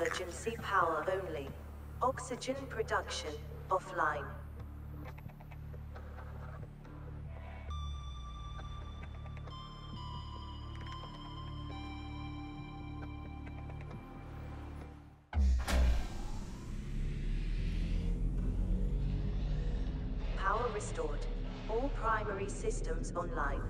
emergency power only. Oxygen production offline. Power restored. All primary systems online.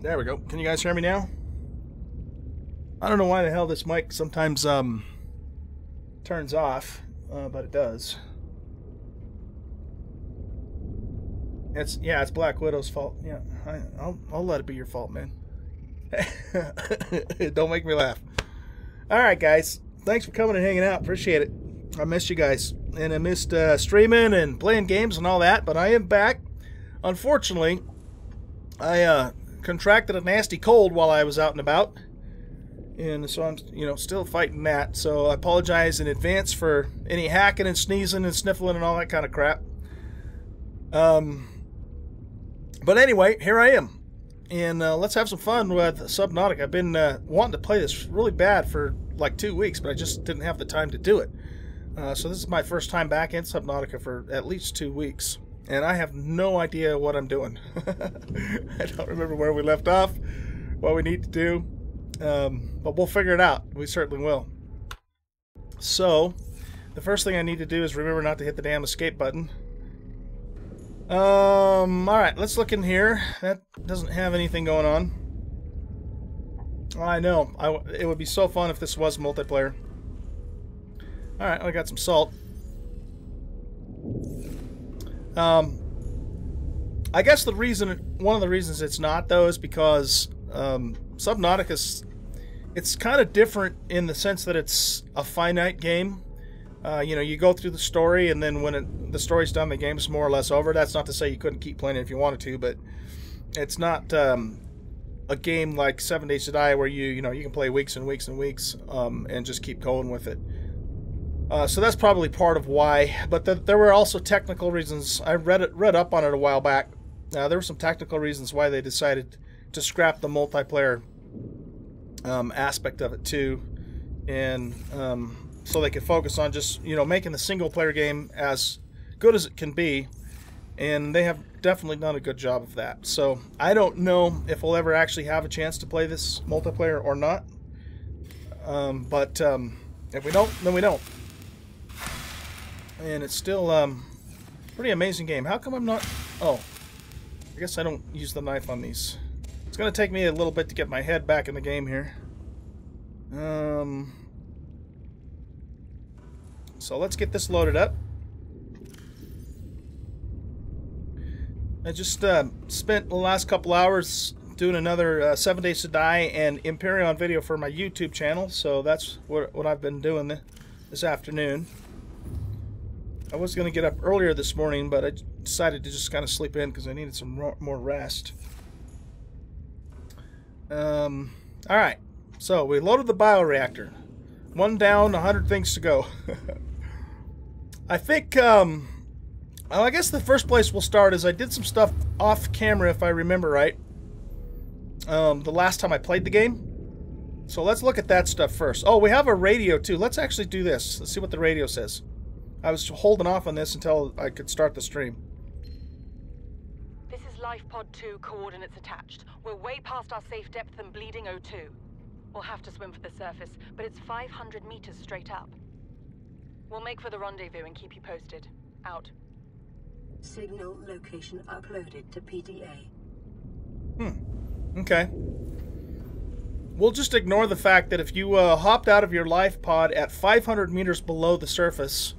There we go. Can you guys hear me now? I don't know why the hell this mic sometimes turns off, but it does. It's Black Widow's fault. Yeah, I'll let it be your fault, man. Don't make me laugh. All right, guys. Thanks for coming and hanging out. Appreciate it. I missed you guys, and I missed streaming and playing games and all that. But I am back. Unfortunately, I contracted a nasty cold while I was out and about, and so I'm still fighting that. So I apologize in advance for any hacking and sneezing and sniffling and all that kind of crap. But anyway, here I am, and let's have some fun with Subnautica. I've been wanting to play this really bad for like 2 weeks, but I just didn't have the time to do it. So this is my first time back in Subnautica for at least 2 weeks. And I have no idea what I'm doing. I don't remember where we left off, what we need to do. But we'll figure it out. We certainly will. So, the first thing I need to do is remember not to hit the damn escape button. Alright, let's look in here. That doesn't have anything going on. I know. It would be so fun if this was multiplayer. Alright, I got some salt. I guess one of the reasons it's not, though, is because Subnautica's, it's kind of different in the sense that it's a finite game. You go through the story, and then when the story's done, the game's more or less over. That's not to say you couldn't keep playing it if you wanted to, but it's not a game like 7 Days to Die where you can play weeks and weeks and weeks and just keep going with it. So that's probably part of why, but there were also technical reasons. I read up on it a while back. There were some technical reasons why they decided to scrap the multiplayer aspect of it too, and so they could focus on just making the single player game as good as it can be, and they have definitely done a good job of that. So I don't know if we'll ever actually have a chance to play this multiplayer or not, but if we don't, then we don't. And it's still pretty amazing game. How come I'm not... Oh, I guess I don't use the knife on these. It's going to take me a little bit to get my head back in the game here. So let's get this loaded up. I just spent the last couple hours doing another 7 Days to Die and Imperion video for my YouTube channel. So that's what I've been doing this afternoon. I was going to get up earlier this morning, but I decided to just kind of sleep in because I needed some more rest. Alright, so we loaded the bioreactor. 1 down, 100 things to go. I think, well, I guess the first place we'll start is I did some stuff off camera, if I remember right, the last time I played the game. So let's look at that stuff first. Oh, we have a radio too. Let's actually do this. Let's see what the radio says. I was holding off on this until I could start the stream. This is Life Pod 2, coordinates attached. We're way past our safe depth and bleeding O2. We'll have to swim for the surface, but it's 500 meters straight up. We'll make for the rendezvous and keep you posted. Out. Signal location uploaded to PDA. Okay. We'll just ignore the fact that if you hopped out of your life pod at 500 meters below the surface,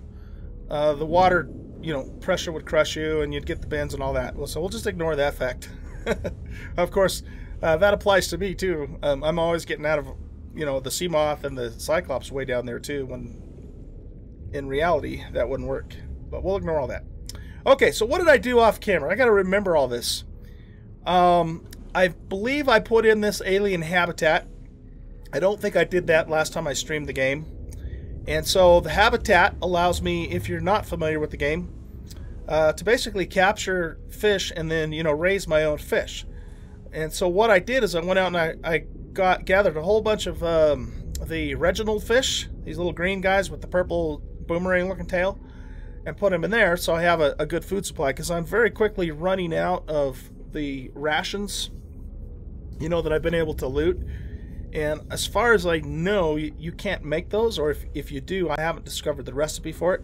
the water, pressure would crush you and you'd get the bends and all that. Well, so we'll just ignore that fact. Of course, that applies to me too. I'm always getting out of, the sea moth and the cyclops way down there too, when in reality that wouldn't work. But we'll ignore all that. Okay, so what did I do off camera? I got to remember all this. I believe I put in this alien habitat. I don't think I did that last time I streamed the game. And so the habitat allows me, if you're not familiar with the game, to basically capture fish and then, raise my own fish. And so what I did is I went out and I gathered a whole bunch of the Reginald fish, these little green guys with the purple boomerang looking tail, and put them in there so I have a good food supply, because I'm very quickly running out of the rations that I've been able to loot. And as far as I know, you can't make those, or if you do, I haven't discovered the recipe for it.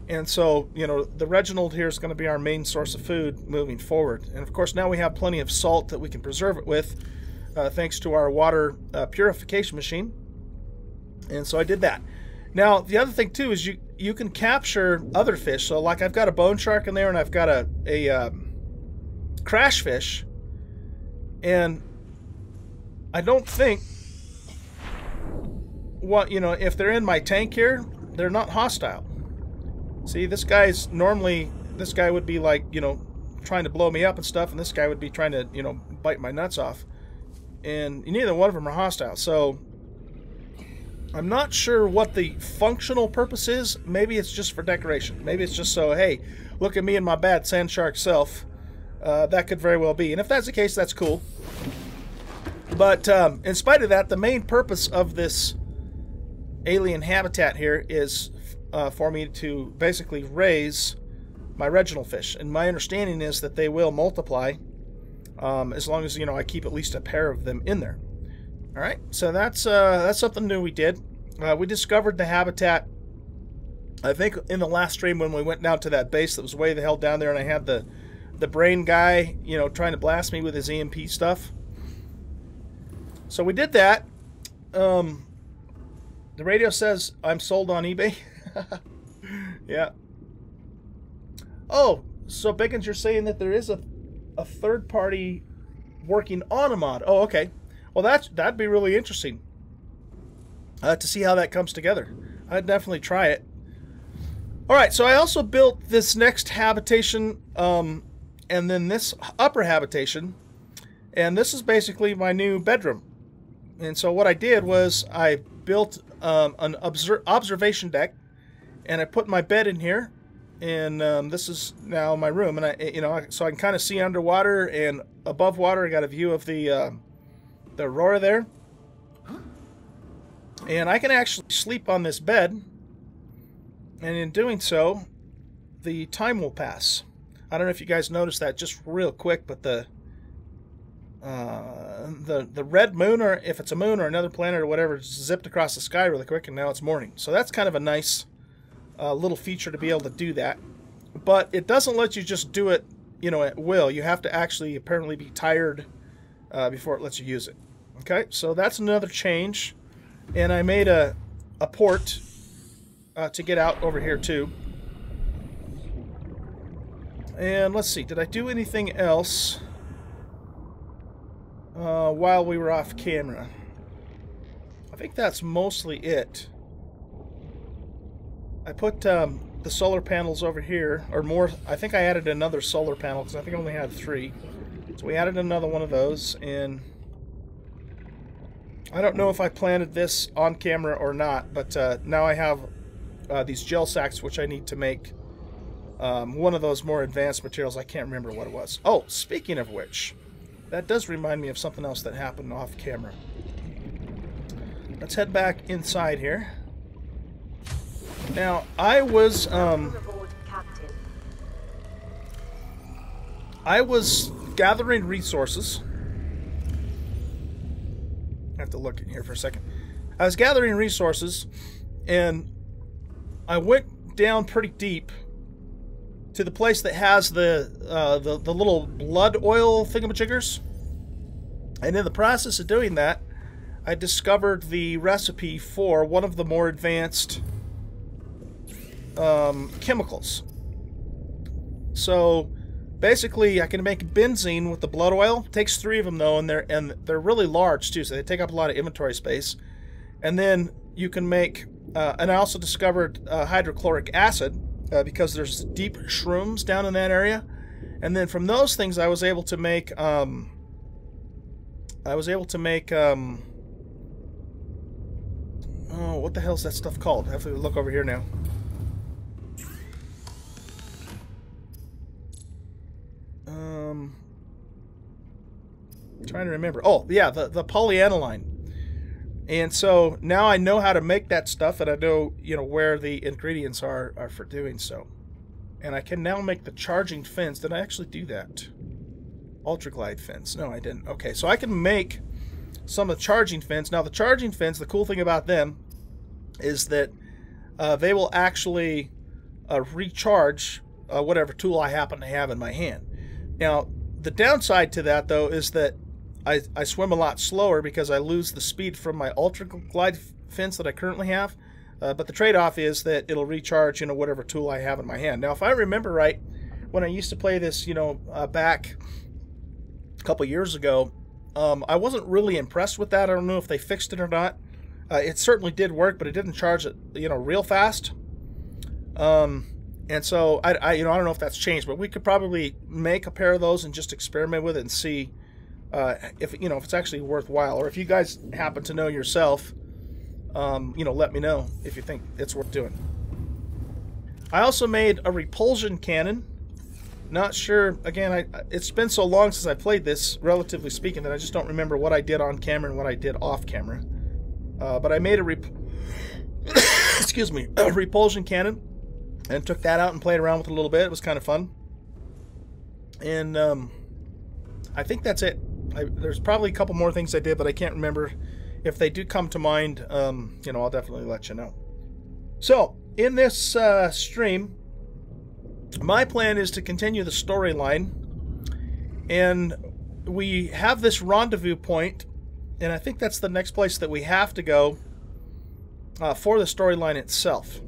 And so, the Reginald here is going to be our main source of food moving forward. And of course, now we have plenty of salt that we can preserve it with, thanks to our water purification machine. And so I did that. Now, the other thing too is you can capture other fish. So like I've got a bone shark in there, and I've got a crash fish, and I don't think if they're in my tank here, they're not hostile. See, this guy would be like, trying to blow me up and stuff, and this guy would be trying to, bite my nuts off. And neither one of them are hostile. So I'm not sure what the functional purpose is. Maybe it's just for decoration. Maybe it's just so, hey, look at me and my bad sand shark self. That could very well be. And if that's the case, that's cool. But in spite of that, the main purpose of this alien habitat here is for me to basically raise my Reginald fish. And my understanding is that they will multiply as long as, I keep at least a pair of them in there. All right, so that's something new we did. We discovered the habitat, I think, in the last stream when we went down to that base that was way the hell down there, and I had the brain guy, trying to blast me with his EMP stuff. So we did that. The radio says I'm sold on eBay. Yeah. Oh, so Bacons, you're saying that there is a third party working on a mod. Oh, okay. Well, that'd be really interesting to see how that comes together. I'd definitely try it. All right, so I also built this next habitation, and then this upper habitation, and this is basically my new bedroom. And so what I did was I built an observation deck, and I put my bed in here, and this is now my room. And so I can kind of see underwater, and above water I got a view of the aurora there. And I can actually sleep on this bed, and in doing so, the time will pass. I don't know if you guys noticed that just real quick, but the red moon, or if it's a moon or another planet or whatever, zipped across the sky really quick, and now it's morning. So that's kind of a nice little feature to be able to do that. But it doesn't let you just do it, at will. You have to actually apparently be tired before it lets you use it. Okay, so that's another change. And I made a port to get out over here too. And let's see, did I do anything else while we were off camera? I think that's mostly it. I put the solar panels over here, or more. I think I added another solar panel because I think I only had 3. So we added another one of those, and I don't know if I planted this on camera or not, but now I have these gel sacks, which I need to make one of those more advanced materials. I can't remember what it was. Oh, speaking of which, that does remind me of something else that happened off camera. Let's head back inside here. Now, I was gathering resources. I have to look in here for a second. I was gathering resources, and I went down pretty deep to the place that has the little blood oil thingamajiggers. And in the process of doing that, I discovered the recipe for one of the more advanced chemicals. So basically, I can make benzene with the blood oil. It takes 3 of them though, and they're really large too, so they take up a lot of inventory space. And then you can make, and I also discovered hydrochloric acid because there's deep shrooms down in that area. And then from those things, I was able to make oh, what the hell's that stuff called? I have to look over here now. Trying to remember. Oh, yeah, the polyaniline. And so now I know how to make that stuff, and I know, you know, where the ingredients are for doing so. And I can now make the charging fins. Did I actually do that? Ultraglide fins. No, I didn't. Okay, so I can make some of the charging fins. Now, the charging fins, the cool thing about them is that they will actually recharge whatever tool I happen to have in my hand. Now, the downside to that, though, is that I swim a lot slower because I lose the speed from my Ultraglide fins that I currently have. But the trade-off is that it'll recharge, you know, whatever tool I have in my hand. Now, if I remember right, when I used to play this, you know, back a couple years ago, I wasn't really impressed with that. I don't know if they fixed it or not. It certainly did work, but it didn't charge it, you know, real fast. And so you know, I don't know if that's changed, but we could probably make a pair of those and just experiment with it and see if, you know, if it's actually worthwhile, or if you guys happen to know yourself. You know, let me know if you think it's worth doing. I also made a repulsion cannon. Not sure, again, it's been so long since I played this, relatively speaking, that I just don't remember what I did on camera and what I did off camera. But I made a excuse me, a repulsion cannon, and took that out and played around with it a little bit. It was kind of fun. And I think that's it. There's probably a couple more things I did, but I can't remember. If they do come to mind, you know, I'll definitely let you know. So, in this stream, my plan is to continue the storyline. And we have this rendezvous point, and I think that's the next place that we have to go for the storyline itself.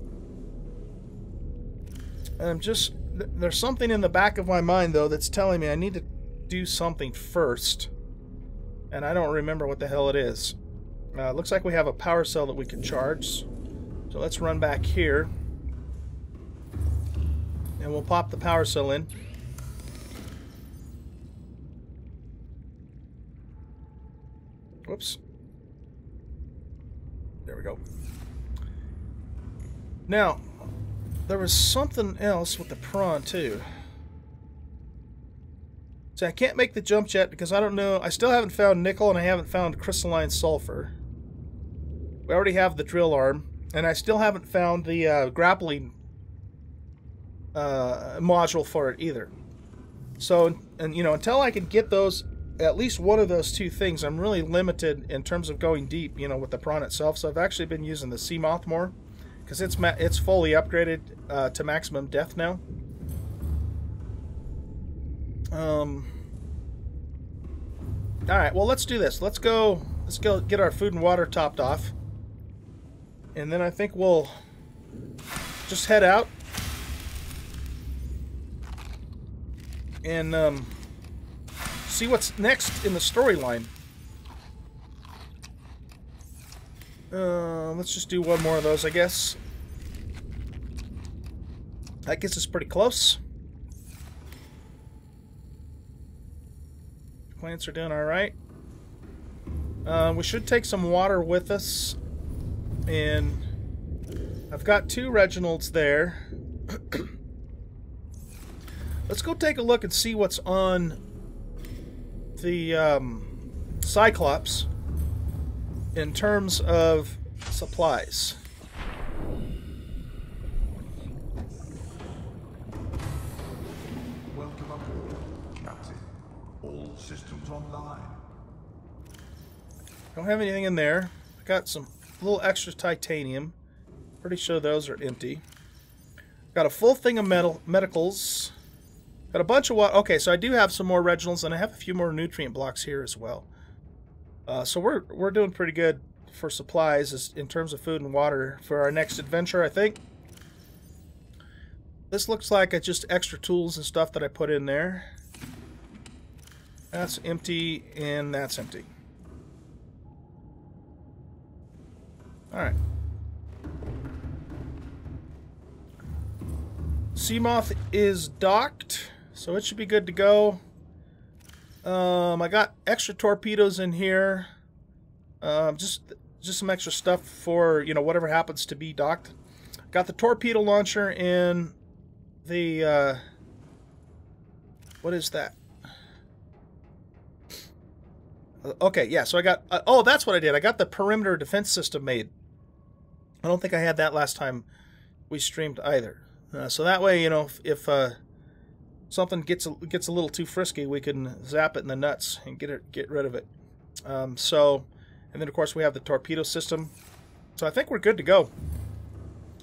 There's something in the back of my mind, though, that's telling me I need to do something first. And I don't remember what the hell it is. Looks like we have a power cell that we can charge. So let's run back here. And we'll pop the power cell in. Whoops. There we go. Now, there was something else with the prawn too. So I can't make the jump yet because I don't know. I still haven't found nickel and I haven't found crystalline sulfur. We already have the drill arm, and I still haven't found the grappling module for it either. So, and you know, until I can get those, at least one of those two things, I'm really limited in terms of going deep, you know, with the prawn itself. So I've actually been using the sea moth more because it's fully upgraded to maximum depth now. All right, well, let's do this. Let's go get our food and water topped off. And then I think we'll just head out and see what's next in the storyline. Let's just do one more of those, I guess. That gets us pretty close. Plants are doing all right. We should take some water with us. And I've got 2 Reginalds there. Let's go take a look and see what's on the Cyclops in terms of supplies. Welcome aboard, Captain. All systems online. Don't have anything in there. I got some little extra titanium. Pretty sure those are empty. Got a full thing of medicals. Got a bunch of water. Okay, so I do have some more Reginalds, and I have a few more nutrient blocks here as well. So we're doing pretty good for supplies in terms of food and water for our next adventure, I think. This looks like it's just extra tools and stuff that I put in there. That's empty, and that's empty. Alright. Seamoth is docked, so it should be good to go. I got extra torpedoes in here. Just some extra stuff for, you know, whatever happens to be docked. Got the torpedo launcher in the, what is that? Okay, yeah, so I got, oh, that's what I did. I got the perimeter defense system made. I don't think I had that last time we streamed either. So that way, you know, if something gets a little too frisky, we can zap it in the nuts and get rid of it. And then of course we have the torpedo system. So I think we're good to go.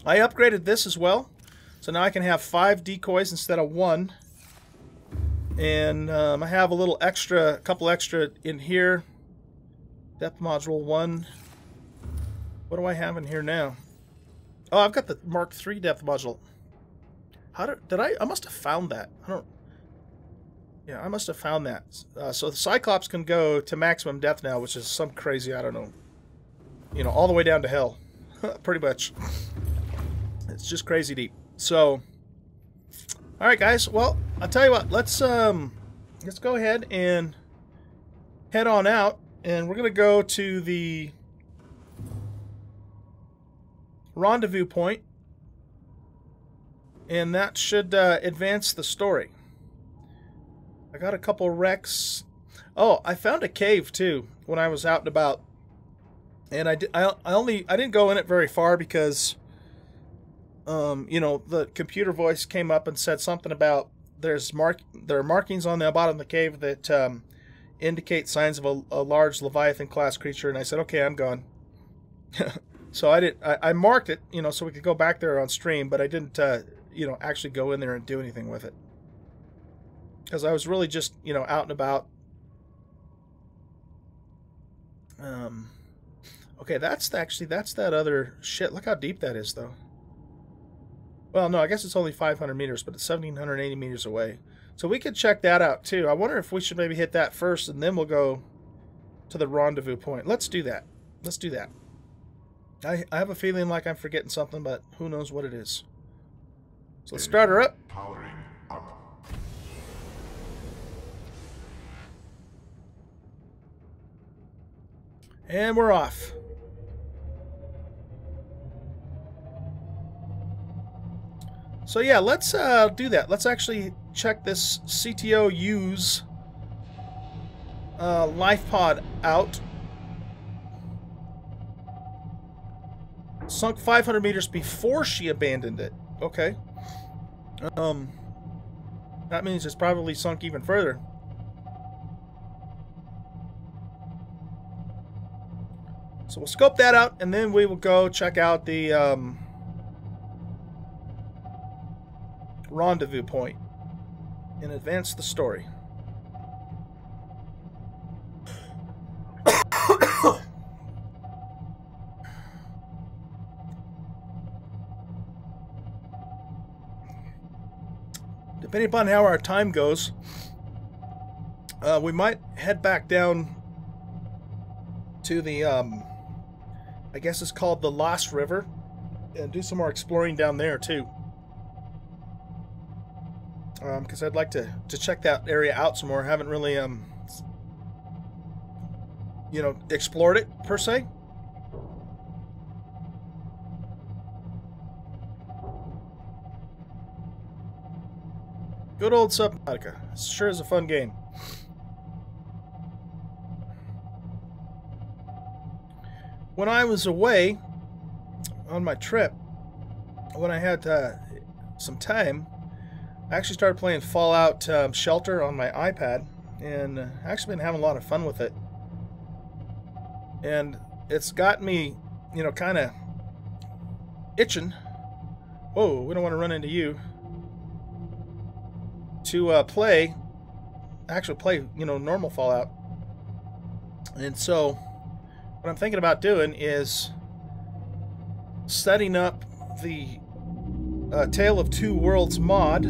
I upgraded this as well, so now I can have 5 decoys instead of 1. And I have a couple extra in here. Depth module 1. What do I have in here now? Oh, I've got the Mark III depth module. I must have found that. Yeah, I must have found that. So the Cyclops can go to maximum depth now, which is some crazy, I don't know. You know, all the way down to hell. Pretty much. It's just crazy deep. So, alright guys, well, I'll tell you what, let's go ahead and head on out, and we're going to go to the rendezvous point, and that should advance the story. I got a couple wrecks. Oh, I found a cave too when I was out and about, and I didn't go in it very far because you know, the computer voice came up and said something about there are markings on the bottom of the cave that indicate signs of a large Leviathan class creature, and I said, okay, I'm gone. So I marked it, you know, so we could go back there on stream, but I didn't you know, actually go in there and do anything with it, because I was really just, you know, out and about. Okay, that's that other shit. Look how deep that is, though. Well, no, I guess it's only 500 meters, but it's 1,780 meters away. So we could check that out, too. I wonder if we should maybe hit that first, and then we'll go to the rendezvous point. Let's do that. Let's do that. I have a feeling like I'm forgetting something, but who knows what it is. So let's start her up. Powering up. And we're off. So yeah, let's do that. Let's actually check this CTO use life pod out. Sunk 500 meters before she abandoned it. Okay. That means it's probably sunk even further. So we'll scope that out, and then we will go check out the rendezvous point and advance the story. Depending upon how our time goes, we might head back down to the, I guess it's called the Lost River, and do some more exploring down there too. Because I'd like to check that area out some more. I haven't really, you know, explored it per se. Good old Subnautica. It sure is a fun game. When I was away on my trip, when I had some time, I actually started playing Fallout Shelter on my iPad, and actually been having a lot of fun with it. And it's got me, you know, kind of itching. Whoa, we don't want to run into you. To play, you know, normal Fallout. And so, what I'm thinking about doing is setting up the Tale of Two Worlds mod,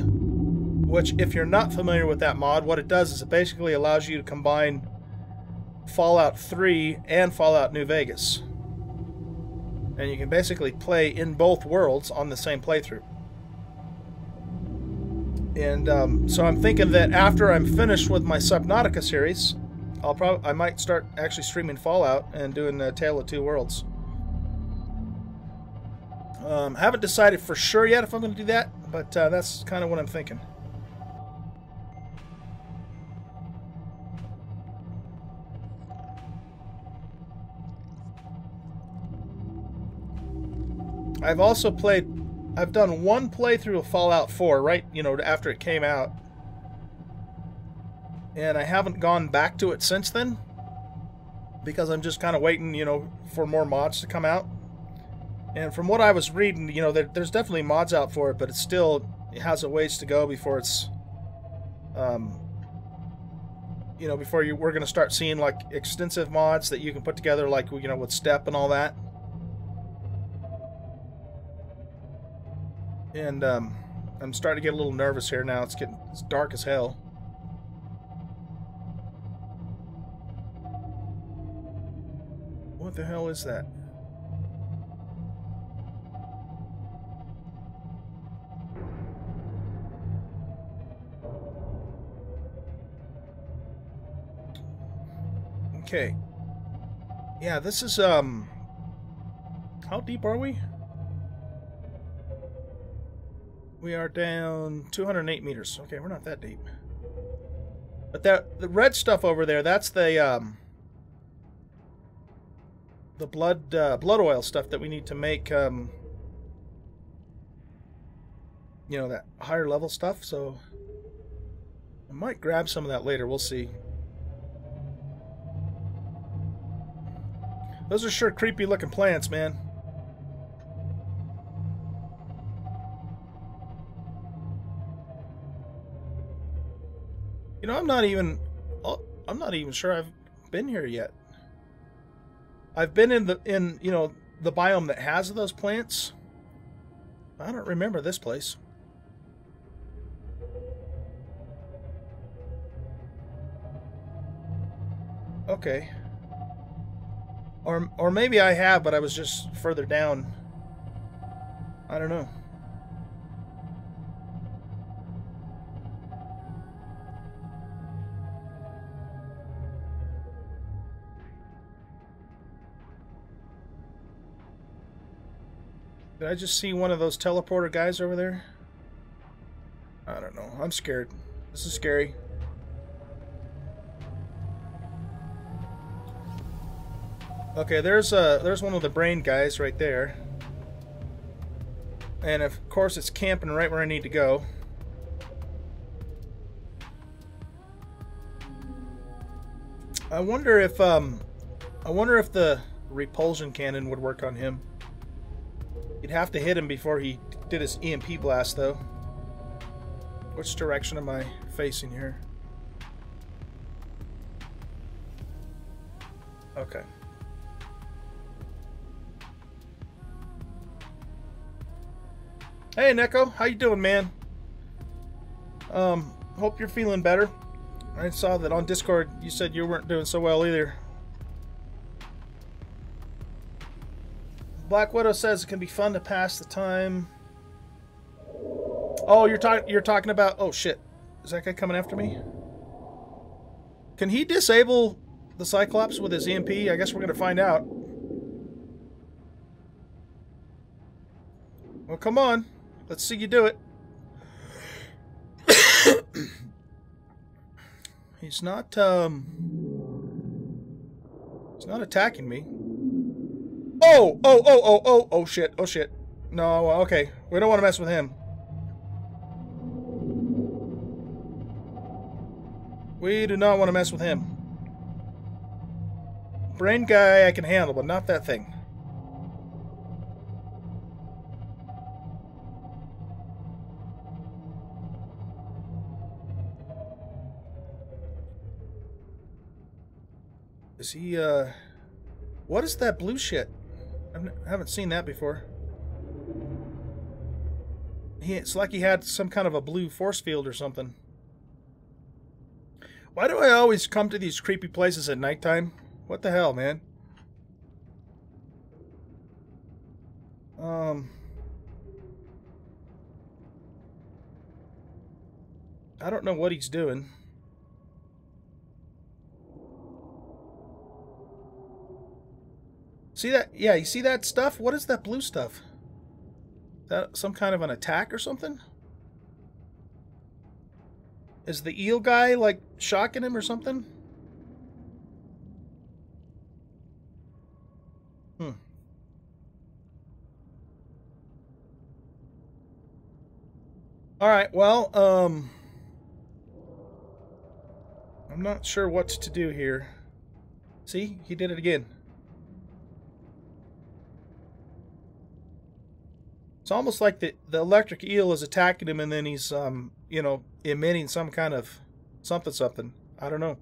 which, if you're not familiar with that mod, what it does is it basically allows you to combine Fallout 3 and Fallout New Vegas. And you can basically play in both worlds on the same playthrough. And so I'm thinking that after I'm finished with my Subnautica series, I might start actually streaming Fallout and doing the Tale of Two Worlds. Haven't decided for sure yet if I'm going to do that, but that's kind of what I'm thinking. I've done one playthrough of Fallout 4, right, after it came out. And I haven't gone back to it since then, because I'm just kind of waiting, for more mods to come out. And from what I was reading, there's definitely mods out for it, but it has a ways to go before it's, we're going to start seeing, like, extensive mods that you can put together, like, with Step and all that. And I'm starting to get a little nervous here now. It's dark as hell. What the hell is that? Okay. Yeah, this is how deep are we? We are down 208 meters. Okay, we're not that deep. But the red stuff over there, that's the blood oil stuff that we need to make, that higher level stuff. So I might grab some of that later. We'll see. Those are sure creepy looking plants, man. I'm not even sure I've been here yet. I've been in the biome that has those plants. I don't remember this place. Okay. Or maybe I have, but I was just further down. I don't know. Did I just see one of those teleporter guys over there? I don't know. I'm scared. This is scary. Okay, there's one of the brain guys right there. And of course it's camping right where I need to go. I wonder if the repulsion cannon would work on him. You'd have to hit him before he did his EMP blast, though. Which direction am I facing here? Okay. Hey, Neko. How you doing, man? Hope you're feeling better. I saw that on Discord you said you weren't doing so well either. Black Widow says it can be fun to pass the time. Oh, you're talking about... Oh, shit. Is that guy coming after me? Can he disable the Cyclops with his EMP? I guess we're going to find out. Well, come on. Let's see you do it. He's not attacking me. Oh, shit. Oh, shit. No, okay. We don't want to mess with him. We do not want to mess with him. Brain guy I can handle, but not that thing. Is he, what is that blue shit? I haven't seen that before. It's like he had some kind of a blue force field or something. Why do I always come to these creepy places at nighttime? What the hell, man? I don't know what he's doing. See that? Yeah, you see that stuff? What is that blue stuff? Is that some kind of an attack or something? Is the eel guy, like, shocking him or something? Alright, well, I'm not sure what to do here. See? He did it again. It's almost like the electric eel is attacking him and then he's, you know, emitting some kind of something. I don't know.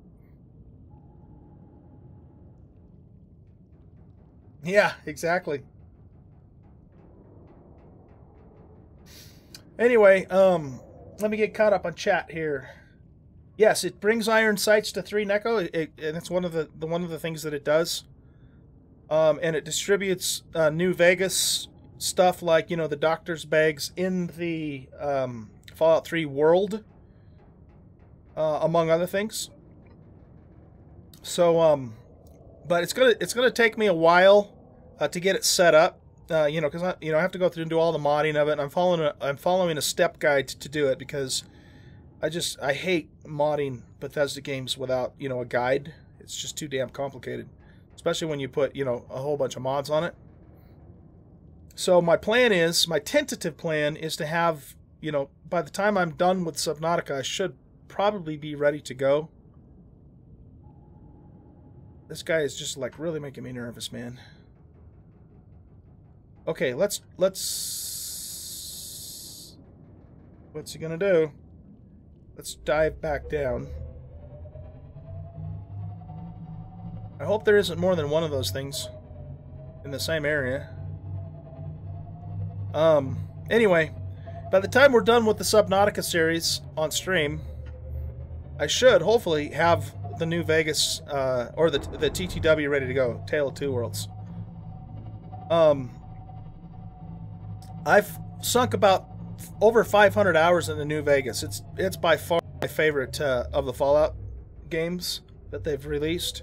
Yeah, exactly. Anyway, let me get caught up on chat here. Yes, it brings iron sights to 3 Neko, and it's one of the things that it does. And it distributes New Vegas stuff like, you know, the doctor's bags in the Fallout 3 world, among other things. So, but it's gonna take me a while to get it set up. You know, because I have to go through and do all the modding of it. And I'm following a step guide to do it because I hate modding Bethesda games without, you know, a guide. It's just too damn complicated, especially when you put, you know, a whole bunch of mods on it. So my tentative plan is to have, you know, by the time I'm done with Subnautica, I should probably be ready to go. This guy is just like really making me nervous, man. Okay, let's... What's he gonna do? Let's dive back down. I hope there isn't more than one of those things in the same area. Anyway, by the time we're done with the Subnautica series on stream, I should hopefully have the New Vegas, or the TTW ready to go. Tale of Two Worlds. I've sunk about over 500 hours in the New Vegas. It's by far my favorite of the Fallout games that they've released.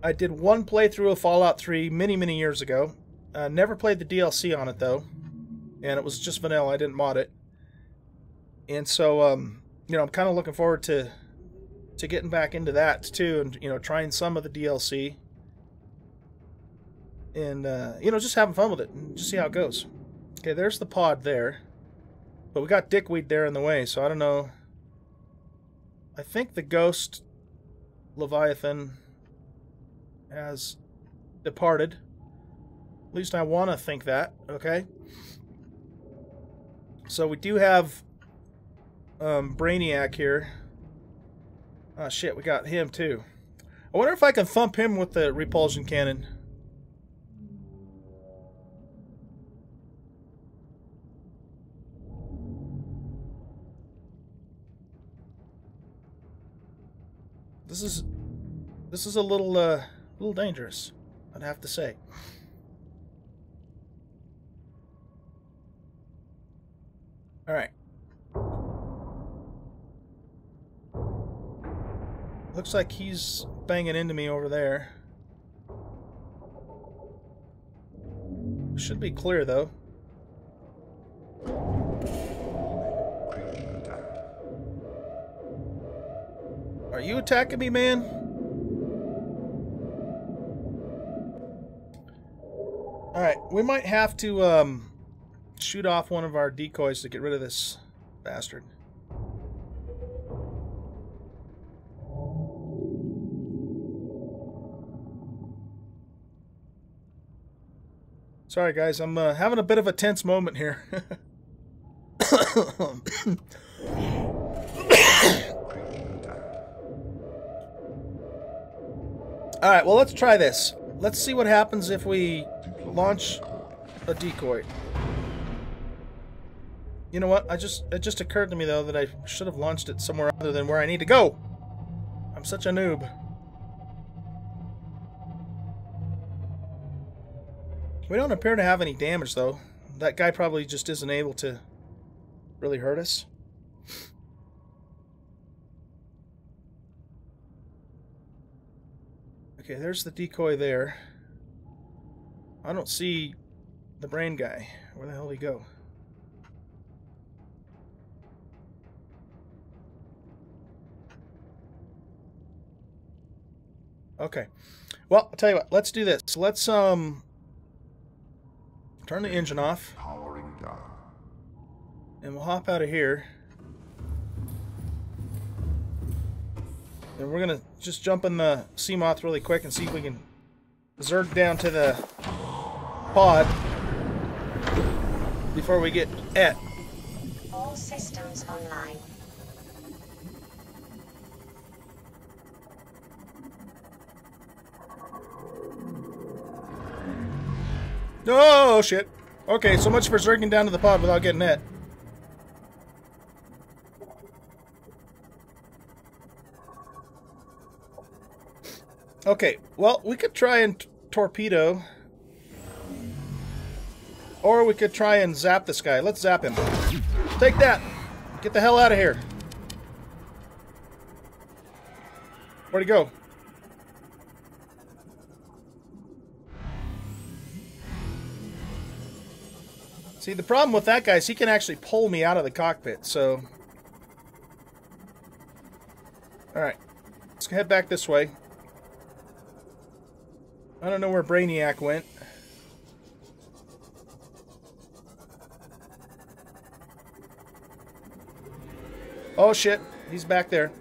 I did one playthrough of Fallout 3 many years ago. Never played the DLC on it though, and it was just vanilla. I didn't mod it, and so you know, I'm kind of looking forward to getting back into that too, and you know, trying some of the DLC. And, you know, just having fun with it and just see how it goes. Okay, there's the pod there. But we got dickweed there in the way, so I don't know. I think the ghost Leviathan has departed. At least I want to think that, okay? So we do have Brainiac here. Oh, shit, we got him, too. I wonder if I can thump him with the repulsion cannon. This is a little dangerous, I'd have to say. All right. Looks like he's banging into me over there. Should be clear though. Are you attacking me, man? Alright, we might have to shoot off one of our decoys to get rid of this bastard. Sorry guys, I'm having a bit of a tense moment here. Alright, well, let's try this. Let's see what happens if we launch a decoy. You know what? It just occurred to me, though, that I should have launched it somewhere other than where I need to go. I'm such a noob. We don't appear to have any damage, though. That guy probably just isn't able to really hurt us. Okay, there's the decoy there. I don't see the brain guy. Where the hell did he go? Okay. Well, I'll tell you what. Let's do this. Let's turn the engine off. Powering down. And we'll hop out of here. And we're gonna just jump in the Seamoth really quick and see if we can zerg down to the pod before we get et. All systems online. Oh, shit. Okay, so much for zerging down to the pod without getting et. Okay, well, we could try and torpedo. Or we could try and zap this guy. Let's zap him. Take that! Get the hell out of here. Where'd he go? See, the problem with that guy is he can actually pull me out of the cockpit, so... Alright. Let's head back this way. I don't know where Brainiac went. Oh shit, he's back there.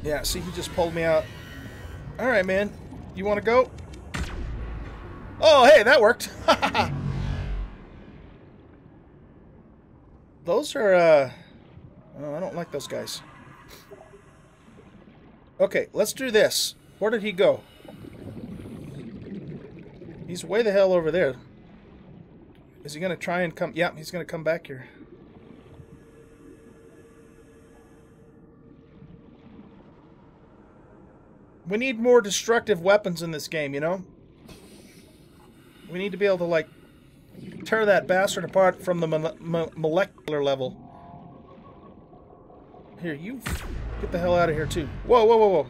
Yeah, see, he just pulled me out. Alright, man. You want to go? Oh, hey, that worked. Those are, oh, I don't like those guys. Okay, let's do this. Where did he go? He's way the hell over there. Is he going to try and come? Yeah, he's going to come back here. We need more destructive weapons in this game, you know? We need to be able to, like, tear that bastard apart from the molecular level. Here, you get the hell out of here, too. Whoa, whoa, whoa, whoa.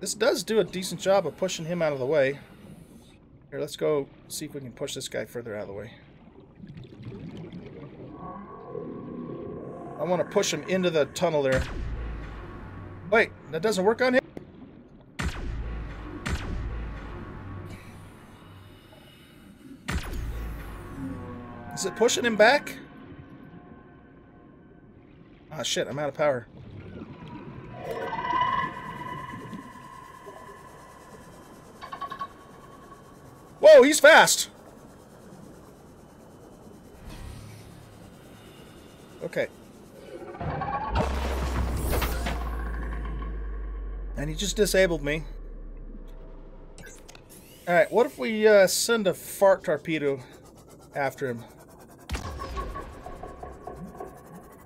This does do a decent job of pushing him out of the way. Here, let's go see if we can push this guy further out of the way. I want to push him into the tunnel there. Wait, that doesn't work on him? Is it pushing him back? Ah, shit, I'm out of power. Whoa, he's fast! Okay. And he just disabled me. Alright, what if we send a fart torpedo after him?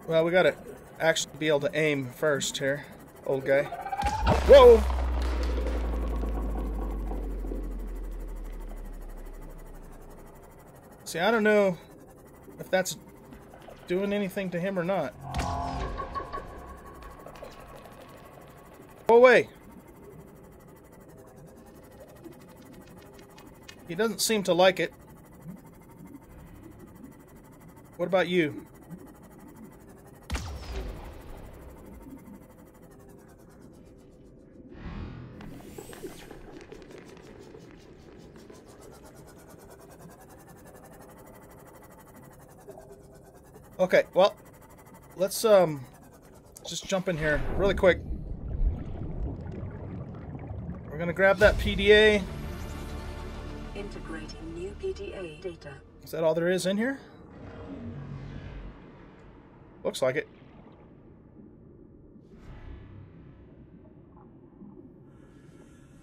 Well, we gotta actually be able to aim first here, old guy. Whoa! See, I don't know if that's doing anything to him or not. Go away! He doesn't seem to like it. What about you? Okay, well, let's just jump in here really quick. We're gonna grab that PDA. Integrating new PDA data. Is that all there is in here? Looks like it.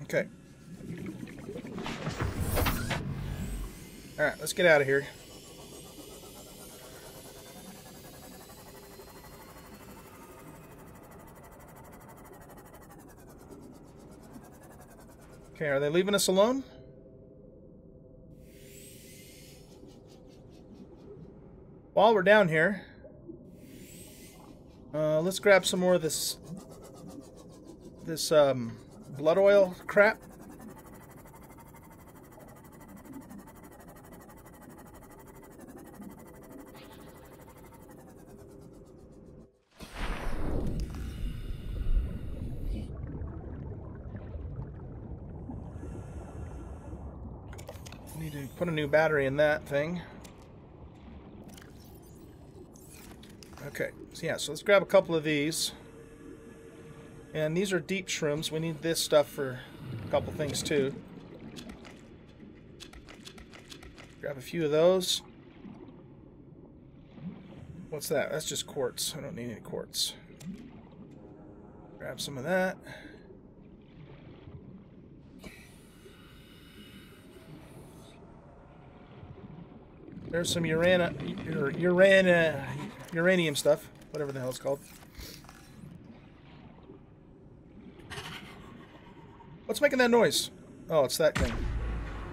Okay. Alright, let's get out of here. Okay, are they leaving us alone? While we're down here, let's grab some more of this blood oil crap. Need to put a new battery in that thing. Okay, so yeah, so let's grab a couple of these. And these are deep shrooms. We need this stuff for a couple things too. Grab a few of those. What's that? That's just quartz. I don't need any quartz. Grab some of that. There's some uranium stuff, whatever the hell it's called. What's making that noise? Oh, it's that thing.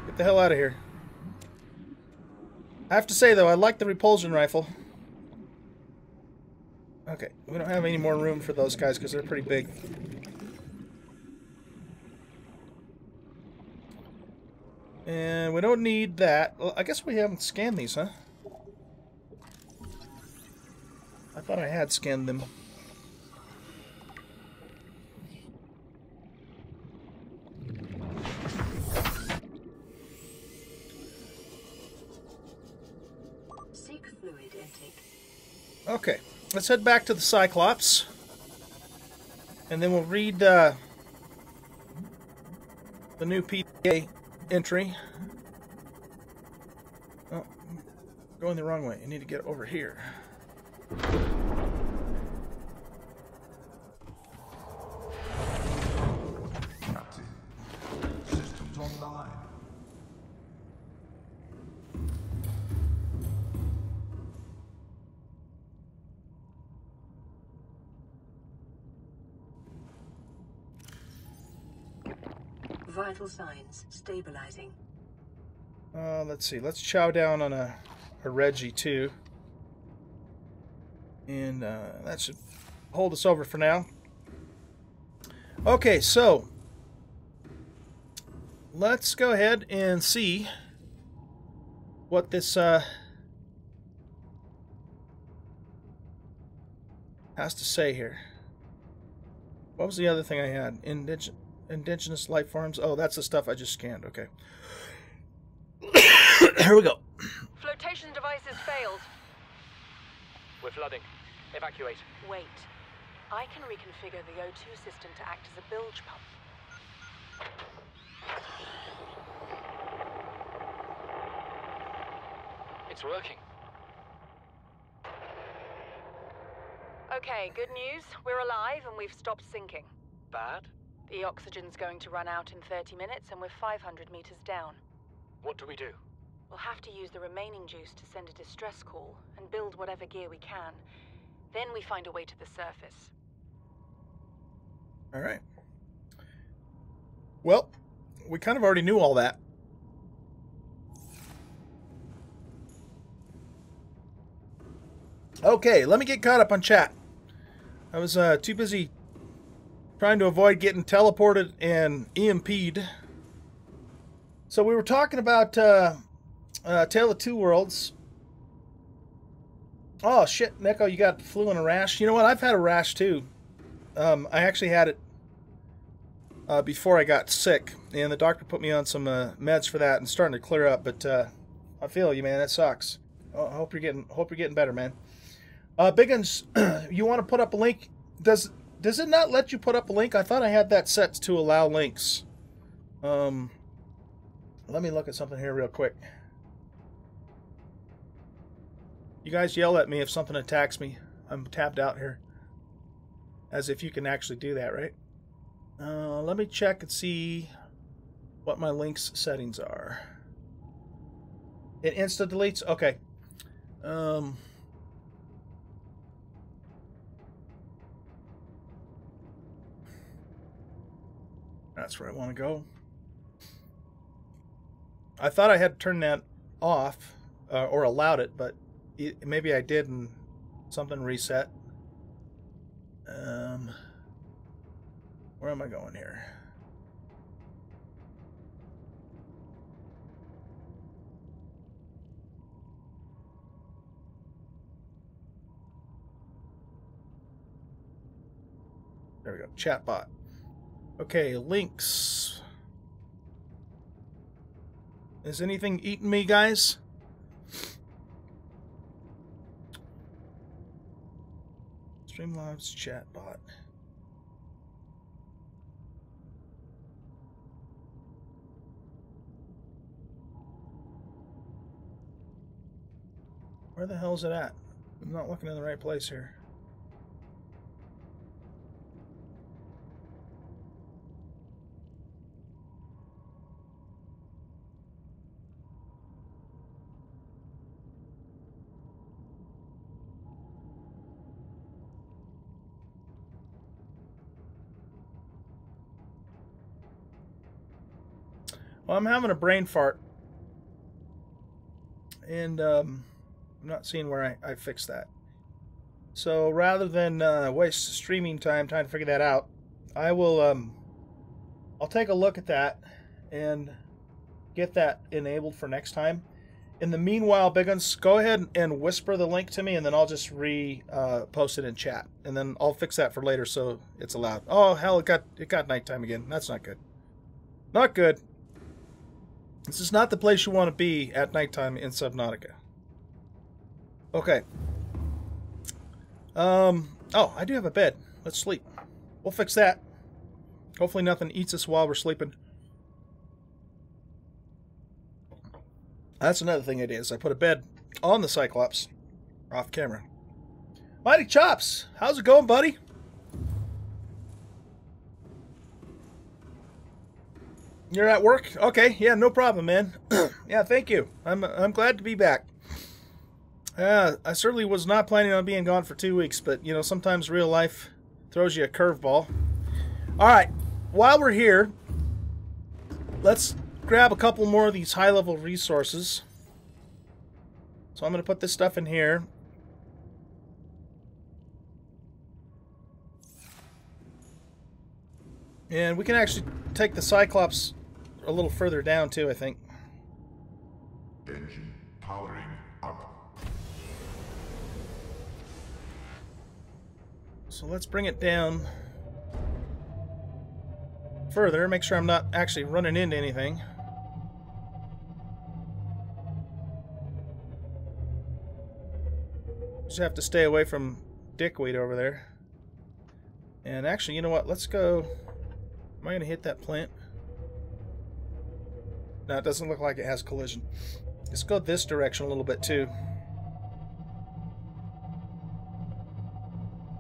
Get the hell out of here. I have to say, though, I like the repulsion rifle. Okay, we don't have any more room for those guys because they're pretty big. And we don't need that. Well, I guess we haven't scanned these, huh? I thought I had scanned them. Seek fluid intake. Okay, let's head back to the Cyclops. And then we'll read the new PDA entry. Oh, going the wrong way. You need to get over here. Captain, systems online. Vital signs stabilizing. Let's see. Let's chow down on a Reggie too. And that should hold us over for now. Okay, so let's go ahead and see what this has to say here. What was the other thing I had? Indigenous life forms. Oh, that's the stuff I just scanned. Okay. Here we go. Flotation devices failed. We're flooding. Evacuate. Wait. I can reconfigure the O2 system to act as a bilge pump. It's working. Okay, good news. We're alive and we've stopped sinking. Bad? The oxygen's going to run out in 30 minutes and we're 500 meters down. What do we do? We'll have to use the remaining juice to send a distress call and build whatever gear we can. Then we find a way to the surface. All right. Well, we kind of already knew all that. Okay, let me get caught up on chat. I was too busy trying to avoid getting teleported and EMP'd. So we were talking about Tale of Two Worlds. Oh shit, Neko, you got flu and a rash. You know what? I've had a rash too. I actually had it before I got sick, and the doctor put me on some meds for that, and it's starting to clear up. But I feel you, man. That sucks. I hope you're getting better, man. Biggins, you want to put up a link? Does it not let you put up a link? I thought I had that set to allow links. Let me look at something here real quick. You guys yell at me if something attacks me. I'm tapped out here. As if you can actually do that, right? Let me check and see what my links settings are. It insta deletes? Okay. That's where I want to go. I thought I had turned that off or allowed it, but maybe I did and something reset. Where am I going here? There we go. Chatbot. Okay, links. Is anything eating me, guys? Streamlabs chatbot. Where the hell is it at? I'm not looking in the right place here. Well, I'm having a brain fart. And I'm not seeing where I fixed that. So rather than waste streaming time trying to figure that out, I will I'll take a look at that and get that enabled for next time. In the meanwhile, Big Uns, go ahead and whisper the link to me, and then I'll just post it in chat, and then I'll fix that for later so it's allowed. Oh hell, it got nighttime again. That's not good. Not good. This is not the place you want to be at nighttime in Subnautica. Okay. Oh, I do have a bed. Let's sleep. We'll fix that. Hopefully nothing eats us while we're sleeping. That's another thing I did, is I put a bed on the Cyclops. Off camera. Mighty Chops! How's it going, buddy? You're at work? Okay, yeah, no problem, man. Yeah, thank you. I'm glad to be back. I certainly was not planning on being gone for 2 weeks, but, you know, sometimes real life throws you a curveball. Alright, while we're here, let's grab a couple more of these high-level resources. So I'm going to put this stuff in here. And we can actually take the Cyclops a little further down, too, I think. Engine powering up. So let's bring it down further, make sure I'm not actually running into anything. Just have to stay away from dickweed over there. And actually, you know what? Let's go... Am I going to hit that plant? No, it doesn't look like it has collision. Let's go this direction a little bit, too.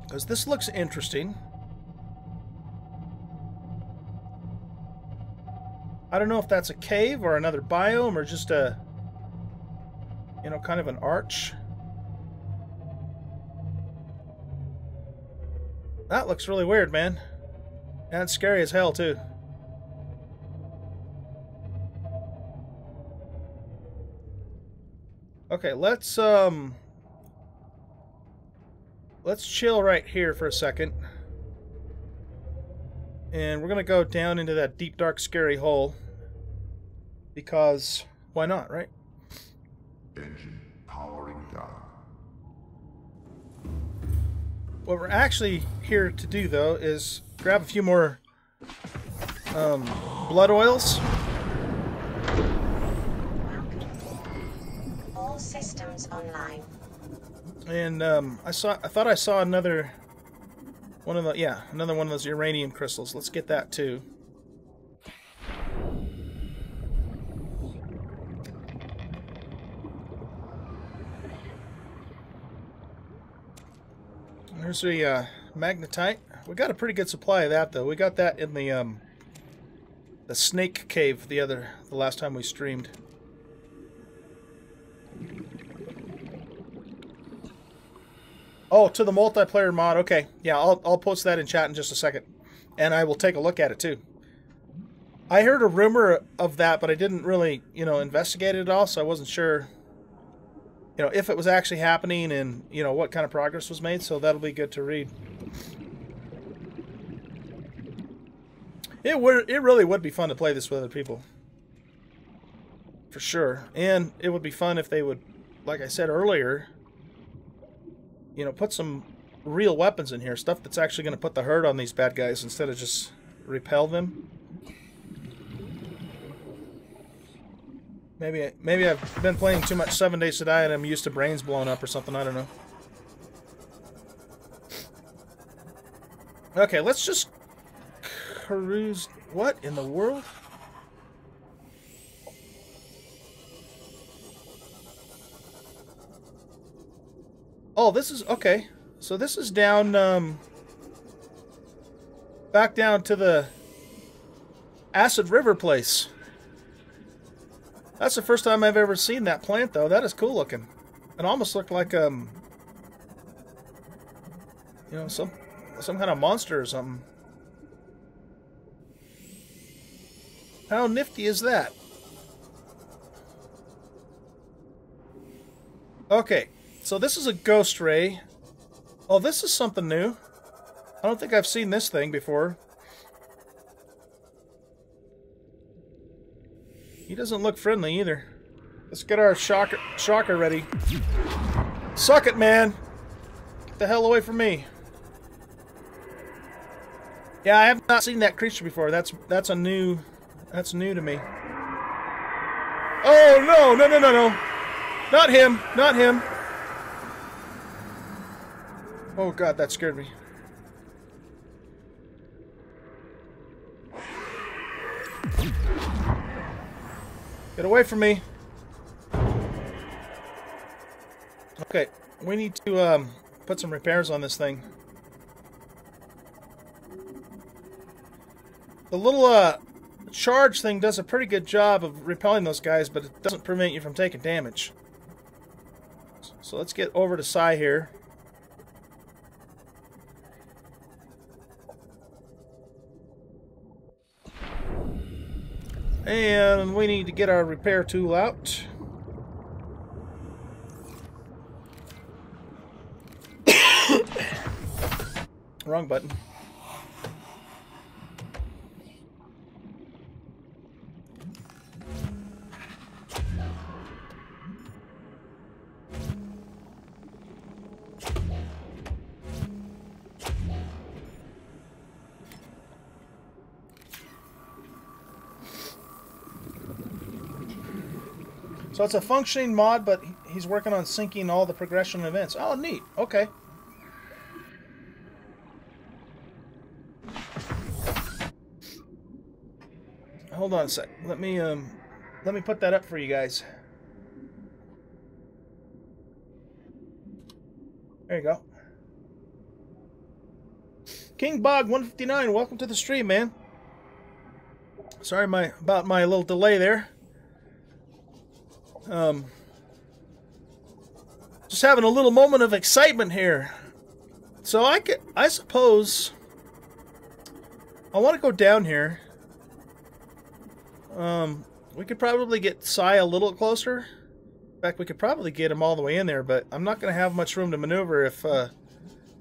Because this looks interesting. I don't know if that's a cave or another biome or just a, you know, kind of an arch. That looks really weird, man. And it's scary as hell, too. Okay, let's chill right here for a second. And we're going to go down into that deep, dark, scary hole. Because, why not, right? Engine powering down. What we're actually here to do, though, is grab a few more blood oils. All systems online. And I thought I saw another one of the another one of those uranium crystals. Let's get that too. There's a magnetite. We got a pretty good supply of that, though. We got that in the snake cave the last time we streamed. Oh, to the multiplayer mod. Okay, yeah, I'll post that in chat in just a second, and I will take a look at it too. I heard a rumor of that, but I didn't really, investigate it at all, so I wasn't sure, if it was actually happening and what kind of progress was made. So that'll be good to read. It really would be fun to play this with other people, for sure, and it would be fun if they would, like I said earlier, put some real weapons in here, stuff that's actually going to put the hurt on these bad guys instead of just repel them. Maybe I've been playing too much 7 Days to Die and I'm used to brains blowing up or something. I don't know. Okay, let's just cruise. What in the world? Oh, this is okay. So this is down, back down to the Acid River place. That's the first time I've ever seen that plant, though. That is cool looking. It almost looked like some kind of monster or something. How nifty is that? Okay, so this is a ghost ray. Oh, this is something new. I don't think I've seen this thing before. He doesn't look friendly either. Let's get our shocker ready. Suck it, man! Get the hell away from me. Yeah, I have not seen that creature before. That's new to me. Oh no! Not him! Not him! Oh god, that scared me. Get away from me. Okay, we need to put some repairs on this thing. The little charge thing does a pretty good job of repelling those guys, but it doesn't prevent you from taking damage. So let's get over to Sai here. And we need to get our repair tool out. Wrong button. So it's a functioning mod, but he's working on syncing all the progression events. Oh, neat. Okay. Hold on a sec. Let me put that up for you guys. There you go. King Bog 159, welcome to the stream, man. Sorry about my little delay there. Just having a little moment of excitement here. So I suppose I want to go down here. We could probably get Sai a little closer. In fact, we could probably get him all the way in there, but I'm not going to have much room to maneuver if the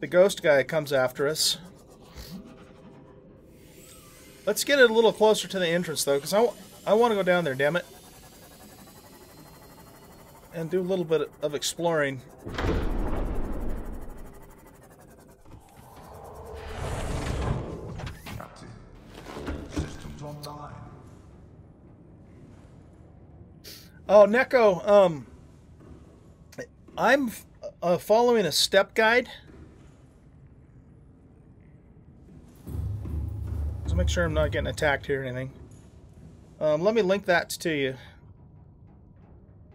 ghost guy comes after us. Let's get it a little closer to the entrance, though, because I want to go down there, damn it. And do a little bit of exploring. Captain, systems online. Oh, Neko, I'm following a step guide. Just make sure I'm not getting attacked here or anything. Let me link that to you.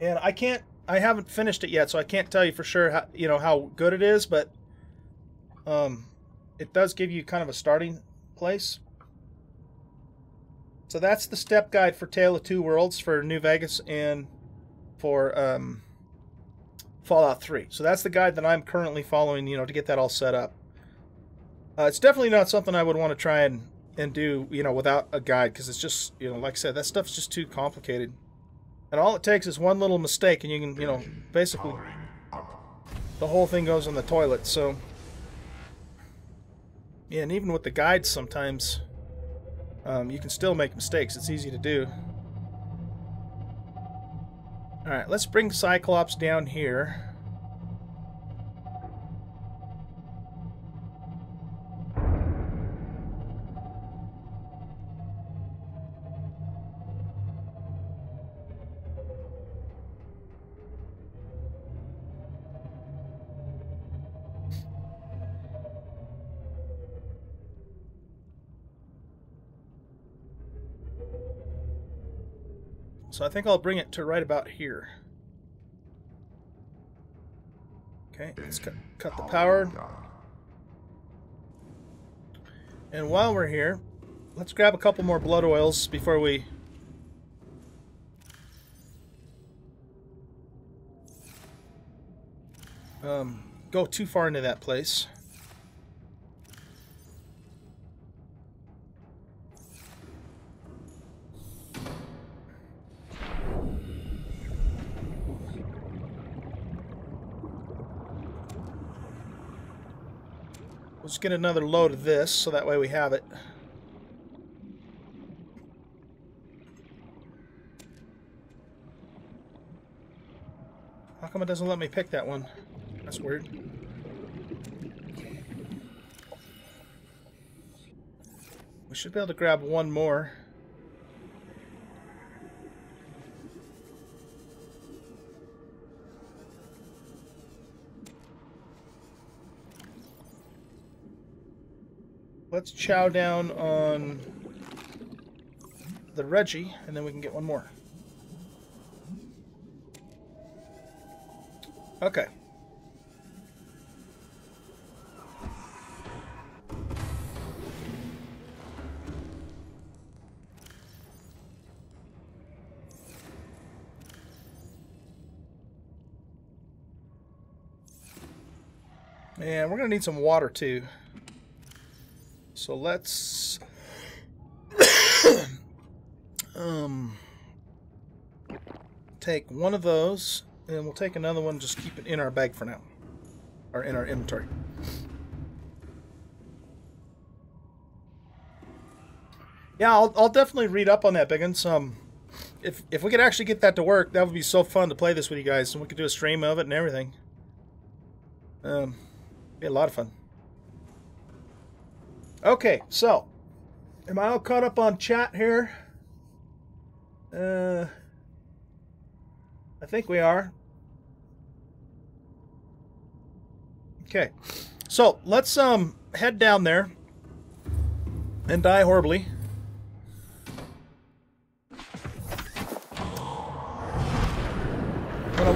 And I haven't finished it yet, so I can't tell you for sure how good it is, but it does give you kind of a starting place. So that's the step guide for Tale of Two Worlds for New Vegas and for Fallout 3. So that's the guide that I'm currently following, you know, to get that all set up. It's definitely not something I would want to try and do, you know, without a guide, because it's just, you know, like I said, that stuff's just too complicated. And all it takes is one little mistake and you can, you know, basically the whole thing goes in the toilet. So yeah, and even with the guides sometimes you can still make mistakes. It's easy to do. Alright, let's bring Cyclops down here. So I think I'll bring it to right about here. Okay, let's cut the power. And while we're here, let's grab a couple more blood oils before we go too far into that place. We'll just get another load of this, so that way we have it. How come it doesn't let me pick that one? That's weird. We should be able to grab one more. Let's chow down on the Reggie, and then we can get one more. Okay. And we're going to need some water too. So let's take one of those, and we'll take another one, just keep it in our bag for now, or in our inventory. Yeah, I'll definitely read up on that, Biggins. If we could actually get that to work, that would be so fun to play this with you guys, and we could do a stream of it and everything. Be a lot of fun. Okay, so am I all caught up on chat here? I think we are. Okay, so let's head down there and die horribly. But I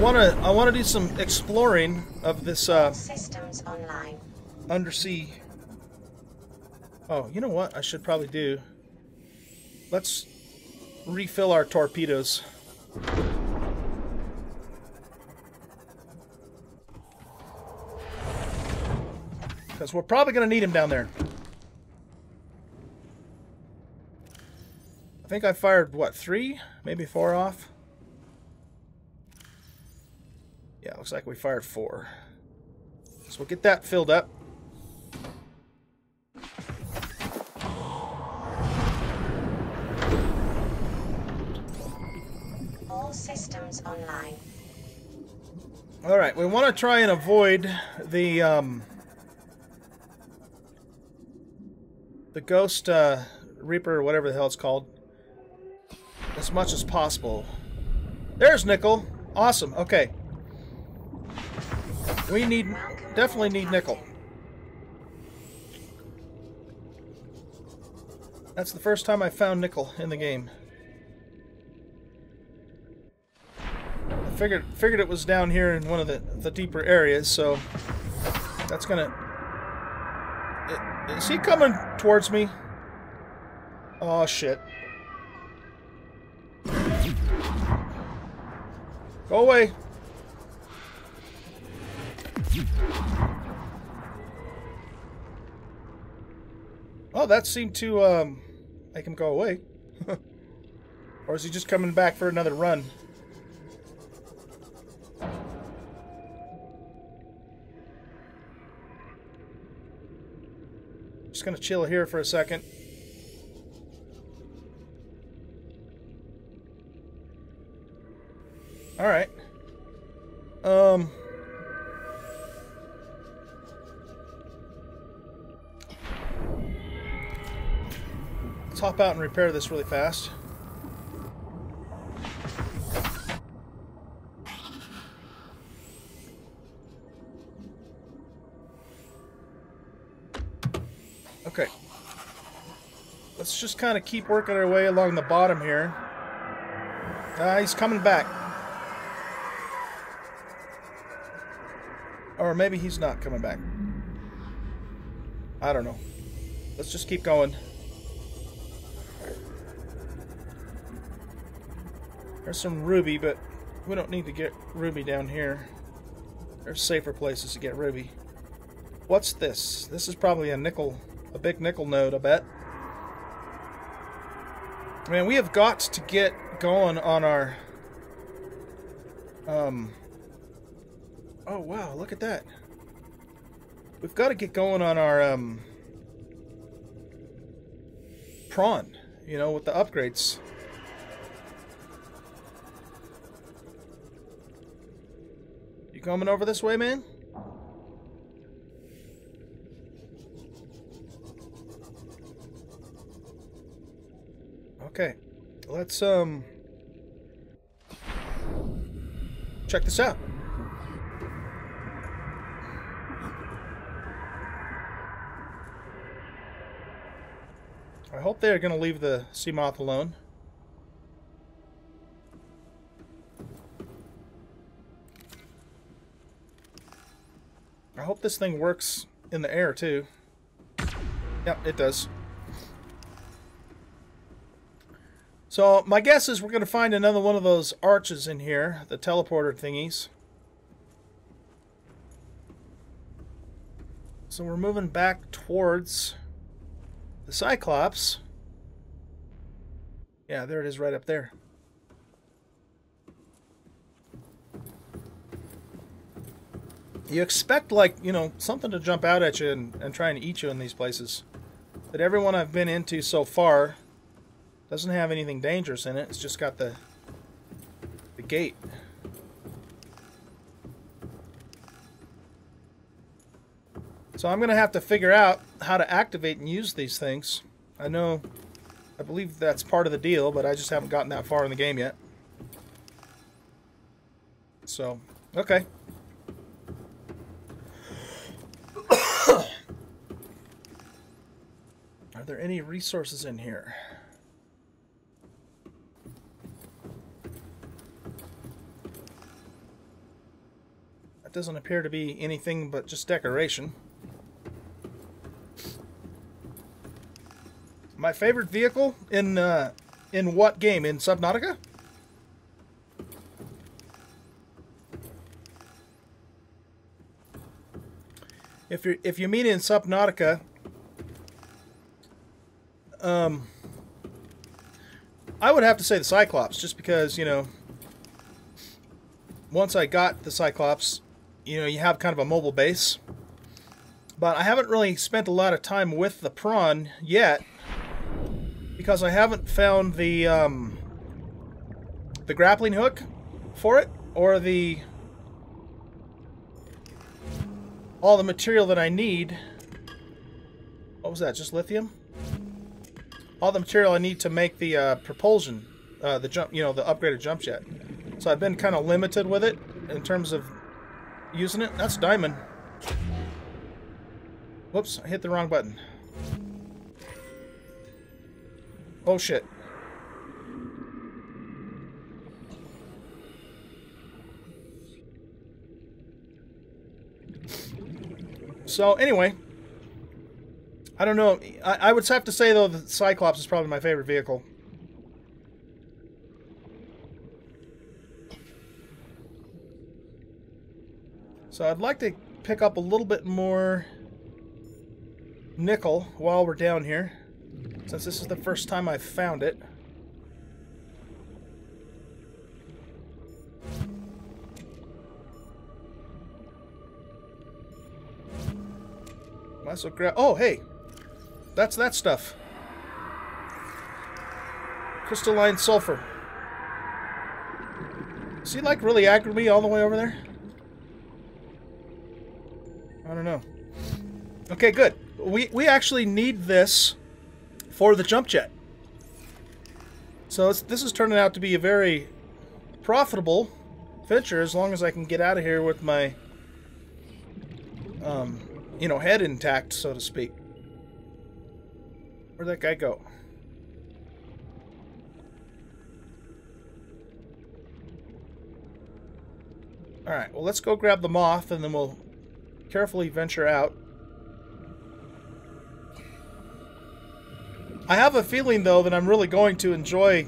want to do some exploring of this Systems online. Undersea. Oh, you know what I should probably do? Let's refill our torpedoes. Because we're probably going to need them down there. I think I fired, what, 3? Maybe 4 off? Yeah, looks like we fired 4. So we'll get that filled up. All systems online. Alright, we want to try and avoid the Ghost Reaper, or whatever the hell it's called, as much as possible. There's nickel. Awesome. Okay. We definitely need nickel. That's the first time I found nickel in the game. I figured it was down here in one of the deeper areas, so that's gonna Is he coming towards me? Oh, shit. Go away. Oh, that seemed to make him go away. Or is he just coming back for another run? Just gonna chill here for a second. All right. Let's hop out and repair this really fast. Okay. Let's just kind of keep working our way along the bottom here. He's coming back. Or maybe he's not coming back. I don't know. Let's just keep going. There's some ruby, but we don't need to get ruby down here. There's safer places to get ruby. What's this? This is probably a nickel, a big nickel node, I bet. Man, we have got to get going on our... Oh, wow, look at that. We've got to get going on our, Prawn, you know, with the upgrades. You coming over this way, man? Okay, let's, check this out. I hope they're going to leave the sea moth alone. I hope this thing works in the air too. Yep, it does. So my guess is we're going to find another one of those arches in here, the teleporter thingies. So we're moving back towards the Cyclops. Yeah, there it is right up there. You expect, like, you know, something to jump out at you and try and eat you in these places. But everyone I've been into so far doesn't have anything dangerous in it. It's just got the gate. So I'm going to have to figure out how to activate and use these things. I believe that's part of the deal, but I just haven't gotten that far in the game yet. So, okay. Are there any resources in here? That doesn't appear to be anything but just decoration. My favorite vehicle in what game? In Subnautica? If you mean in Subnautica, I would have to say the Cyclops, just because, you know, once I got the Cyclops, you know, you have kind of a mobile base. But I haven't really spent a lot of time with the Prawn yet, because I haven't found the grappling hook for it, or all the material that I need. What was that? Just lithium? All the material I need to make the propulsion, the jump, you know, the upgraded jump jet. So I've been kind of limited with it in terms of using it. That's diamond. Whoops, I hit the wrong button. Oh shit. So anyway, I don't know. I would have to say, though, the Cyclops is probably my favorite vehicle. So I'd like to pick up a little bit more nickel while we're down here, since this is the first time I've found it. Might as well grab... Oh, hey! That's that stuff. Crystalline sulfur. Is he, like, really aggroed me all the way over there? I don't know. Okay, good. We actually need this for the jump jet. So this is turning out to be a very profitable venture as long as I can get out of here with my, you know, head intact, so to speak. Where'd that guy go? Alright, well, let's go grab the moth, and then we'll carefully venture out. I have a feeling, though, that I'm really going to enjoy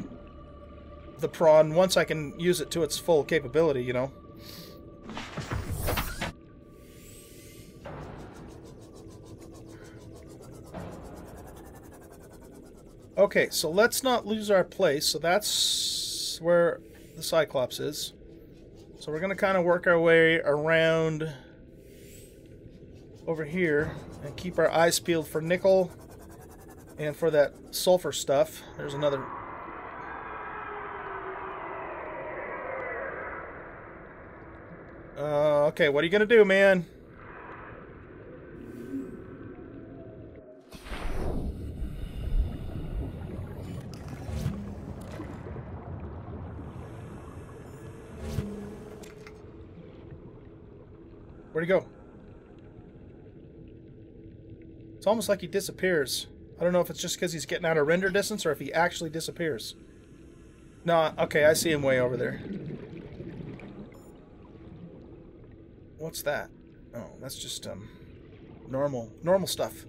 the prawn once I can use it to its full capability, you know? Okay, so let's not lose our place. So that's where the Cyclops is. So we're going to kind of work our way around over here and keep our eyes peeled for nickel and for that sulfur stuff. There's another. Okay, what are you going to do, man? Where'd he go? It's almost like he disappears. I don't know if it's just because he's getting out of render distance or if he actually disappears. No, okay, I see him way over there. What's that? Oh, that's just normal stuff.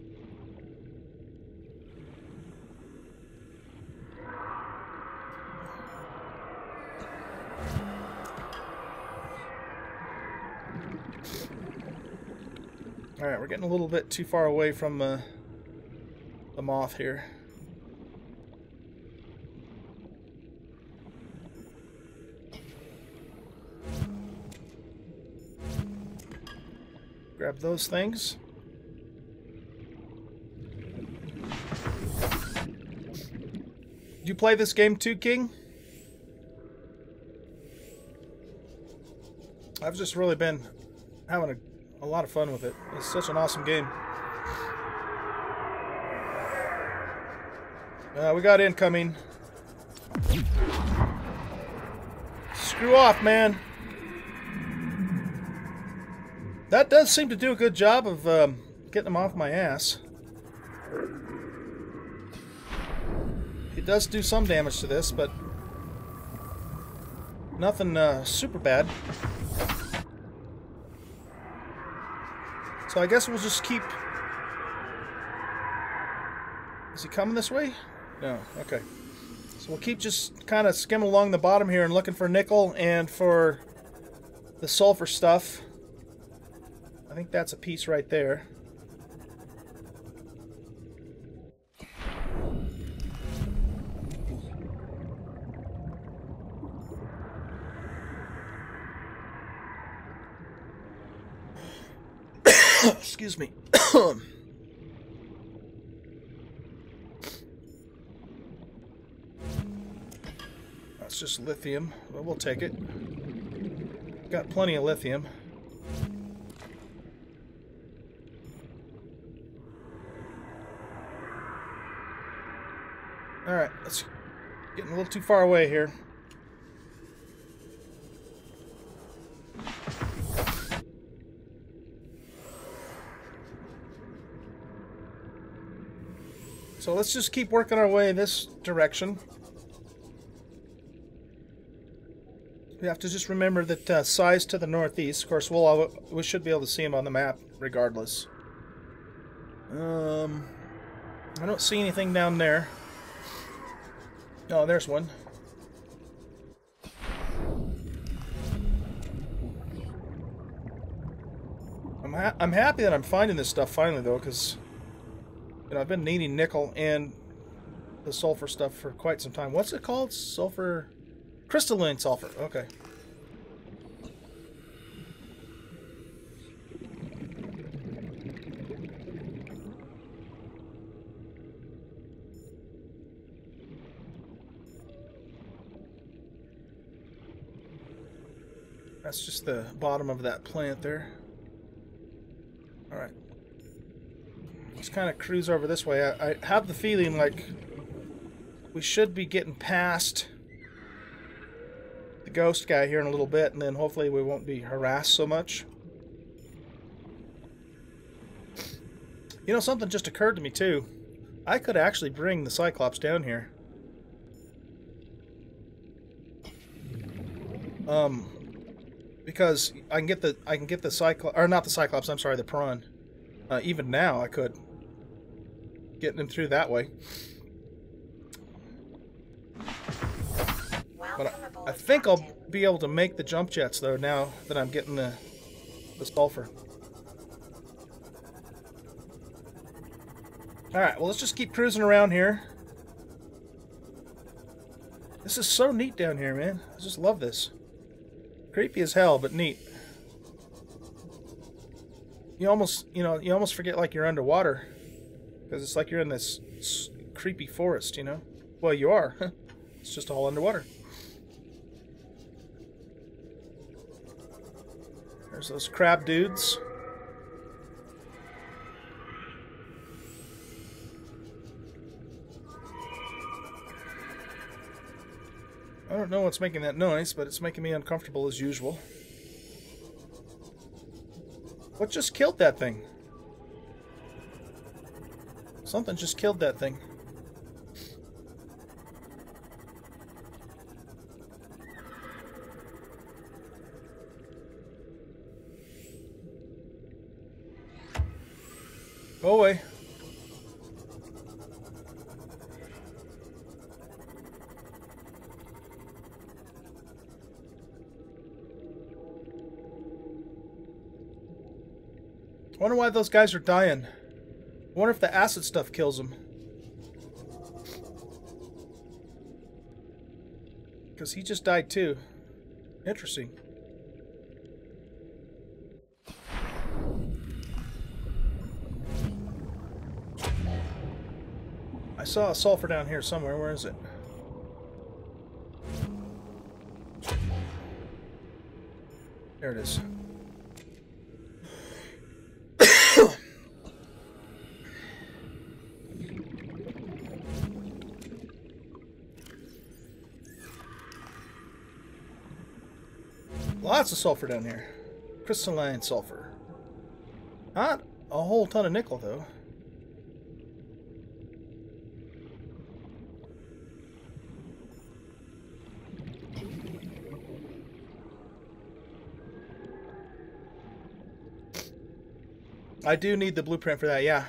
Alright, we're getting a little bit too far away from the moth here. Grab those things. Did you play this game too, King? I've just really been having a lot of fun with it. It's such an awesome game. We got incoming. Screw off, man. That does seem to do a good job of getting them off my ass. It does do some damage to this, but nothing super bad. So I guess we'll just keep... Is he coming this way? No, okay. So we'll keep just kind of skimming along the bottom here and looking for nickel and for the sulfur stuff. I think that's a piece right there. Excuse me. That's just lithium. Well, we'll take it. Got plenty of lithium. Alright, let's getting a little too far away here. So let's just keep working our way in this direction. We have to just remember that Sai's to the northeast. Of course, we should be able to see him on the map regardless. I don't see anything down there. Oh, there's one. I'm happy that I'm finding this stuff finally, though, because you know, I've been needing nickel and the sulfur stuff for quite some time. What's it called? Sulfur... Crystalline sulfur. Okay. That's just the bottom of that plant there. Alright. Let's kind of cruise over this way. I have the feeling like we should be getting past the ghost guy here in a little bit, and then hopefully we won't be harassed so much. You know, something just occurred to me too. I could actually bring the Cyclops down here. Because I can get the Cyclops, or not the Cyclops, I'm sorry, the Prawn. Even now I could get them through that way. But I think I'll be able to make the jump jets though now that I'm getting the sulfur. Alright, well let's just keep cruising around here. This is so neat down here, man. I just love this. Creepy as hell, but neat. You almost forget like you're underwater, because it's like you're in this creepy forest, you know? Well, you are. It's just all underwater. There's those crab dudes. I don't know what's making that noise, but it's making me uncomfortable as usual. What just killed that thing? Something just killed that thing. Go away. I wonder why those guys are dying. I wonder if the acid stuff kills them. Because he just died too. Interesting. I saw a sulfur down here somewhere. Where is it? There it is. Lots of sulfur down here. Crystalline sulfur. Not a whole ton of nickel, though. I do need the blueprint for that, yeah.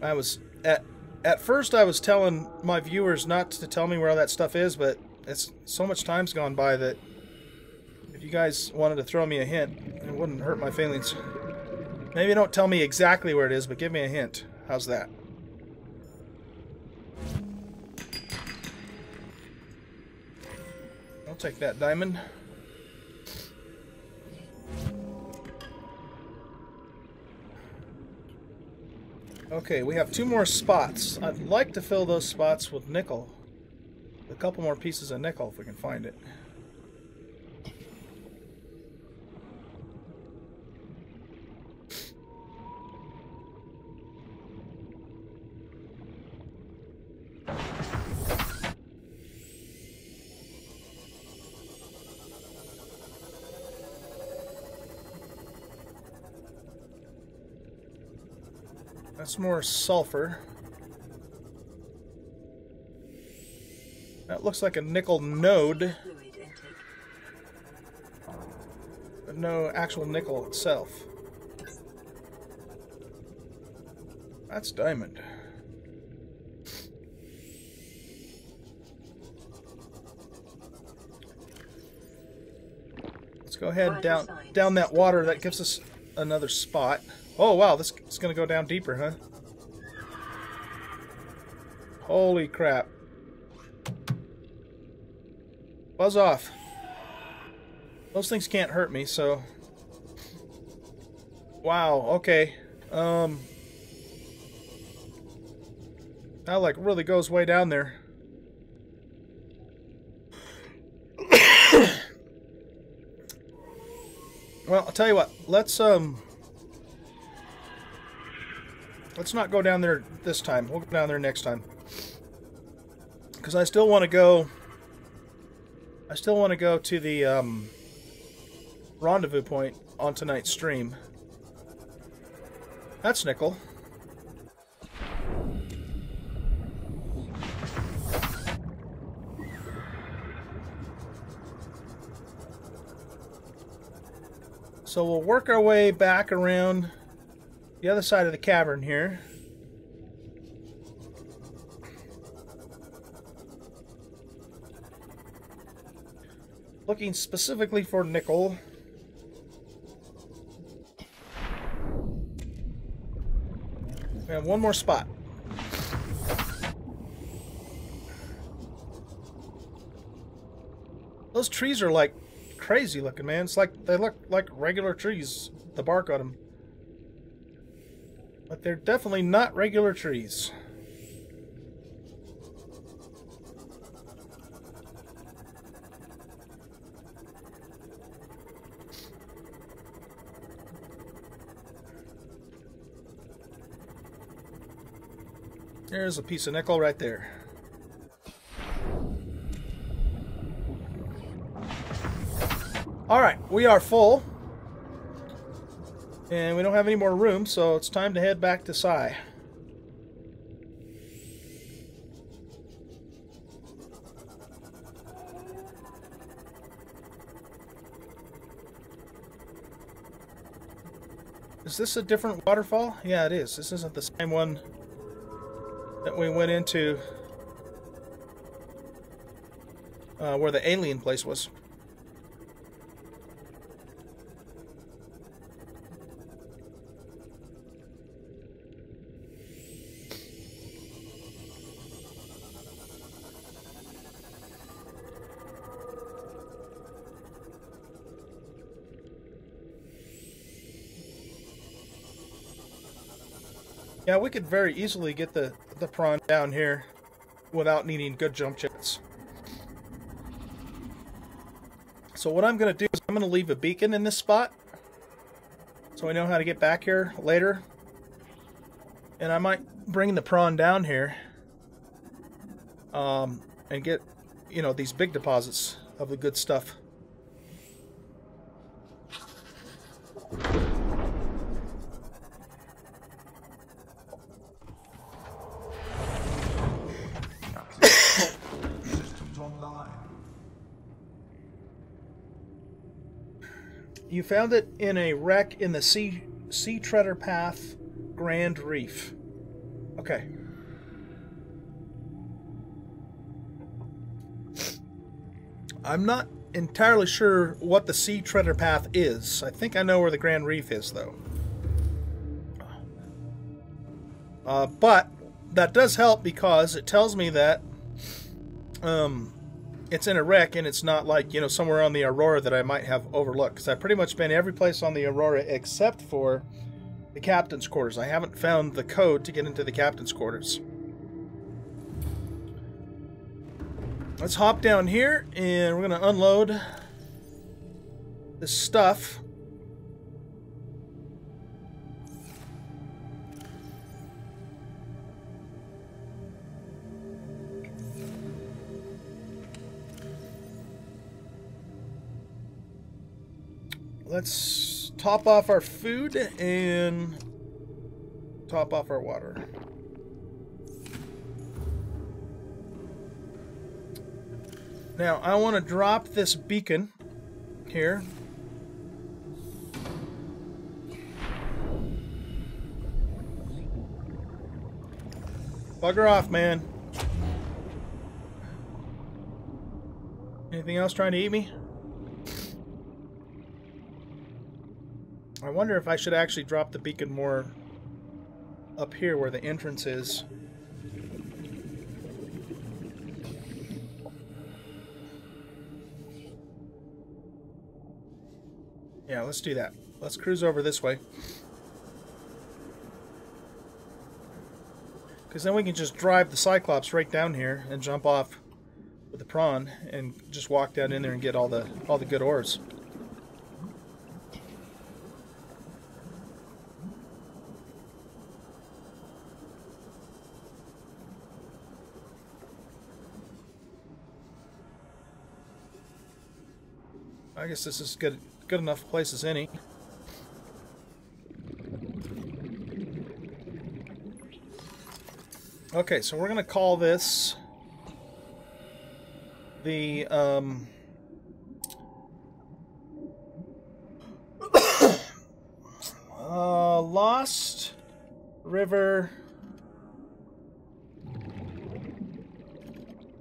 I was... At first I was telling my viewers not to tell me where all that stuff is, but it's so much time's gone by that if you guys wanted to throw me a hint, it wouldn't hurt my feelings. Maybe don't tell me exactly where it is, but give me a hint. How's that? I'll take that diamond. Okay, we have 2 more spots. I'd like to fill those spots with nickel. A couple more pieces of nickel if we can find it. That's more sulfur. That looks like a nickel node, but no actual nickel itself. That's diamond. Let's go ahead down that water. That gives us another spot. Oh wow, this is going to go down deeper, huh? Holy crap. Buzz off. Those things can't hurt me, so... Wow, okay. That like really goes way down there. Well, I'll tell you what. Let's not go down there this time. We'll go down there next time. Because I still want to go to the rendezvous point on tonight's stream. That's nickel. So we'll work our way back around the other side of the cavern here. Looking specifically for nickel. We have one more spot. Those trees are like crazy looking, man. It's like they look like regular trees, the bark on them. But they're definitely not regular trees. There's a piece of nickel right there. Alright, we are full. And we don't have any more room, so it's time to head back to Psi. Is this a different waterfall? Yeah, it is. This isn't the same one that we went into where the alien place was. Yeah, we could very easily get the prawn down here without needing good jump jets. So what I'm going to do is I'm going to leave a beacon in this spot so we know how to get back here later. And I might bring the prawn down here and get, you know, these big deposits of the good stuff. You found it in a wreck in the Sea Treader Path, Grand Reef. Okay. I'm not entirely sure what the Sea Treader Path is. I think I know where the Grand Reef is, though. But that does help because it tells me that it's in a wreck and it's not like, you know, somewhere on the Aurora that I might have overlooked. Because I've pretty much been every place on the Aurora except for the captain's quarters. I haven't found the code to get into the captain's quarters. Let's hop down here and we're going to unload this stuff. Let's top off our food and top off our water. Now, I want to drop this beacon here. Bugger off, man. Anything else trying to eat me? I wonder if I should actually drop the beacon more up here where the entrance is. Yeah, let's do that. Let's cruise over this way. Because then we can just drive the Cyclops right down here and jump off with the Prawn and just walk down in there and get all the good ores. I guess this is good enough place as any. Okay, so we're going to call this the Lost River.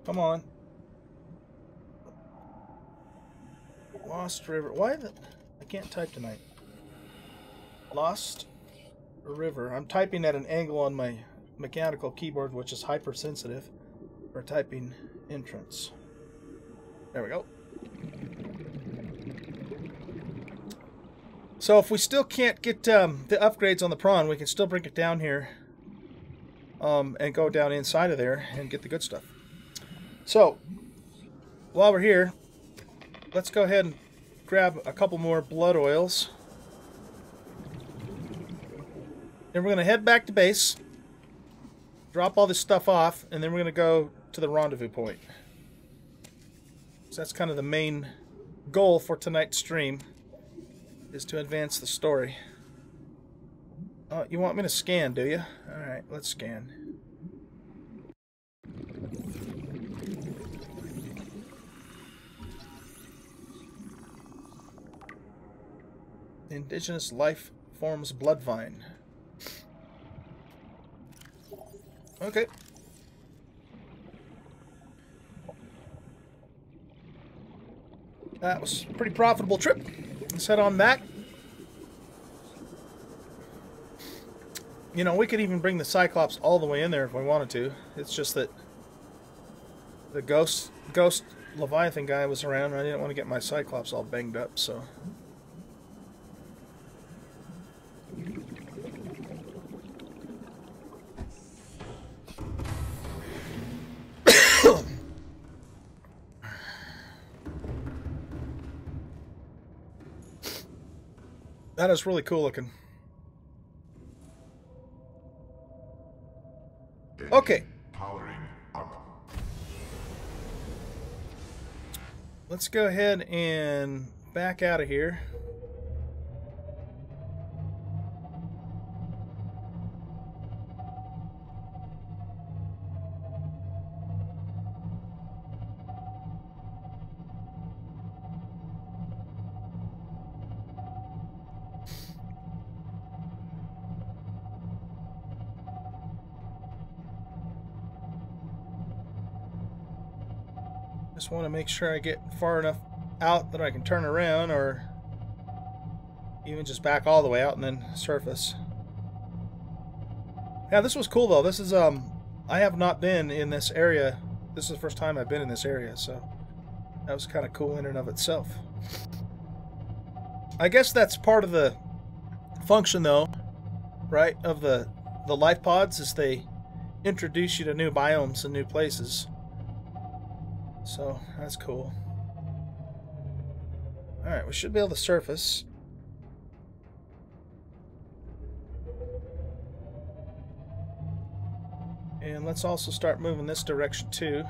Come on. Lost River. Why the... I can't type tonight. Lost River. I'm typing at an angle on my mechanical keyboard, which is hypersensitive for typing entrance. There we go. So if we still can't get the upgrades on the Prawn, we can still bring it down here and go down inside of there and get the good stuff. So while we're here, let's go ahead and grab a couple more blood oils. Then we're going to head back to base, drop all this stuff off, and then we're going to go to the rendezvous point. So that's kind of the main goal for tonight's stream, is to advance the story. Oh, you want me to scan, do you? Alright, let's scan. Indigenous life forms blood vine. Okay. That was a pretty profitable trip. Let's head on back. You know, we could even bring the Cyclops all the way in there if we wanted to. It's just that the ghost Leviathan guy was around and I didn't want to get my Cyclops all banged up, so... That is really cool looking. Okay. Powering up. Let's go ahead and back out of here. Just want to make sure I get far enough out that I can turn around, or even just back all the way out and then surface. Yeah, this was cool though. This is I have not been in this area. This is the first time I've been in this area, so that was kind of cool in and of itself. I guess that's part of the function though, right, of the life pods, is they introduce you to new biomes and new places. So, that's cool. Alright, we should be able to surface. And let's also start moving this direction too.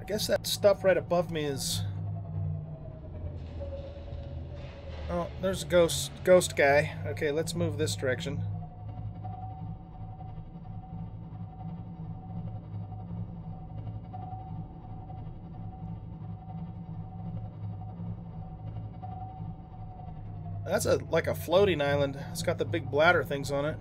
I guess that stuff right above me is... Oh, there's a ghost guy. Okay, let's move this direction. That's like a floating island. It's got the big bladder things on it.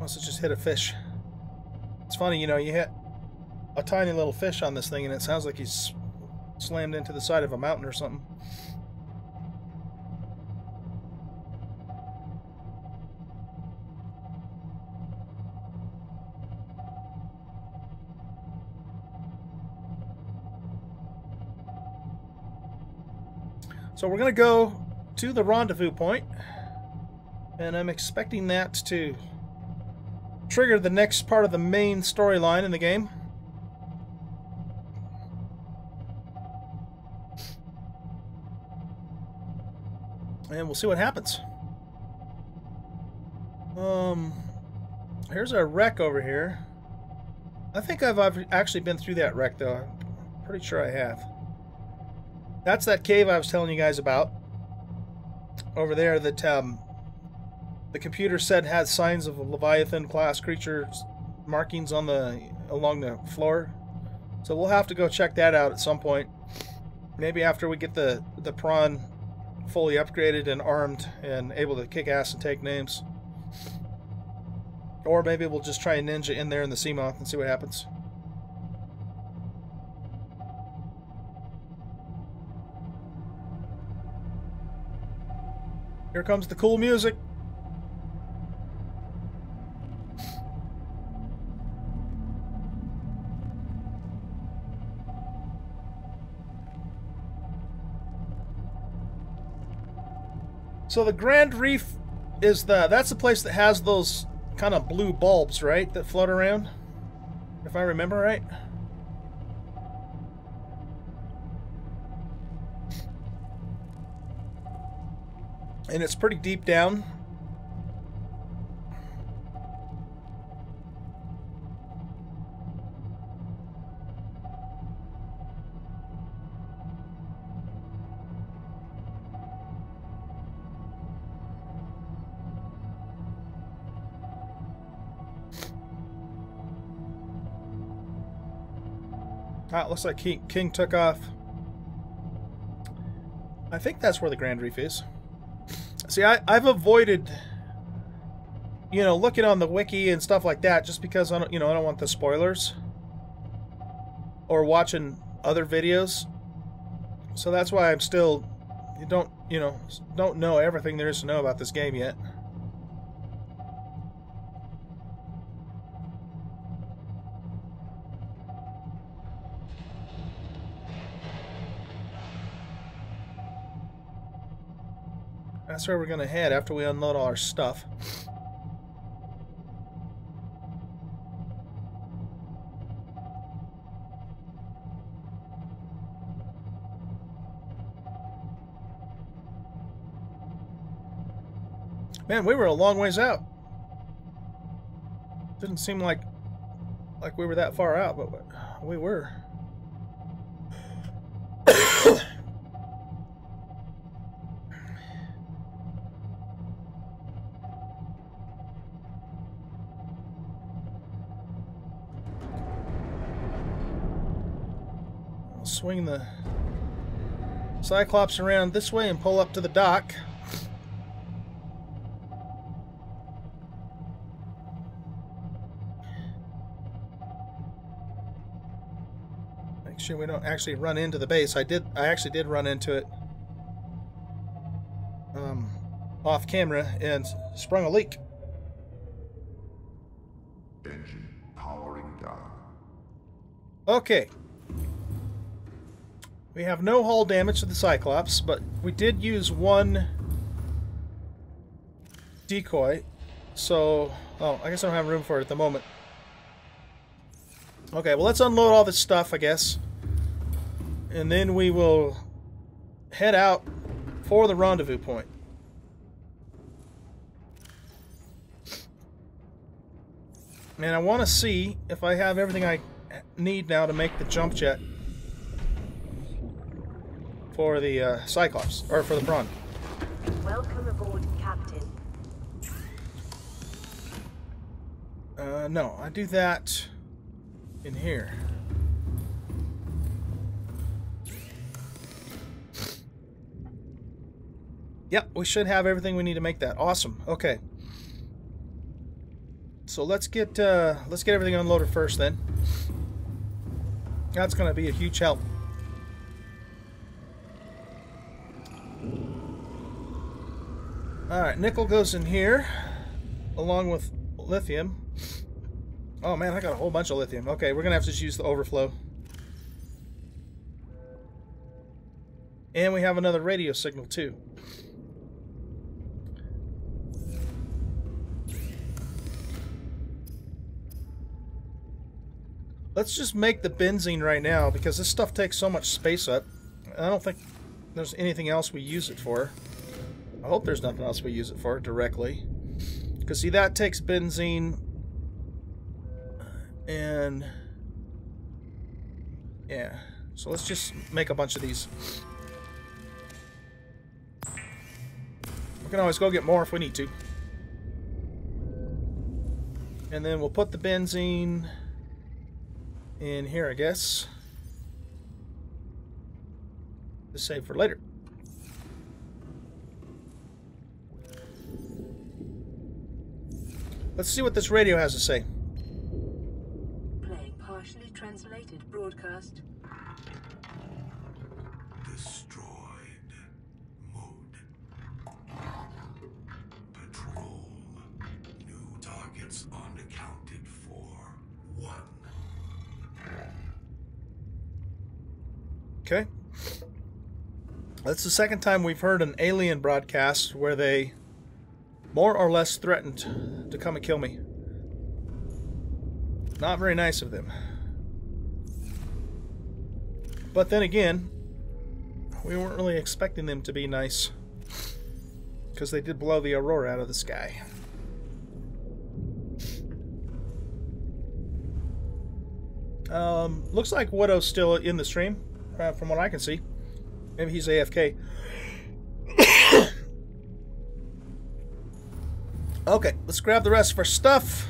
Must have just hit a fish. It's funny, you know, you hit a tiny little fish on this thing and it sounds like he's slammed into the side of a mountain or something. So we're going to go to the rendezvous point, and I'm expecting that to trigger the next part of the main storyline in the game. And we'll see what happens. Here's our wreck over here. I think I've actually been through that wreck, though. I'm pretty sure I have. That's that cave I was telling you guys about. Over there that the computer said had signs of a Leviathan class creature markings on along the floor. So we'll have to go check that out at some point. Maybe after we get the Prawn fully upgraded and armed and able to kick ass and take names. Or maybe we'll just try a ninja in there in the Seamoth and see what happens. Here comes the cool music. So the Grand Reef is that's the place that has those kind of blue bulbs, right, that float around, if I remember right. And it's pretty deep down. Ah, it looks like King took off. I think that's where the Grand Reef is. See, I've avoided, you know, looking on the wiki and stuff like that just because I don't want the spoilers or watching other videos. So that's why I'm still don't know everything there is to know about this game yet. That's where we're going to head after we unload all our stuff. Man, we were a long ways out. Didn't seem like we were that far out, but we were. Swing the Cyclops around this way and pull up to the dock. Make sure we don't actually run into the base. I actually did run into it off camera and sprung a leak. Engine powering down. Okay. We have no hull damage to the Cyclops, but we did use one decoy, so... Oh, I guess I don't have room for it at the moment. Okay, well, let's unload all this stuff, I guess. And then we will head out for the rendezvous point. And I want to see if I have everything I need now to make the jump jet for the Cyclops, or for the Prawn. Welcome aboard, Captain. No, I do that in here. Yep, we should have everything we need to make that. Awesome. Okay. So let's get everything unloaded first then. That's going to be a huge help. Alright, nickel goes in here, along with lithium. Oh man, I got a whole bunch of lithium. Okay, we're going to have to just use the overflow. And we have another radio signal too. Let's just make the benzene right now, because this stuff takes so much space up. I don't think there's anything else we use it for. I hope there's nothing else we use it for directly. Because, see, that takes benzene. And... yeah. So let's just make a bunch of these. We can always go get more if we need to. And then we'll put the benzene in here, I guess. To save for later. Let's see what this radio has to say. Playing partially translated broadcast. Destroyed. Mode. Patrol. New targets unaccounted for. 1. Okay. That's the second time we've heard an alien broadcast where they more or less threatened to come and kill me. Not very nice of them. But then again, we weren't really expecting them to be nice, because they did blow the Aurora out of the sky. Looks like Widow's still in the stream, from what I can see. Maybe he's AFK. Okay, let's grab the rest of our stuff.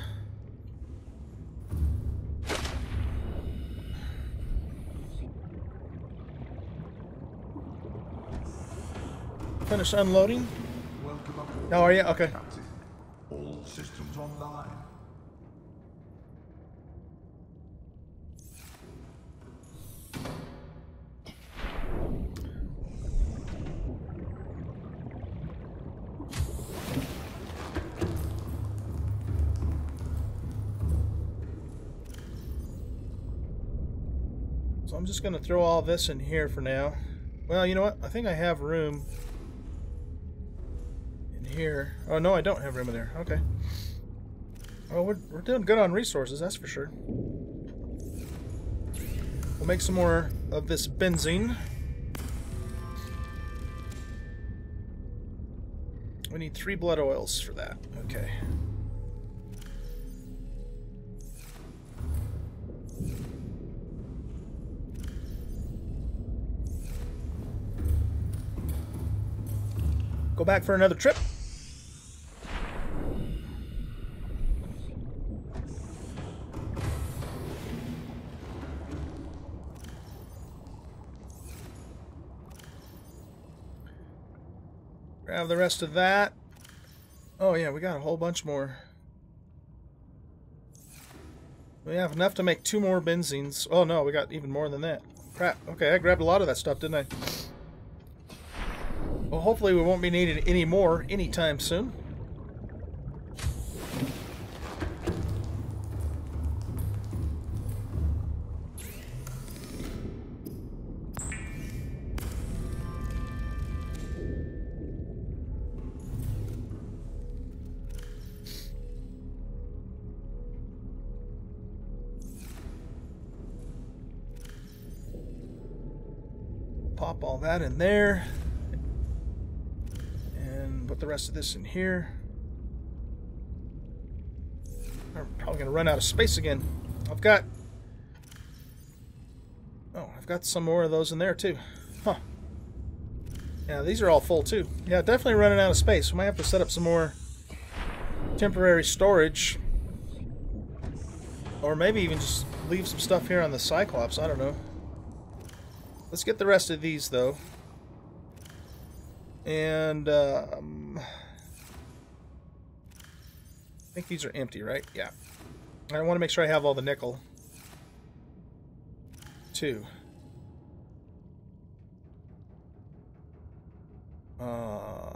Finish unloading. Welcome up. How are you? Okay. Captain. All systems online. So I'm just going to throw all this in here for now. Well, you know what? I think I have room in here. Oh, no, I don't have room in there. Okay. Oh, we're doing good on resources, that's for sure. We'll make some more of this benzene. We need 3 blood oils for that. Okay. Go back for another trip. Grab the rest of that. Oh yeah, we got a whole bunch more. We have enough to make 2 more benzenes. Oh no, we got even more than that. Crap. Okay, I grabbed a lot of that stuff, didn't I? Well, hopefully we won't be needing any more anytime soon. Pop all that in there. And put the rest of this in here. I'm probably going to run out of space again. I've got some more of those in there too. Huh. Yeah, these are all full too. Yeah, definitely running out of space. We might have to set up some more temporary storage. Or maybe even just leave some stuff here on the Cyclops. I don't know. Let's get the rest of these though. And I think these are empty, right? Yeah. I want to make sure I have all the nickel too.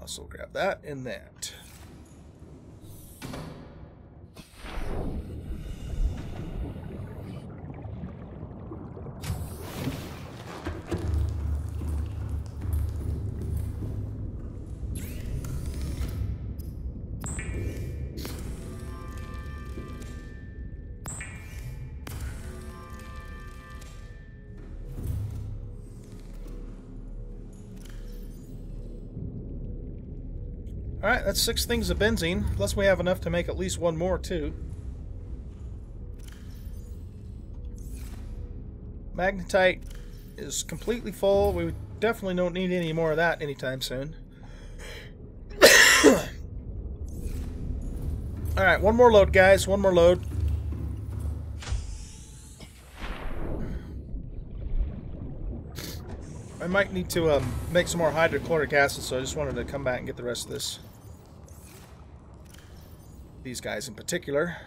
So we'll grab that and that. Alright, that's 6 things of benzene, plus we have enough to make at least one more, too. Magnetite is completely full. We definitely don't need any more of that anytime soon. Alright, one more load, guys. One more load. I might need to make some more hydrochloric acid, so I just wanted to come back and get the rest of this. These guys in particular.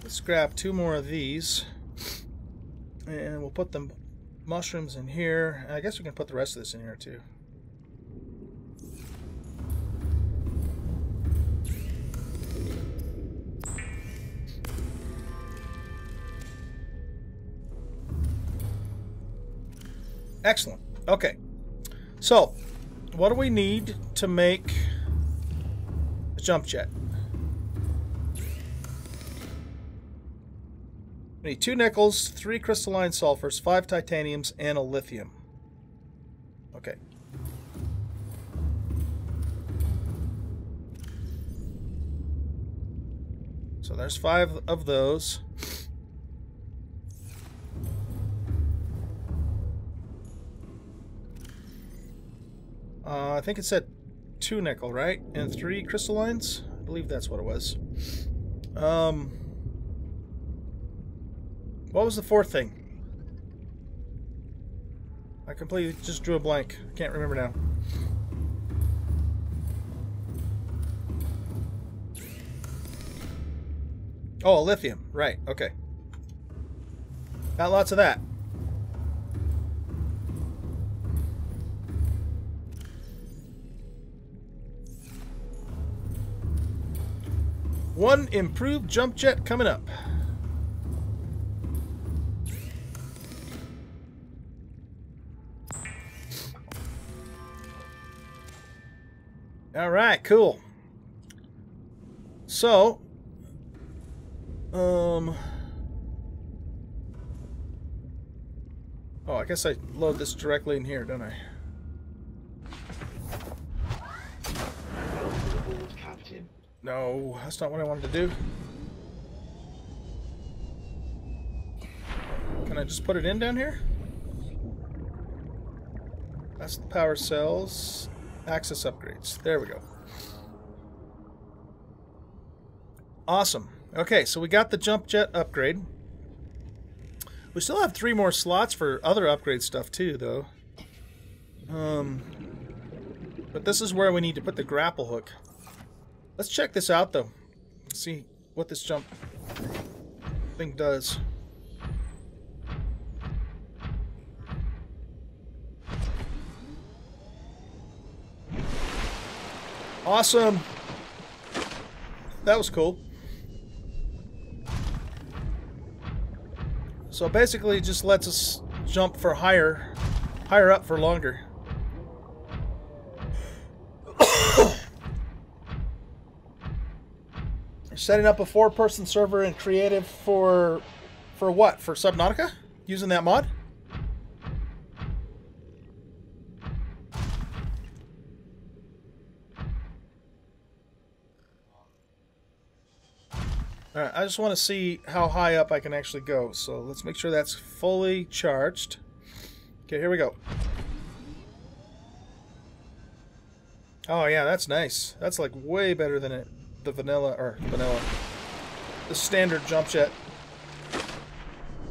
Let's grab 2 more of these. And we'll put the mushrooms in here. I guess we can put the rest of this in here too. Excellent. Okay. So, what do we need to make a jump jet? We need 2 nickels, 3 crystalline sulfurs, 5 titaniums, and a lithium. Okay. So there's 5 of those. I think it said 2 nickel, right? And 3 crystallines? I believe that's what it was. What was the 4th thing? I completely just drew a blank. I can't remember now. Oh, lithium. Right, okay. Got lots of that. One improved jump jet coming up. All right, cool. So, oh, I guess I load this directly in here, don't I? No, that's not what I wanted to do. Can I just put it in down here? That's the power cells. Access upgrades. There we go. Awesome. Okay, so we got the jump jet upgrade. We still have 3 more slots for other upgrade stuff too, though. But this is where we need to put the grapple hook. Let's check this out, though. See what this jump thing does. Awesome. That was cool. So basically, it just lets us jump for higher up for longer. Setting up a 4-person server in creative for what? For Subnautica? Using that mod? Alright, I just want to see how high up I can actually go. So let's make sure that's fully charged. Okay, here we go. Oh yeah, that's nice. That's like way better than the standard jump jet.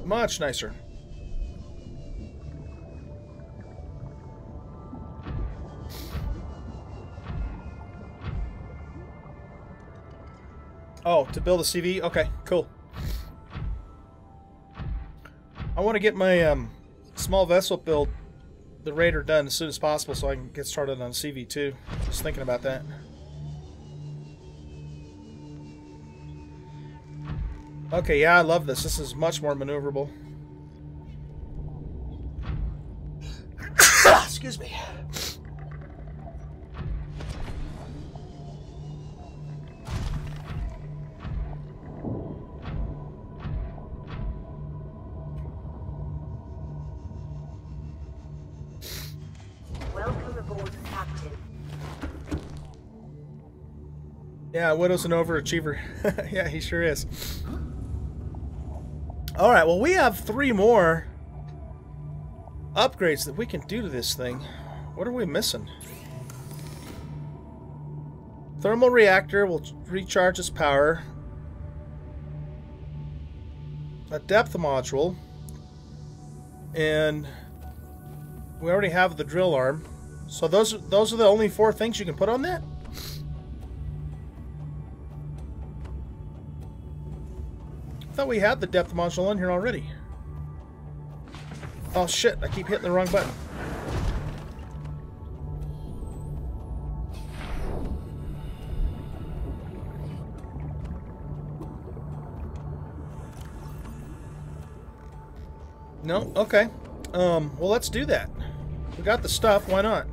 Much nicer. Oh, to build a CV? Okay, cool. I want to get my small vessel build, the Raider, done as soon as possible so I can get started on CV too. Just thinking about that. Okay, yeah, I love this. This is much more maneuverable. Excuse me. Welcome aboard, Captain. Yeah, Widow's an overachiever. Yeah, he sure is. Alright, well, we have 3 more upgrades that we can do to this thing. What are we missing? Thermal reactor will recharge its power. A depth module. And we already have the drill arm. So those are the only 4 things you can put on that? I thought we had the depth module in here already. Oh shit, I keep hitting the wrong button. No? Okay. Well, let's do that. We got the stuff, why not?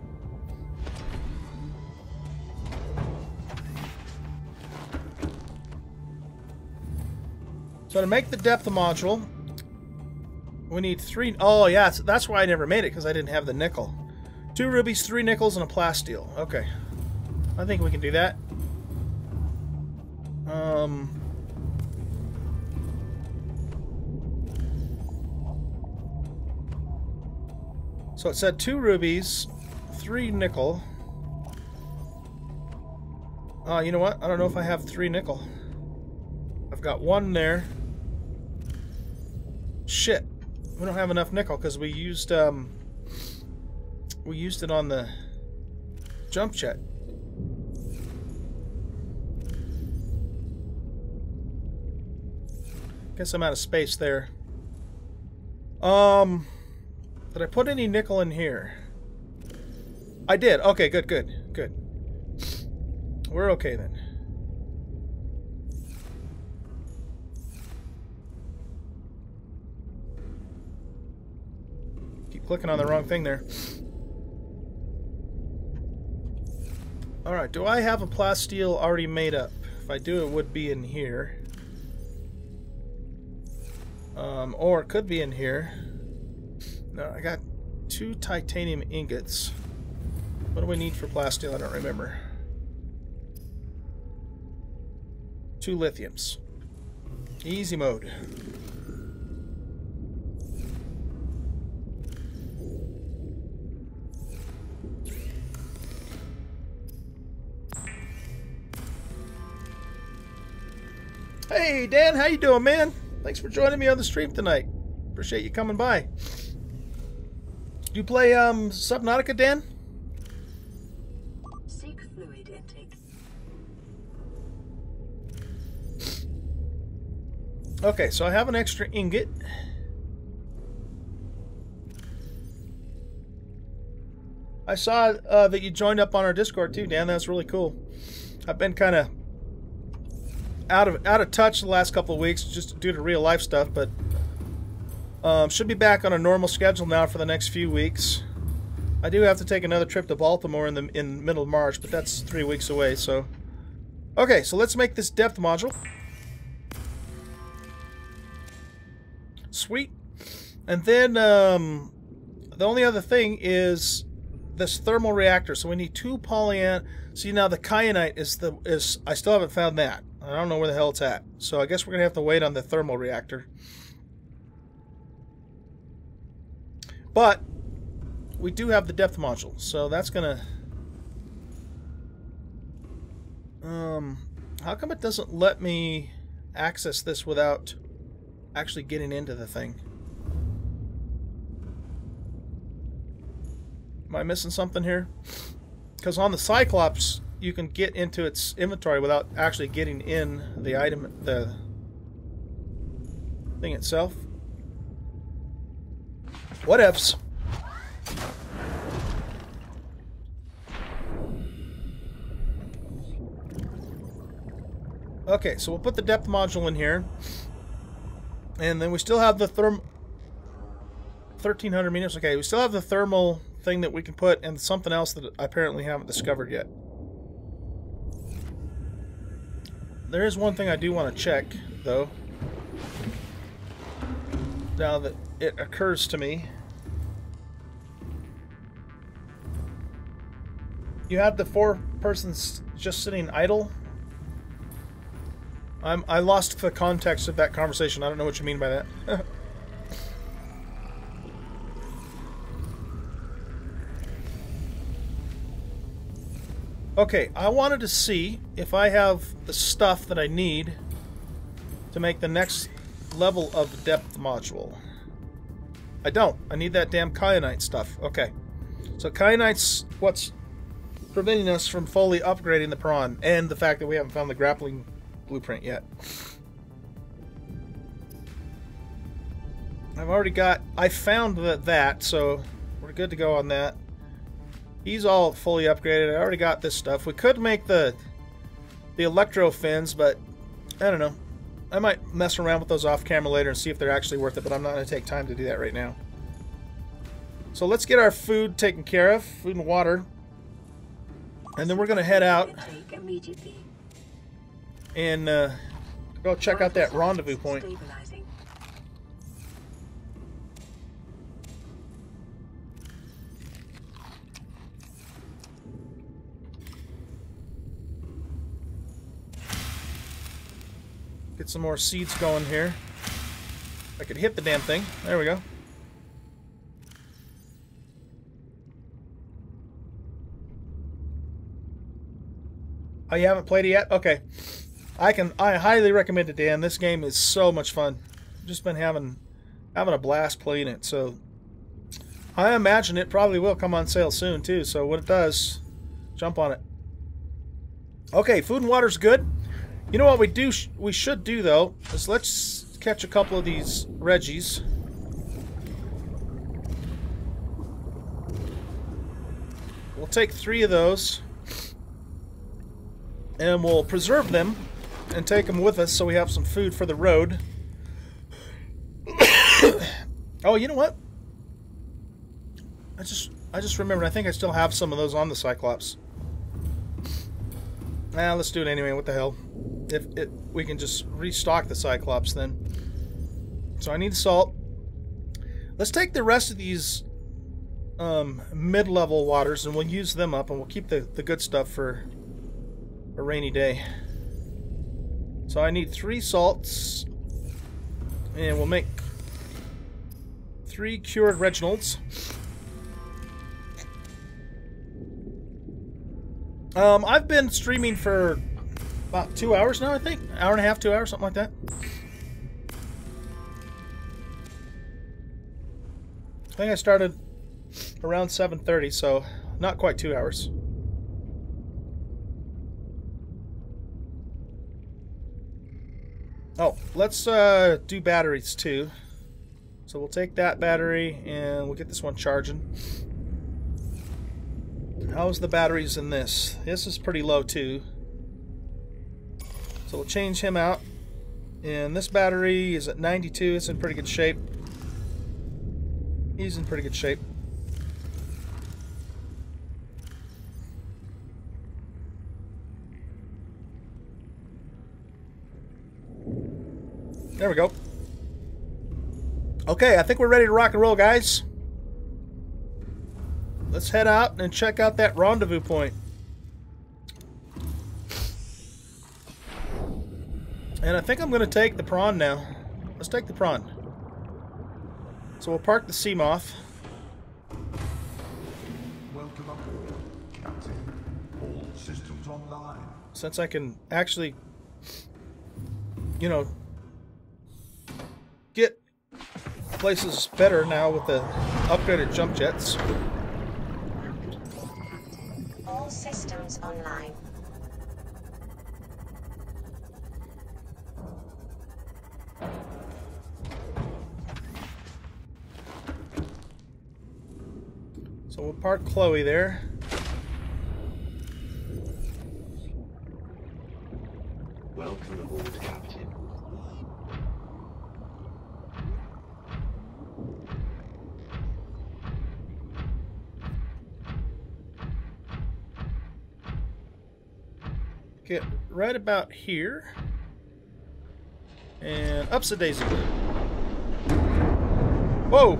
So to make the depth module, we need 3... Oh, yeah, that's why I never made it, because I didn't have the nickel. 2 rubies, 3 nickels, and a plasteel. Okay. I think we can do that. So it said 2 rubies, 3 nickel. You know what? I don't know if I have 3 nickel. I've got 1 there. Shit. We don't have enough nickel because we used it on the jump jet. Guess I'm out of space there. Did I put any nickel in here? I did. Okay, good. We're okay then. Keep clicking on the wrong thing there. Alright, do I have a plasteel already made up? If I do, it would be in here. Or it could be in here. No, I got 2 titanium ingots. What do we need for plasteel? I don't remember. 2 lithiums. Easy mode. Hey Dan, how you doing, man? Thanks for joining me on the stream tonight. Appreciate you coming by. Do you play Subnautica, Dan? Seek fluid intake. Okay, so I have an extra ingot. I saw that you joined up on our Discord too, Dan. That's really cool. I've been kind of out of touch the last couple of weeks just due to real life stuff, but Should be back on a normal schedule now for the next few weeks. I do have to take another trip to Baltimore in middle of March, but that's 3 weeks away, so... Okay, so let's make this depth module. Sweet. And then, the only other thing is this thermal reactor. So we need 2 polyan... See, now the kyanite is... I still haven't found that. I don't know where the hell it's at. So I guess we're going to have to wait on the thermal reactor. But we do have the depth module, so that's gonna... how come it doesn't let me access this without actually getting into the thing? Am I missing something here? Because on the Cyclops, you can get into its inventory without actually getting in the item, the thing itself. Whatevs. Okay, so we'll put the depth module in here. And then we still have the 1,300 meters. Okay, we still have the thermal thing that we can put and something else that I apparently haven't discovered yet. There is one thing I do want to check, though. Now that it occurs to me. You had the 4 persons just sitting idle. I lost the context of that conversation. I don't know what you mean by that. Okay, I wanted to see if I have the stuff that I need to make the next level of the depth module. I don't. I need that damn kyanite stuff. Okay. So kyanite's what's preventing us from fully upgrading the Prawn, and the fact that we haven't found the grappling blueprint yet. I found that, so we're good to go on that. He's all fully upgraded. I already got this stuff. We could make the electro fins, but I don't know. I might mess around with those off camera later and see if they're actually worth it, but I'm not going to take time to do that right now. So let's get our food taken care of, food and water. And then we're going to head out and go check out that rendezvous point. Get some more seeds going here. I could hit the damn thing. There we go. Oh, you haven't played it yet? Okay. I highly recommend it, Dan. This game is so much fun. Just been having a blast playing it. So I imagine it probably will come on sale soon too. So when it does, jump on it. Okay, food and water's good. You know what we should do though is let's catch a couple of these Reggies. We'll take 3 of those and we'll preserve them and take them with us so we have some food for the road. Oh, you know what? I just remembered. I think I still have some of those on the Cyclops. Nah, let's do it anyway. What the hell? If we can just restock the Cyclops then. So I need salt. Let's take the rest of these mid-level waters and we'll use them up and we'll keep the good stuff for a rainy day. So I need 3 salts and we'll make 3 cured Reginalds. I've been streaming for about 2 hours now, I think. Hour and a half, 2 hours, something like that. I think I started around 7:30, so not quite 2 hours. Oh, let's do batteries too. So we'll take that battery and we'll get this one charging. How's the batteries in this? This is pretty low too. So we'll change him out. And this battery is at 92. It's in pretty good shape. He's in pretty good shape. There we go. Okay, I think we're ready to rock and roll, guys. Let's head out and check out that rendezvous point. And I think I'm going to take the Prawn now. Let's take the Prawn. So we'll park the Seamoth. Welcome aboard, Captain. All systems online. Since I can actually, you know, get places better now with the upgraded jump jets. All systems online. So we'll park Chloe there. Welcome aboard, Captain. Get right about here. And up's the daisy. Whoa!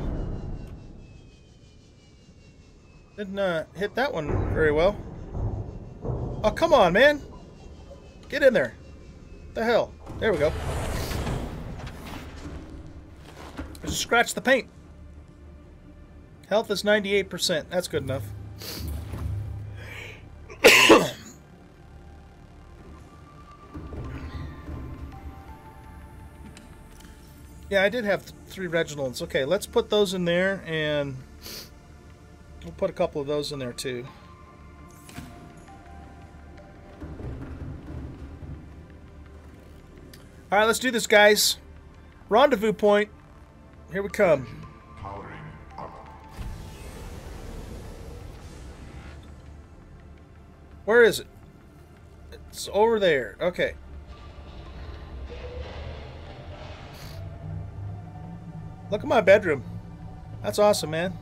Didn't hit that one very well. Oh, come on, man! Get in there. What the hell? There we go. Just scratch the paint. Health is 98%. That's good enough. Yeah, I did have 3 Reginalds. Okay, let's put those in there, and we'll put a couple of those in there too. Alright, let's do this, guys. Rendezvous point. Here we come. Powering up. Where is it? It's over there. Okay. Look at my bedroom. That's awesome, man.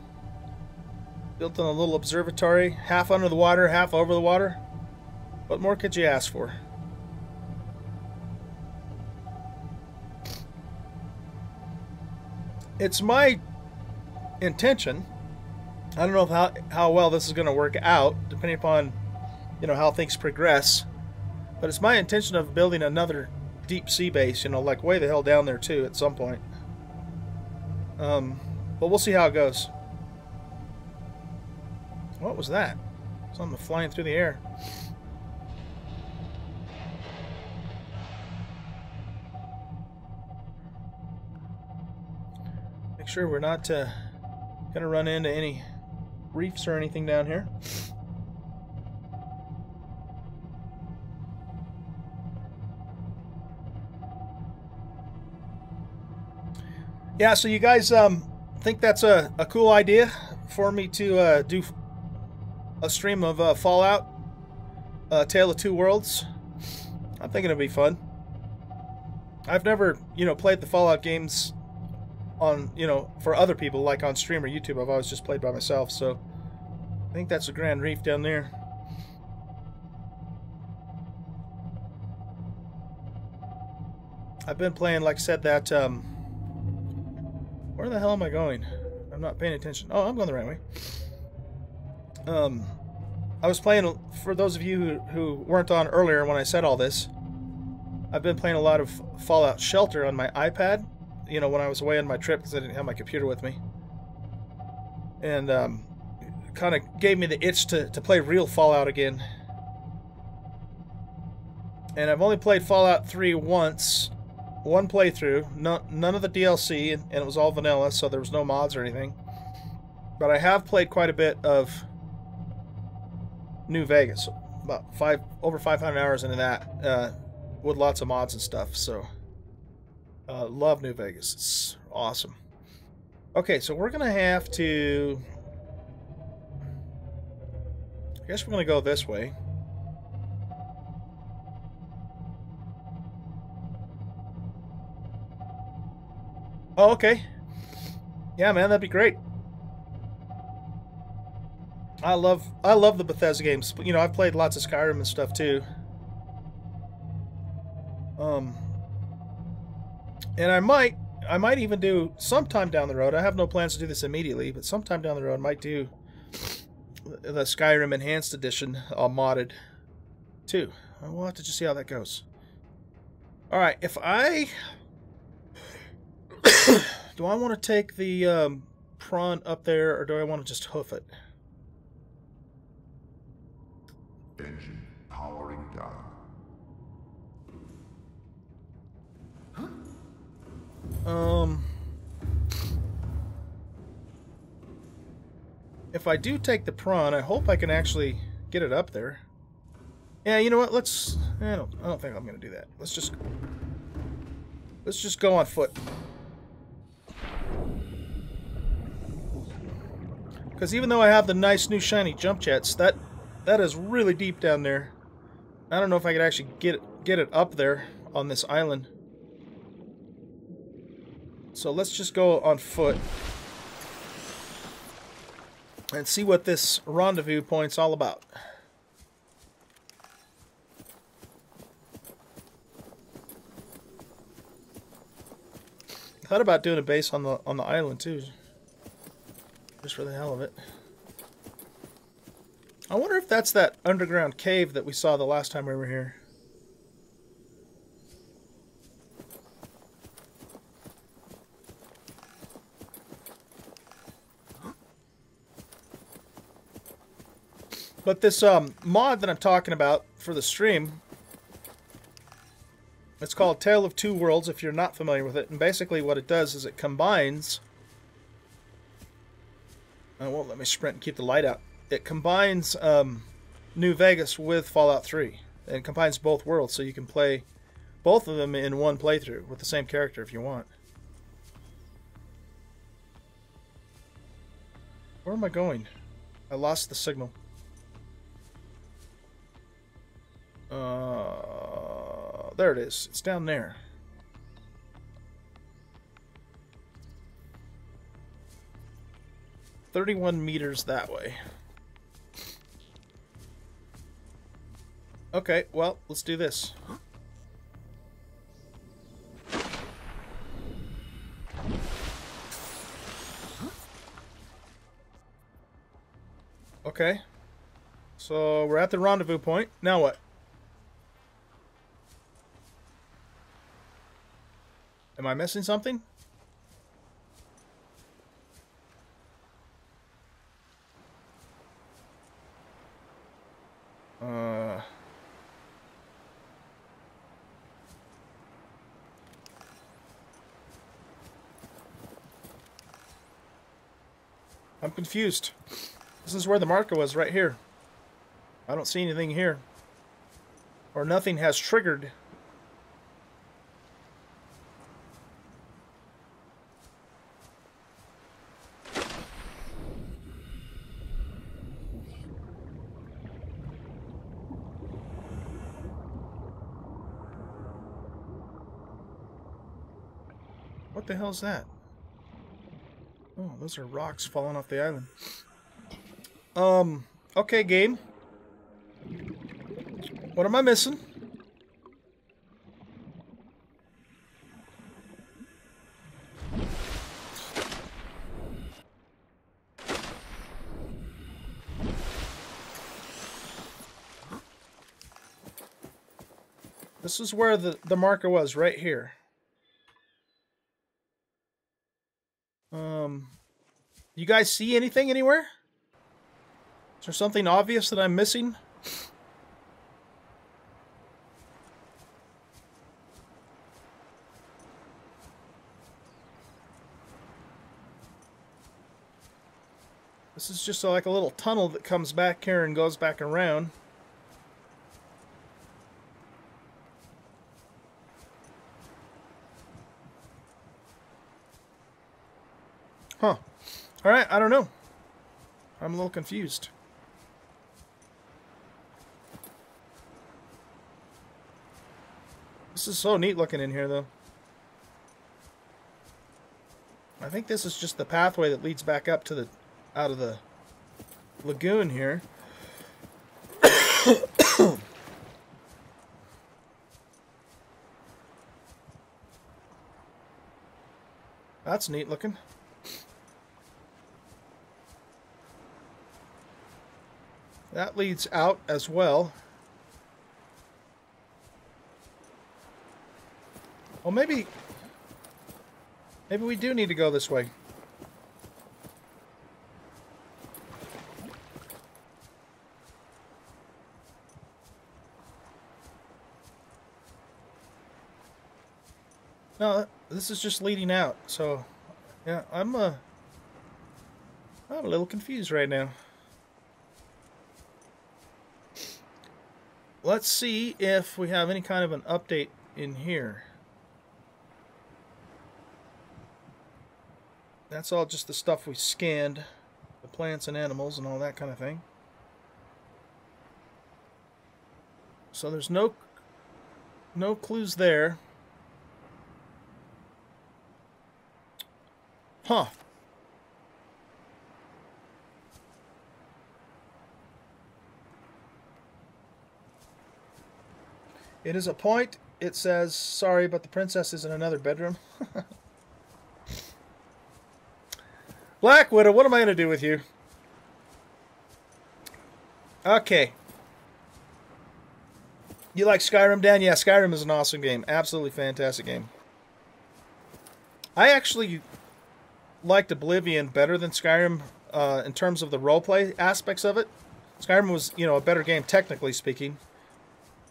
Built on a little observatory, half under the water, half over the water. What more could you ask for? It's my intention. I don't know how well this is going to work out, depending upon, you know, how things progress. But it's my intention of building another deep sea base, you know, like way the hell down there too at some point. But we'll see how it goes. What was that? Something flying through the air. Make sure we're not gonna run into any reefs or anything down here. Yeah, so you guys think that's a cool idea for me to do a stream of Fallout, Tale of Two Worlds? I'm thinking it'd be fun. I've never, you know, played the Fallout games on, you know, for other people, like on stream or YouTube. I've always just played by myself, so I think that's a Grand Reef down there. I've been playing, like I said, that, where the hell am I going? I'm not paying attention. Oh, I'm going the right way. I was playing, for those of you who weren't on earlier when I said all this, I've been playing a lot of Fallout Shelter on my iPad, you know, when I was away on my trip because I didn't have my computer with me. And kind of gave me the itch to play real Fallout again. And I've only played Fallout 3 once, one playthrough, none of the DLC, and it was all vanilla, so there was no mods or anything. But I have played quite a bit of New Vegas, about over 500 hours into that, with lots of mods and stuff. So, love New Vegas. It's awesome. Okay, so we're gonna have to. I guess we're gonna go this way. Oh, okay. Yeah, man, that'd be great. I love the Bethesda games. You know, I've played lots of Skyrim and stuff too. And I might even do sometime down the road. I have no plans to do this immediately, but sometime down the road I might do the Skyrim Enhanced Edition modded too. We'll have to just see how that goes. All right, if I do I want to take the prawn up there, or do I want to just hoof it? Engine powering down. If I do take the prawn, I hope I can actually get it up there. Yeah, you know what? I don't think I'm gonna do that. Let's just go on foot. Because even though I have the nice new shiny jump jets, that is really deep down there. I don't know if I could actually get it up there on this island. So let's just go on foot and see what this rendezvous point's all about. I thought about doing a base on the island too, just for the hell of it. I wonder if that's that underground cave that we saw the last time we were here. But this mod that I'm talking about for the stream, it's called Tale of Two Worlds, if you're not familiar with it. And basically what it does is it combines... I won't let me sprint and keep the light out. It combines New Vegas with Fallout 3. And it combines both worlds, so you can play both of them in one playthrough with the same character if you want. Where am I going? I lost the signal. There it is. It's down there. $31 that way. Okay, well, let's do this. Okay. So we're at the rendezvous point. Now what? Am I missing something? I'm confused. This is where the marker was, right here. I don't see anything here. Or nothing has triggered. What the hell is that? Oh, those are rocks falling off the island. Okay, game. What am I missing? This is where the marker was, right here. You guys see anything anywhere? Is there something obvious that I'm missing? This is just like a little tunnel that comes back here and goes back around. Huh. Alright, I don't know. I'm a little confused. This is so neat looking in here, though. I think this is just the pathway that leads back up to the... out of the lagoon here. That's neat looking. That leads out as well. Well, maybe we do need to go this way. No, this is just leading out. So, yeah, I'm a little confused right now. Let's see if we have any kind of an update in here. That's all just the stuff we scanned, the plants and animals and all that kind of thing. So there's no clues there. Huh. It is a point. It says, sorry, but the princess is in another bedroom. Black Widow, what am I going to do with you? Okay. You like Skyrim, Dan? Yeah, Skyrim is an awesome game. Absolutely fantastic game. I actually liked Oblivion better than Skyrim in terms of the roleplay aspects of it. Skyrim was, you know, a better game, technically speaking.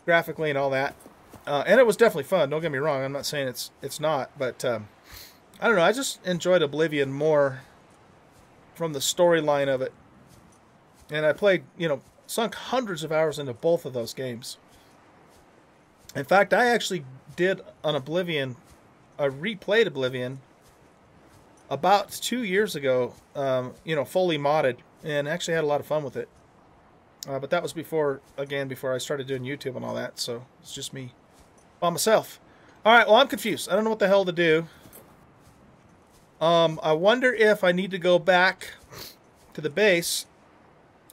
Graphically and all that. And it was definitely fun. Don't get me wrong. I'm not saying it's not. But, I don't know. I just enjoyed Oblivion more from the storyline of it. And I played, you know, sunk hundreds of hours into both of those games. In fact, I actually did an Oblivion, I replayed Oblivion about 2 years ago, you know, fully modded, and actually had a lot of fun with it. But that was before I started doing YouTube and all that, so it's just me by myself. Alright, well, I'm confused. I don't know what the hell to do. I wonder if I need to go back to the base,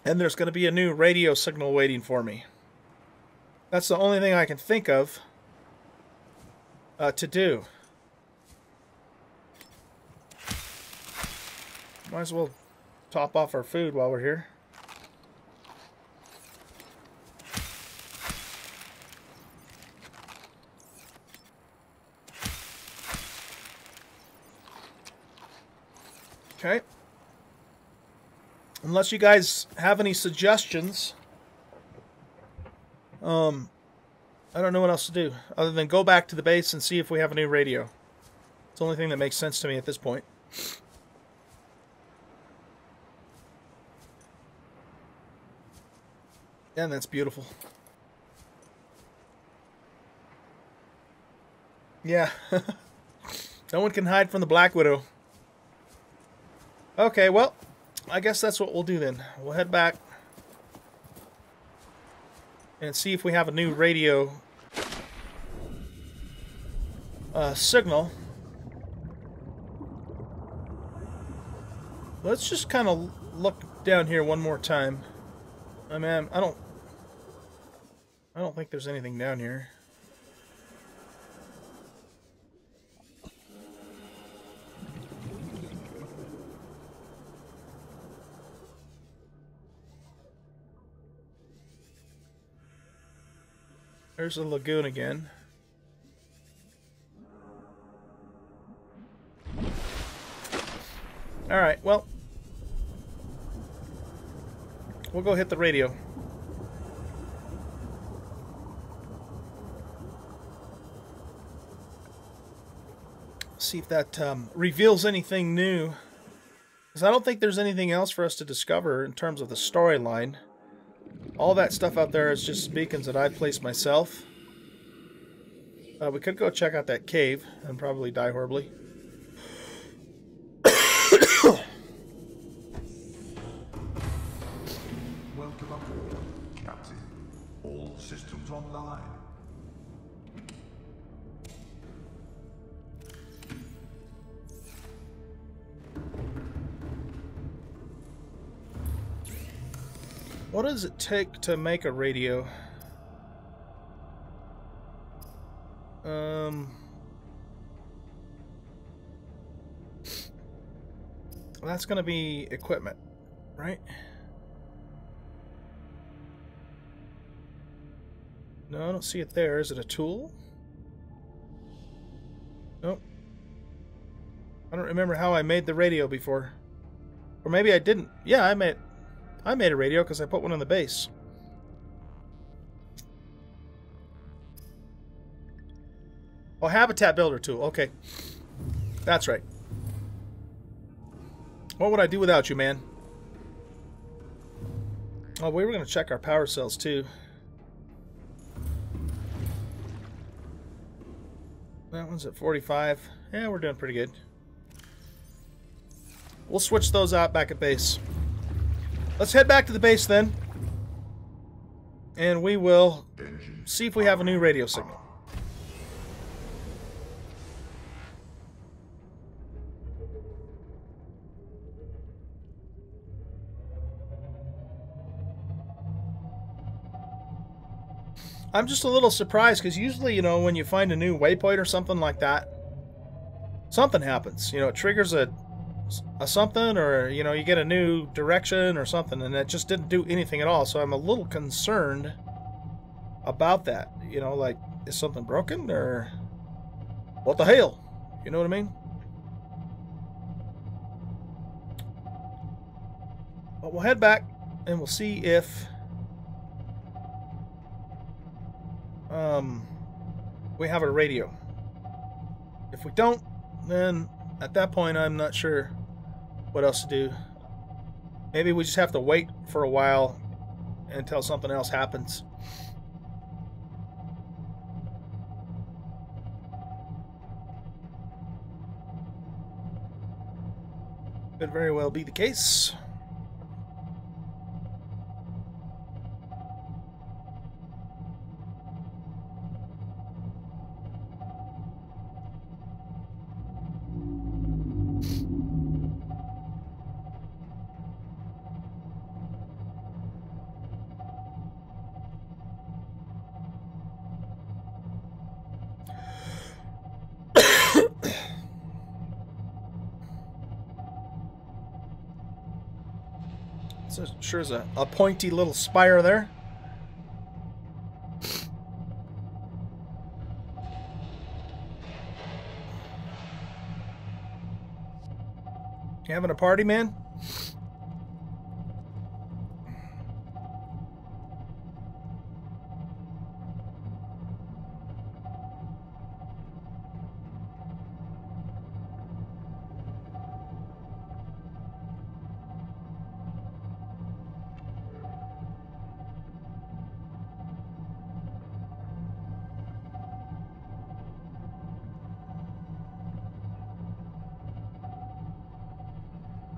and there's going to be a new radio signal waiting for me. That's the only thing I can think of to do. Might as well top off our food while we're here. Okay. Unless you guys have any suggestions, I don't know what else to do other than go back to the base and see if we have a new radio. It's the only thing that makes sense to me at this point. And that's beautiful. Yeah. No one can hide from the Black Widow. Okay, well, I guess that's what we'll do then. We'll head back and see if we have a new radio signal. Let's just kind of look down here one more time. I mean, I don't think there's anything down here. There's the lagoon again. Alright, well, we'll go hit the radio. See if that reveals anything new. Because I don't think there's anything else for us to discover in terms of the storyline. All that stuff out there is just beacons that I've placed myself. We could go check out that cave and probably die horribly. Welcome aboard, Captain. All systems online. What does it take to make a radio? That's going to be equipment, right? No, I don't see it there. Is it a tool? Nope. I don't remember how I made the radio before. Or maybe I didn't. Yeah, I made a radio because I put one on the base. Oh, habitat builder tool. Okay. That's right. What would I do without you, man? Oh, we were going to check our power cells, too. That one's at 45. Yeah, we're doing pretty good. We'll switch those out back at base. Let's head back to the base, then. And we will see if we have a new radio signal. I'm just a little surprised because usually, you know, when you find a new waypoint or something like that, something happens. You know, it triggers a something, or, you know, you get a new direction or something, and it just didn't do anything at all. So I'm a little concerned about that. You know, like, is something broken, or what the hell? You know what I mean? But we'll head back and we'll see if we have a radio. If we don't, then at that point I'm not sure what else to do. Maybe we just have to wait for a while until something else happens. Could very well be the case. So sure is a pointy little spire there. You having a party, man?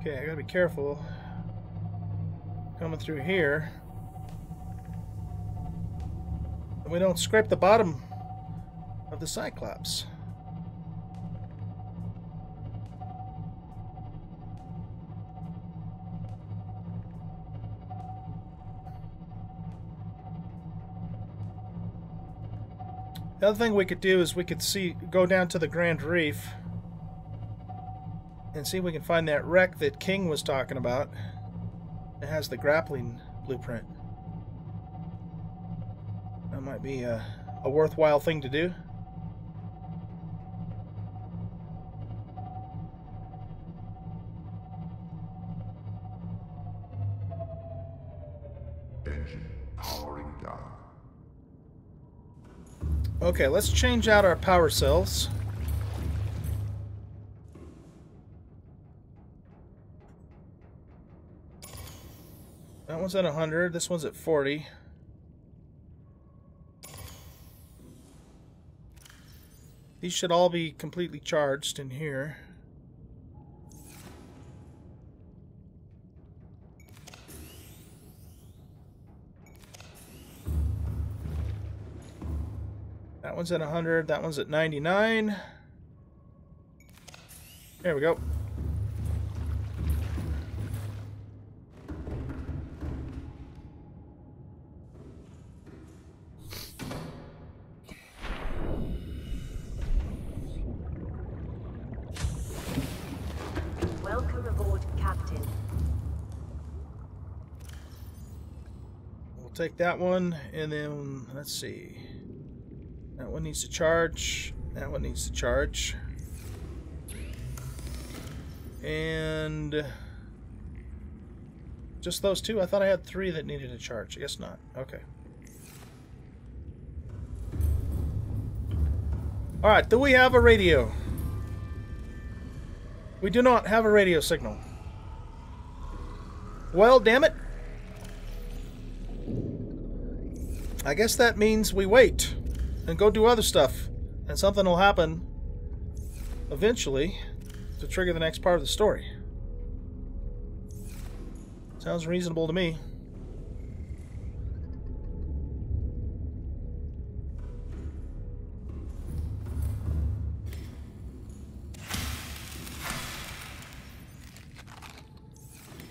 Okay, I gotta be careful coming through here. And we don't scrape the bottom of the Cyclops. The other thing we could do is we could go down to the Grand Reef and see if we can find that wreck that King was talking about. It has the grappling blueprint. That might be a worthwhile thing to do. Engine powering down. Okay, let's change out our power cells. That one's at 100, this one's at 40. These should all be completely charged in here. That one's at 100, that one's at 99. There we go. take that one, and then let's see. That one needs to charge. That one needs to charge. And just those two? I thought I had 3 that needed to charge. I guess not. Okay. Alright, do we have a radio? We do not have a radio signal. Well, damn it. I guess that means we wait and go do other stuff. And something will happen eventually to trigger the next part of the story. Sounds reasonable to me.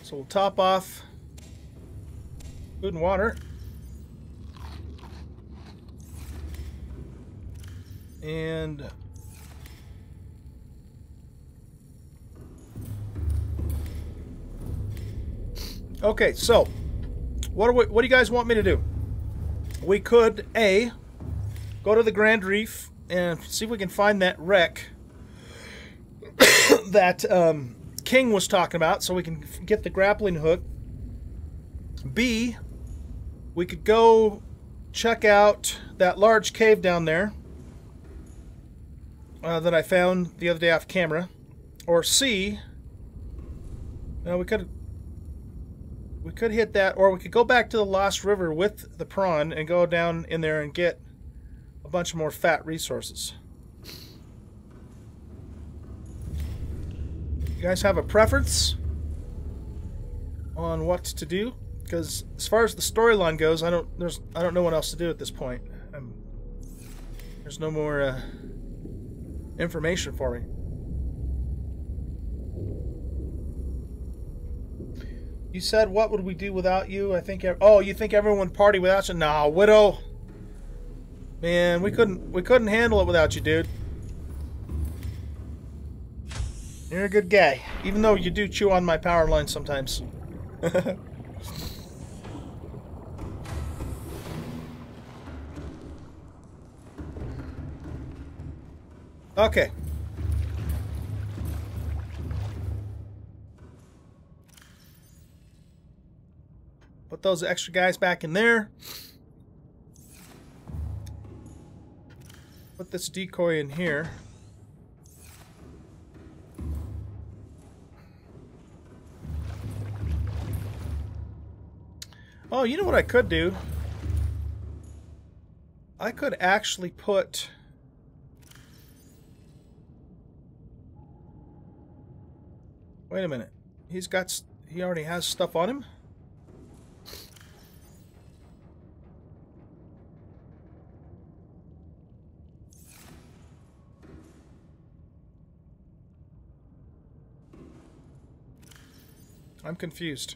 So we'll top off food and water. And okay, so what do you guys want me to do? We could go to the Grand Reef and see if we can find that wreck that King was talking about, so we can get the grappling hook. B, we could go check out that large cave down there that I found the other day off camera. Or C, we could hit that, or we could go back to the Lost River with the Prawn and go down in there and get a bunch more fat resources. You guys have a preference on what to do? Because as far as the storyline goes, I don't know what else to do at this point. There's no more information for me. You said, what would we do without you? I think. Oh, you think everyone would party without you? Nah, Widow. Man, we couldn't handle it without you, dude. You're a good guy, even though you do chew on my power line sometimes. Okay. Put those extra guys back in there. Put this decoy in here. Oh, you know what I could do? I could actually put... Wait a minute. He already has stuff on him? I'm confused.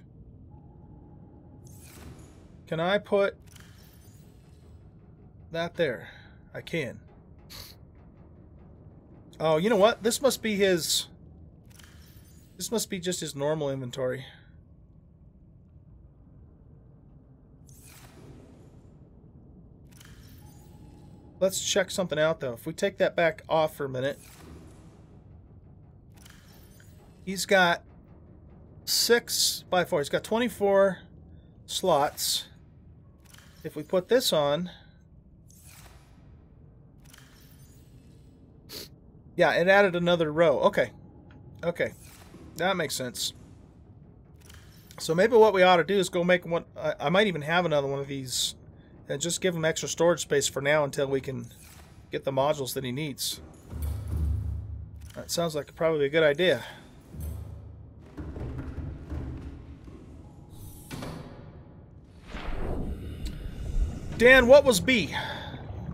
Can I put that there? I can. Oh, you know what? This must be his... This must be just his normal inventory. Let's check something out, though. If we take that back off for a minute... He's got 6x4. He's got 24 slots. If we put this on... Yeah, it added another row. Okay. Okay. That makes sense. So maybe what we ought to do is go make one... I might even have another one of these and just give him extra storage space for now until we can get the modules that he needs. That sounds like probably a good idea. Dan, what was B?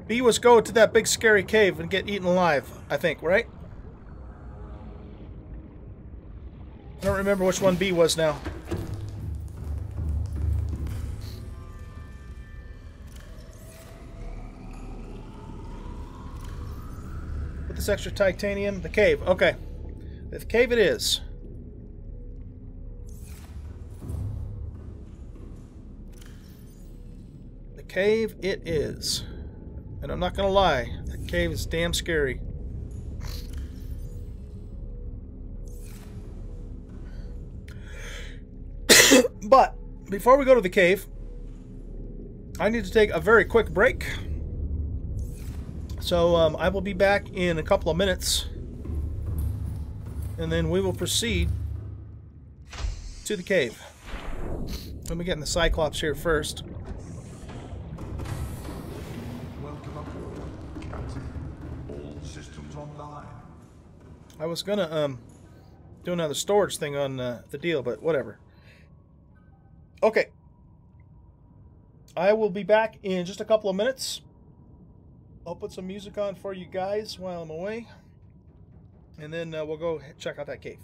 B was go to that big scary cave and get eaten alive, I think, right? I don't remember which one B was now. With this extra titanium, the cave. Okay. The cave it is. Cave it is. And I'm not gonna lie, that cave is damn scary. But before we go to the cave, I need to take a very quick break. So I will be back in a couple of minutes, and then we will proceed to the cave. Let me get in the Cyclops here first. Welcome aboard, Captain. All systems online. I was gonna do another storage thing on the deal, but whatever. Okay. I will be back in just a couple of minutes. I'll put some music on for you guys while I'm away. And then we'll go check out that cave.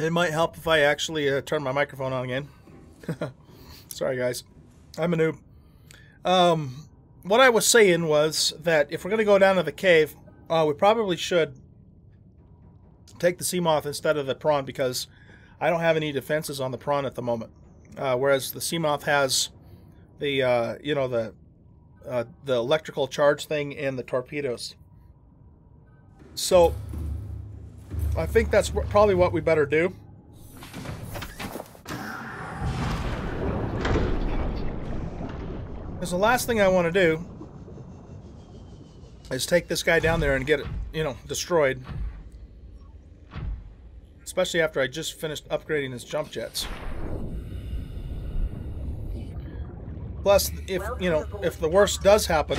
It might help if I actually turn my microphone on again. Sorry, guys. I'm a noob. What I was saying was that if we're going to go down to the cave, we probably should take the sea moth instead of the prawn, because I don't have any defenses on the prawn at the moment. Whereas the sea moth has the, you know, the electrical charge thing and the torpedoes. So I think that's probably what we better do. Because the last thing I want to do is take this guy down there and get it, you know, destroyed. Especially after I just finished upgrading his jump jets. Plus, if, you know, if the worst does happen,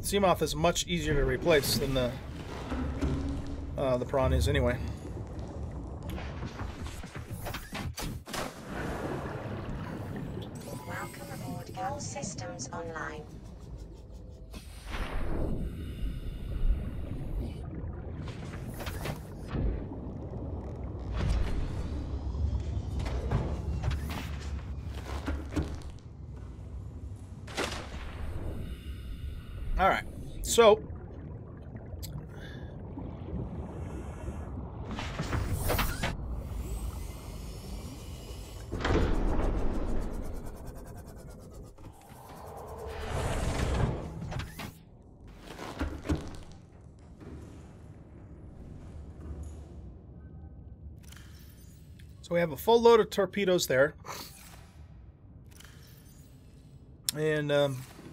Seamoth is much easier to replace than the prawn is anyway. Welcome aboard. All systems online. All right, so we have a full load of torpedoes there, and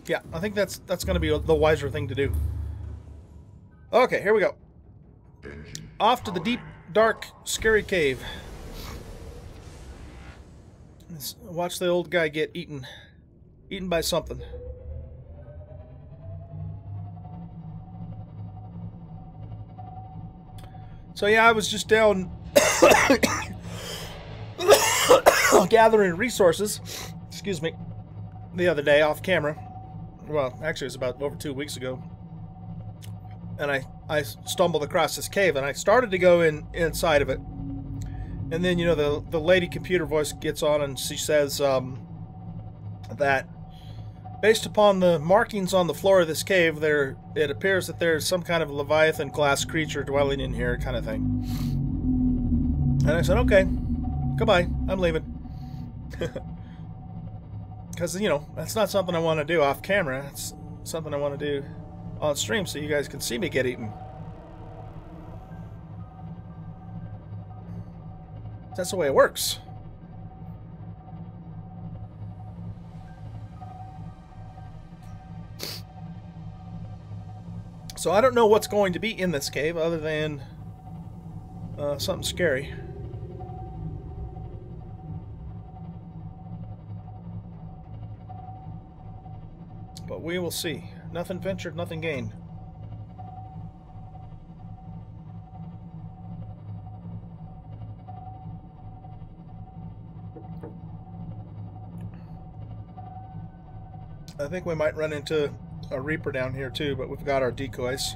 yeah, I think that's going to be the wiser thing to do. Okay, here we go. Off to the deep, dark, scary cave. Let's watch the old guy get eaten by something. So yeah, I was just down gathering resources, excuse me, the other day off camera. Well, actually it was about over 2 weeks ago. And I stumbled across this cave, and I started to go inside of it. And then, you know, the lady computer voice gets on, and she says that based upon the markings on the floor of this cave, it appears that there's some kind of Leviathan class creature dwelling in here, kind of thing. And I said, okay, goodbye, I'm leaving. Because, you know, that's not something I want to do off camera. It's something I want to do on stream so you guys can see me get eaten. That's the way it works. So I don't know what's going to be in this cave other than something scary. But we will see. Nothing ventured, nothing gained. I think we might run into a Reaper down here too, but we've got our decoys.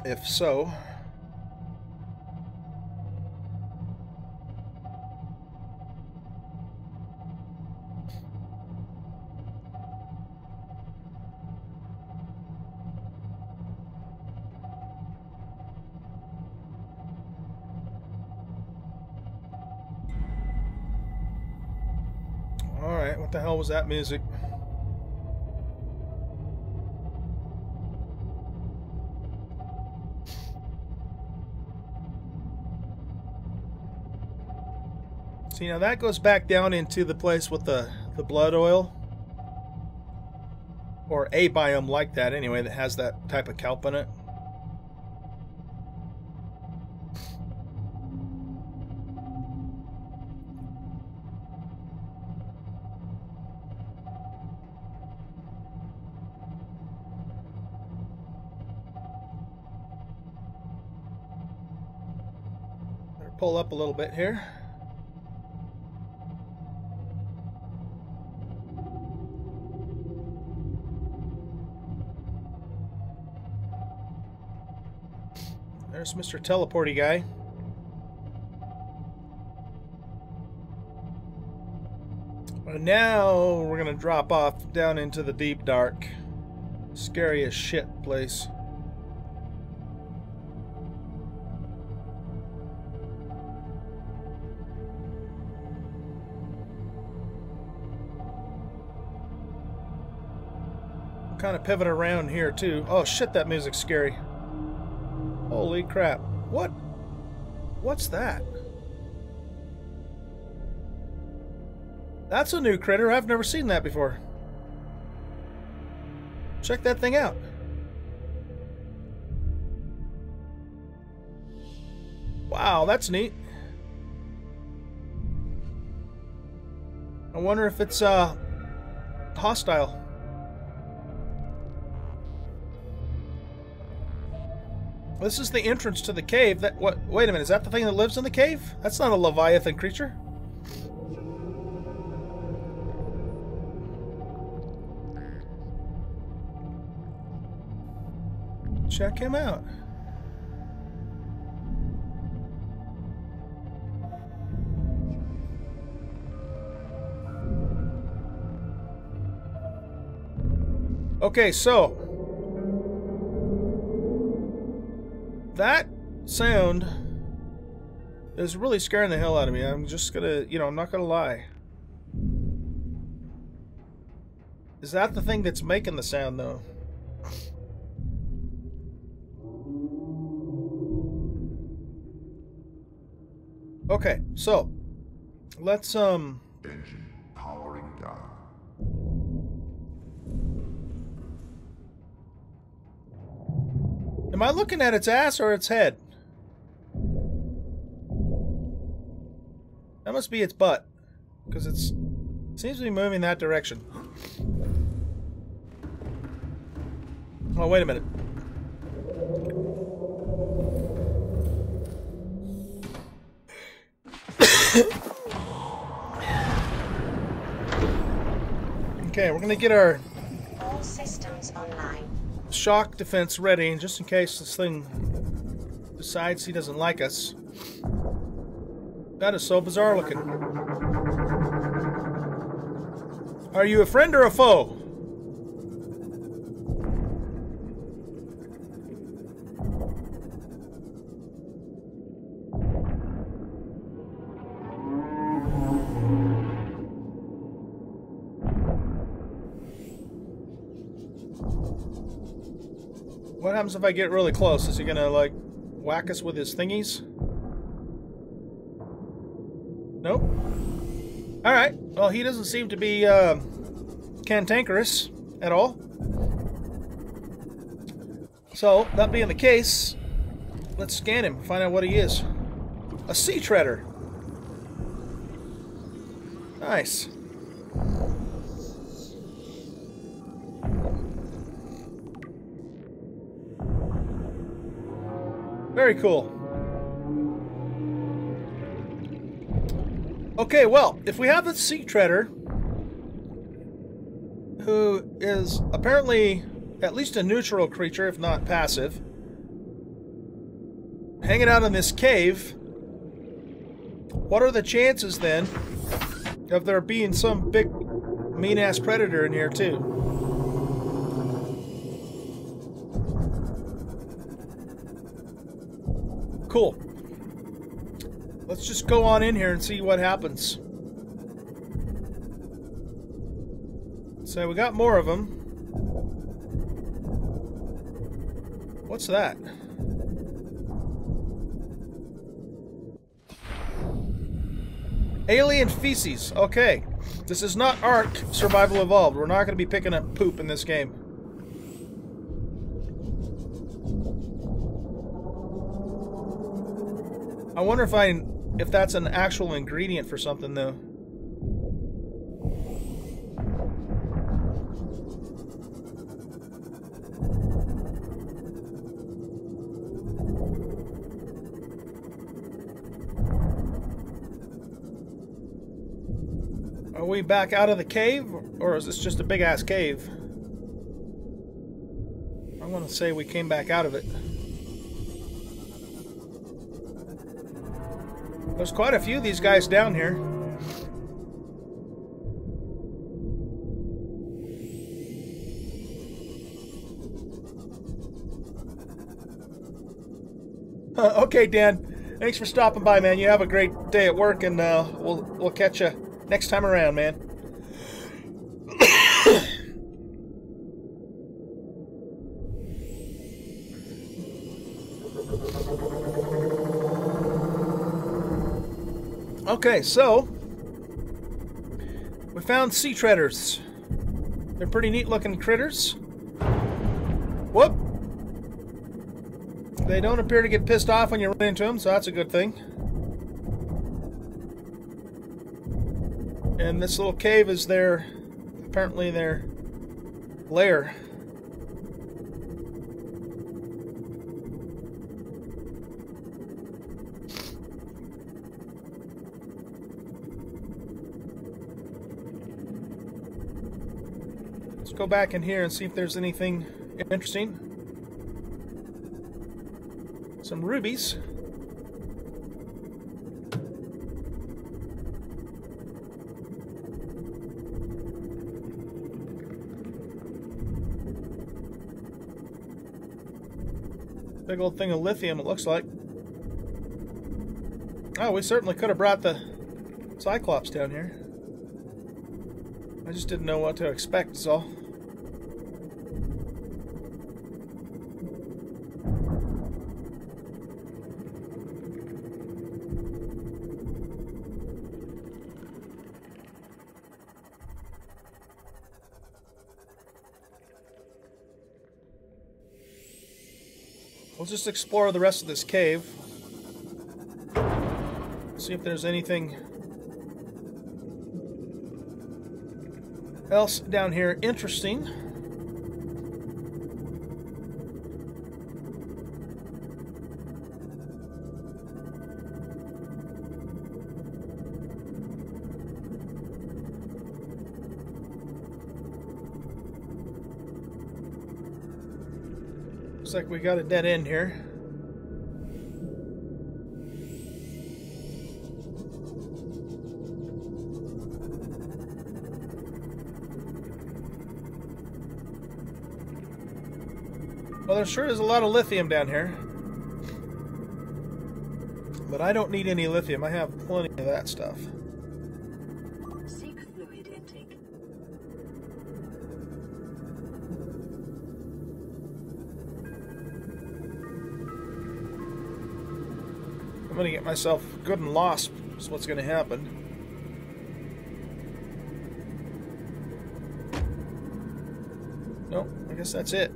If so... Alright, what the hell was that music? See, now that goes back down into the place with the blood oil. Or a biome like that anyway, that has that type of kelp in it. Pull up a little bit here. There's Mr. Teleporty guy. And now we're gonna drop off down into the deep dark. Scary as shit place. We'll kind of pivot around here too. Oh shit, that music's scary. Holy crap. What? What's that? That's a new critter. I've never seen that before. Check that thing out. Wow, that's neat. I wonder if it's hostile. This is the entrance to the cave. That what? Wait a minute. Is that the thing that lives in the cave? That's not a Leviathan creature. Check him out. Okay, so that sound is really scaring the hell out of me. I'm just gonna, I'm not gonna lie. Is that the thing that's making the sound, though? Okay, so let's Engine powering down. Am I looking at its ass or its head? That must be its butt, because it seems to be moving that direction. Oh, wait a minute. Okay, we're gonna get our All systems online. shock defense ready, just in case this thing decides he doesn't like us. That is so bizarre looking. Are you a friend or a foe? What happens if I get really close? Is he gonna, like, whack us with his thingies? Nope. Alright. Well, he doesn't seem to be, cantankerous at all. So, that being the case, let's scan him, find out what he is. A sea treader. Nice. Very cool. Okay, well, if we have a sea treader who is apparently at least a neutral creature, if not passive, hanging out in this cave, what are the chances then of there being some big mean-ass predator in here too? Cool. Let's just go on in here and see what happens. So we got more of them. What's that? Alien feces. Okay. This is not Ark Survival Evolved. We're not going to be picking up poop in this game. I wonder if that's an actual ingredient for something, though. Are we back out of the cave, or is this just a big-ass cave? I'm gonna say we came back out of it. There's quite a few of these guys down here. Okay, Dan. Thanks for stopping by, man. You have a great day at work, and we'll catch you next time around, man. Okay, so we found sea treaders. They're pretty neat looking critters. Whoop! They don't appear to get pissed off when you run into them, so that's a good thing. And this little cave is apparently their lair. Let's go back in here and see if there's anything interesting. Some rubies. Big old thing of lithium, it looks like. Oh, we certainly could have brought the Cyclops down here. I just didn't know what to expect, is all. We'll just explore the rest of this cave. See if there's anything else down here interesting. Looks like we got a dead end here. Well, there sure is a lot of lithium down here. But I don't need any lithium. I have plenty of that stuff. Seek fluid intake. I'm going to get myself good and lost is what's going to happen. Nope, I guess that's it.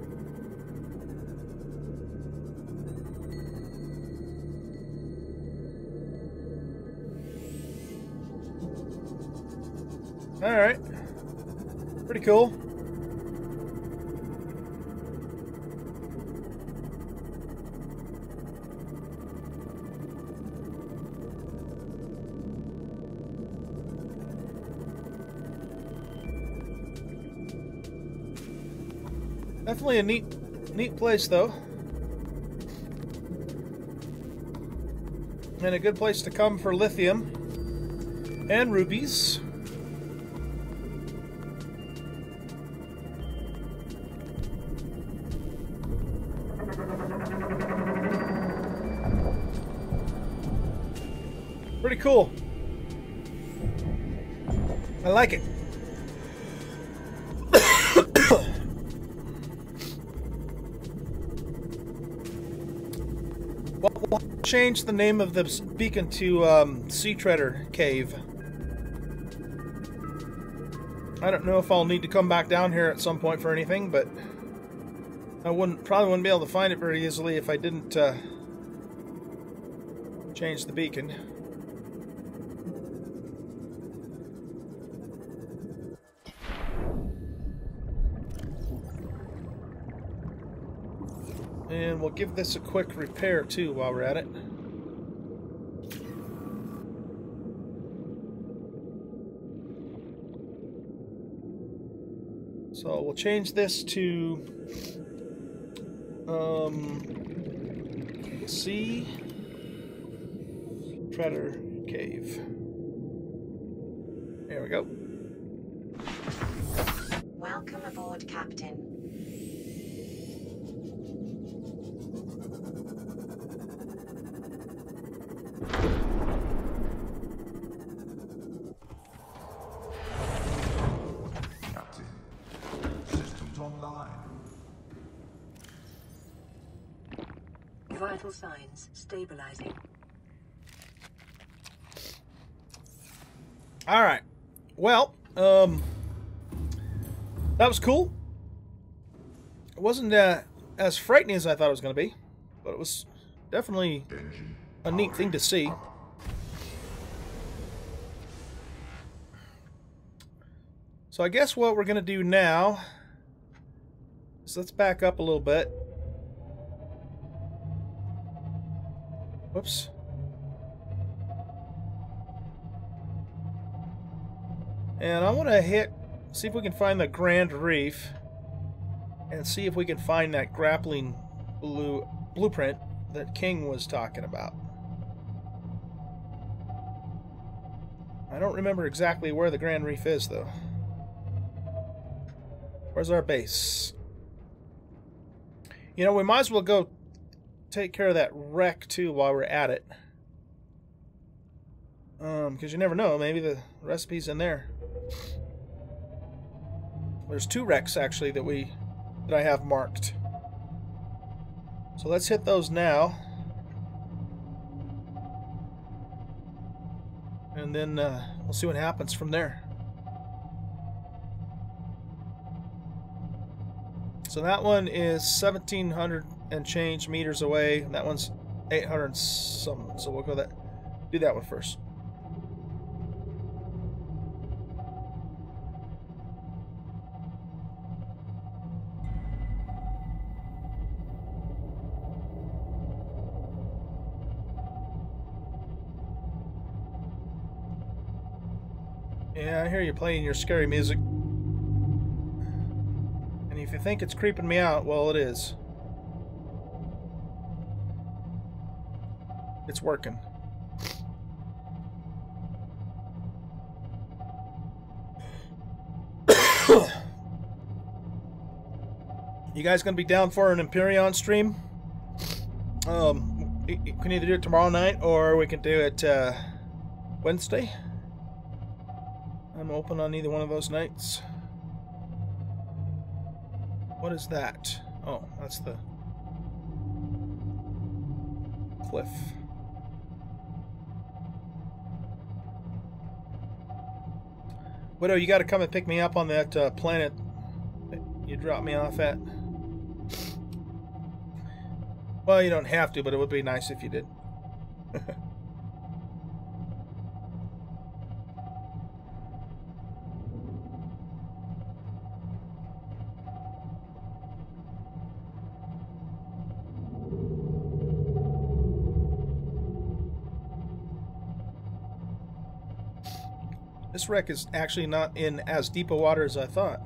Alright. Pretty cool. Definitely a neat place, though. And a good place to come for lithium and rubies. Pretty cool. I like it. We'll change the name of this beacon to Sea Treader Cave. I don't know if I'll need to come back down here at some point for anything, but I probably wouldn't be able to find it very easily if I didn't change the beacon. And we'll give this a quick repair too while we're at it. So we'll change this to Sea Treader cave. There we go. Welcome aboard, Captain. Captain, systems online. Vital signs stabilizing. All right. Well, that was cool. It wasn't as frightening as I thought it was going to be, but it was definitely Engine a neat thing to see. So I guess what we're going to do now is let's back up a little bit. Whoops. And I want to see if we can find the Grand Reef and see if we can find that grappling blueprint that King was talking about. I don't remember exactly where the Grand Reef is, though. Where's our base? You know, we might as well go take care of that wreck, too, while we're at it. Because you never know, maybe the recipe's in there. There's 2 wrecks, actually, that I have marked. So let's hit those now. And then we'll see what happens from there. So that one is 1,700 and change meters away. And that one's 800 and something. So we'll do that one first. Yeah, I hear you playing your scary music. And if you think it's creeping me out, well, it is. It's working. You guys gonna be down for an Empyrean stream? We can either do it tomorrow night or we can do it Wednesday. I'm open on either one of those nights. What is that? Oh, that's the cliff. Widow, you got to come and pick me up on that planet that you dropped me off at. Well, you don't have to, but it would be nice if you did. This wreck is actually not in as deep a water as I thought.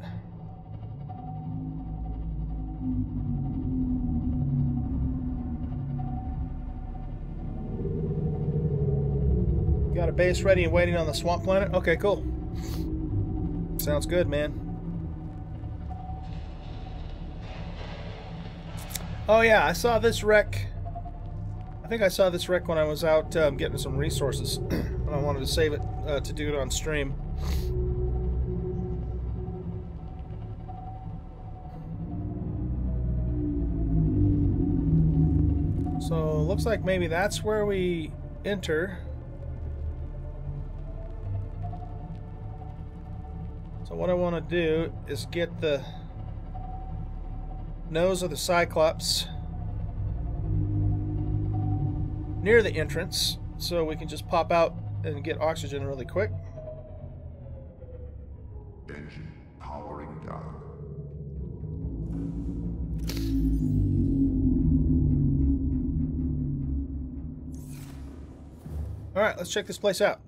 Got a base ready and waiting on the swamp planet? Okay, cool. Sounds good, man. Oh yeah, I saw this wreck. I think I saw this wreck when I was out getting some resources. And I wanted to save it to do it on stream. So looks like maybe that's where we enter. So what I want to do is get the nose of the Cyclops near the entrance so we can just pop out and get oxygen really quick. Engine powering down. Alright, let's check this place out.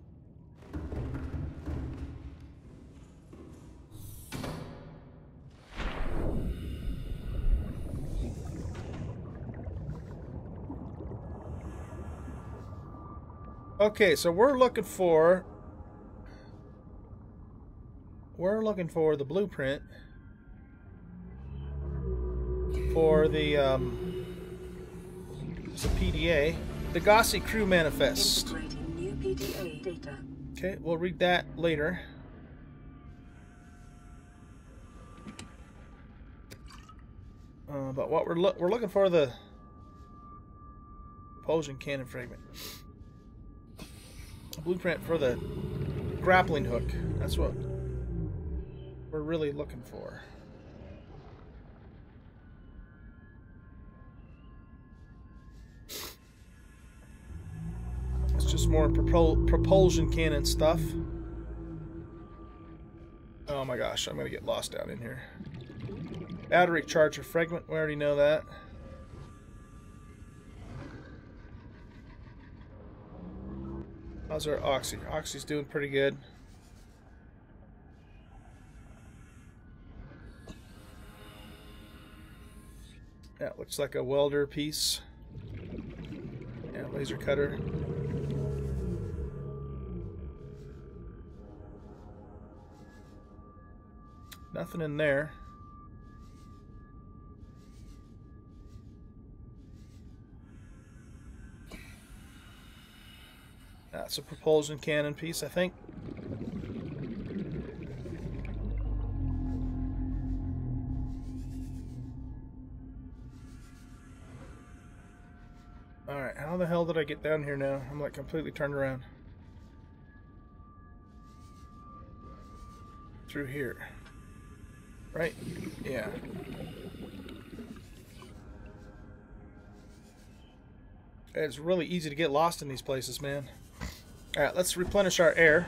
Okay, so we're looking for the blueprint for the PDA, the Degassi Crew Manifest. Integrating new PDA data. Okay, we'll read that later. But what we're looking for the propulsion cannon fragment, a blueprint for the grappling hook. That's what we're really looking for. It's just more propulsion cannon stuff. Oh my gosh, I'm gonna get lost down in here. Battery charger fragment, we already know that. How's our Oxy? Oxy's doing pretty good. Yeah, looks like a welder piece. Yeah, laser cutter. Nothing in there. That's a propulsion cannon piece, I think. Alright, how the hell did I get down here now? I'm like completely turned around. Through here. Right? Yeah. It's really easy to get lost in these places, man. Alright, let's replenish our air.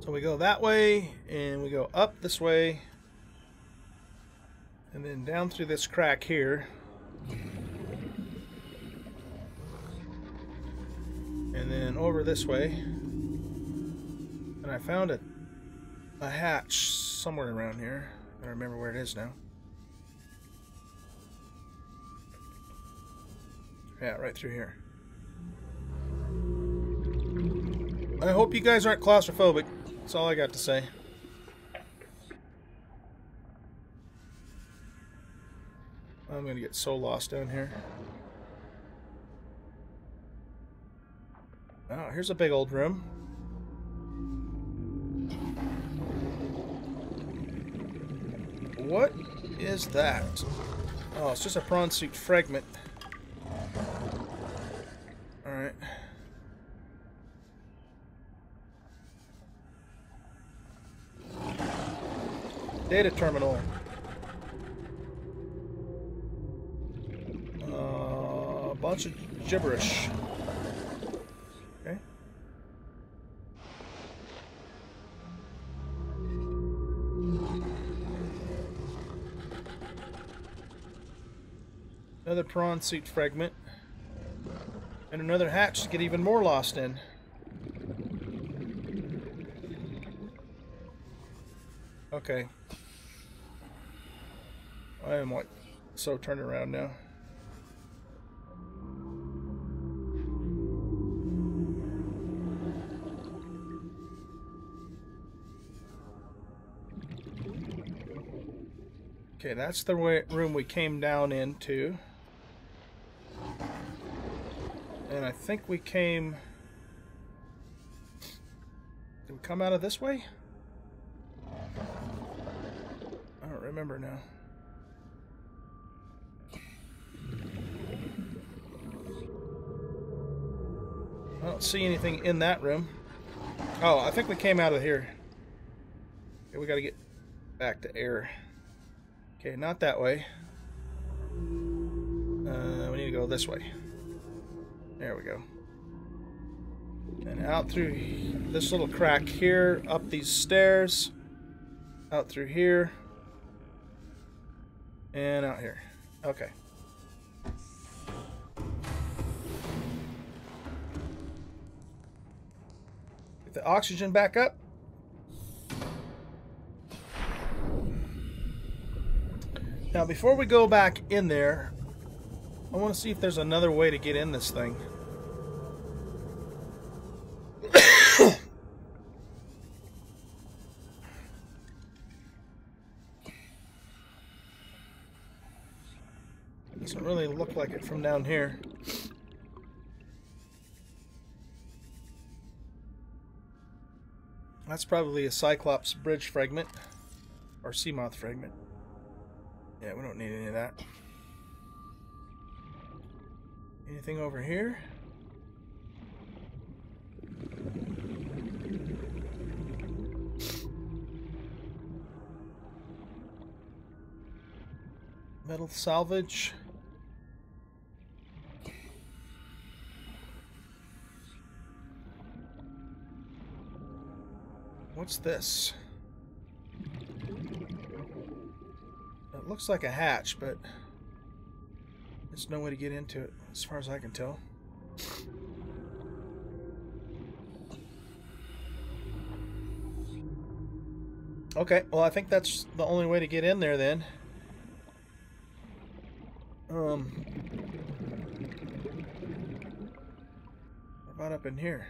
So we go that way, and we go up this way, and then down through this crack here, and then over this way, and I found a hatch somewhere around here. I don't remember where it is now. Yeah, right through here. I hope you guys aren't claustrophobic. That's all I got to say. I'm gonna get so lost down here. Oh, here's a big old room. What is that? Oh, it's just a prawn suit fragment. Alright. Data terminal. A bunch of gibberish. Okay. Another prawn suit fragment. And another hatch to get even more lost in. Okay. I am like so turned around now. Okay, that's the room we came down into. And I think we came... Did we come out of this way? I don't remember now. I don't see anything in that room. Oh, I think we came out of here. Okay, we gotta get back to air. Okay, not that way. We need to go this way. There we go. And out through this little crack here, up these stairs, out through here. And out here. Okay. Get the oxygen back up. Now, before we go back in there, I want to see if there's another way to get in this thing. Doesn't really look like it from down here. That's probably a Cyclops bridge fragment. Or Seamoth fragment. Yeah, we don't need any of that. Anything over here? Metal salvage. What's this? It looks like a hatch, but there's no way to get into it, as far as I can tell. Okay, well, I think that's the only way to get in there then. What about up in here?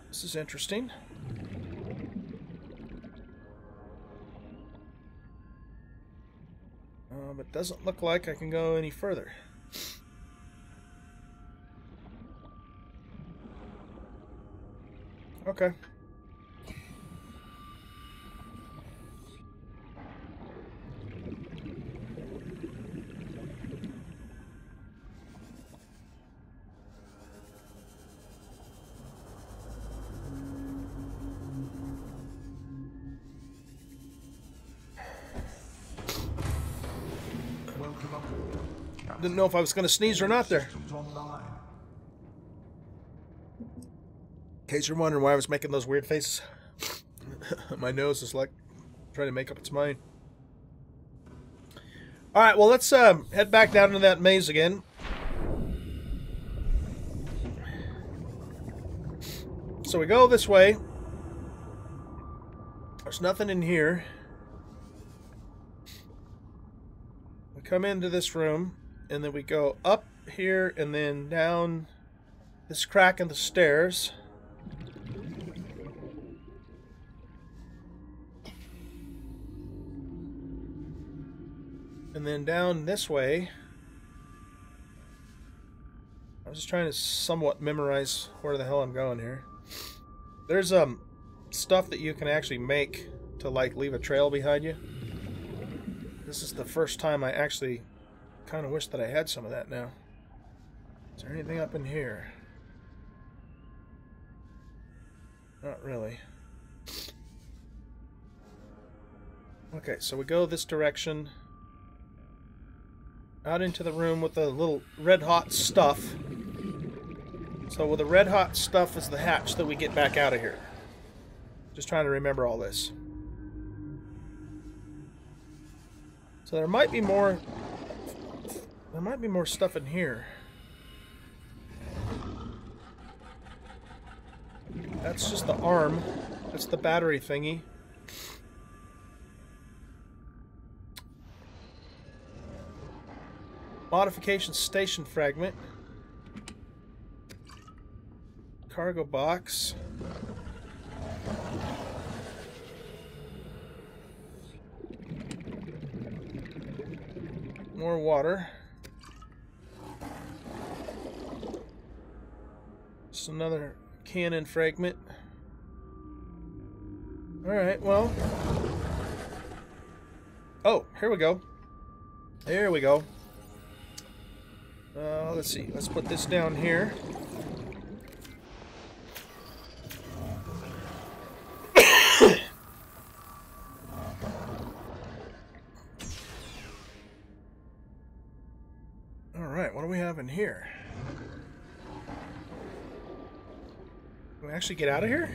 This is interesting. It doesn't look like I can go any further. Okay. Didn't know if I was going to sneeze or not there. In case you're wondering why I was making those weird faces. My nose is like trying to make up its mind. Alright, well, let's head back down into that maze again. So we go this way. There's nothing in here. We come into this room, and then we go up here and then down this crack in the stairs. And then down this way. I was just trying to somewhat memorize where the hell I'm going here. There's stuff that you can actually make to like leave a trail behind you. This is the first time I actually kind of wish that I had some of that now. Is there anything up in here? Not really. Okay, so we go this direction. Out into the room with the little red hot stuff. So with the red hot stuff is the hatch that we get back out of here. Just trying to remember all this. So there might be more. There might be more stuff in here. That's just the arm. That's the battery thingy. Modification station fragment. Cargo box. More water. Just another cannon fragment. Alright, well. Oh, here we go. There we go. Let's see. Let's put this down here. in here? Can we actually get out of here?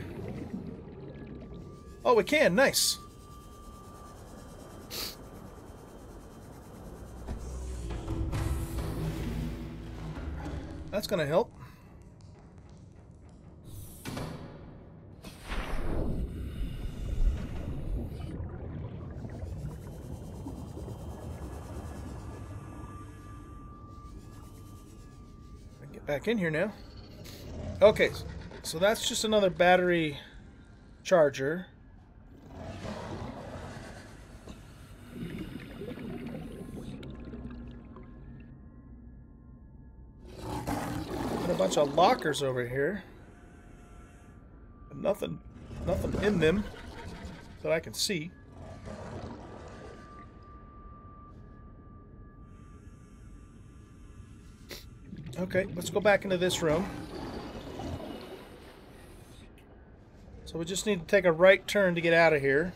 Oh, we can. Nice. That's gonna help. Get back in here now. Okay, so that's just another battery charger. And a bunch of lockers over here. Nothing in them that I can see. Okay, let's go back into this room. So we just need to take a right turn to get out of here.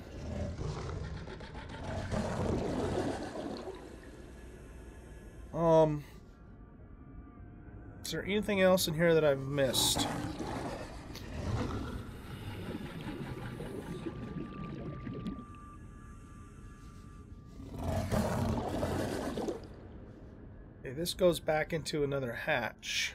Is there anything else in here that I've missed? Okay, this goes back into another hatch.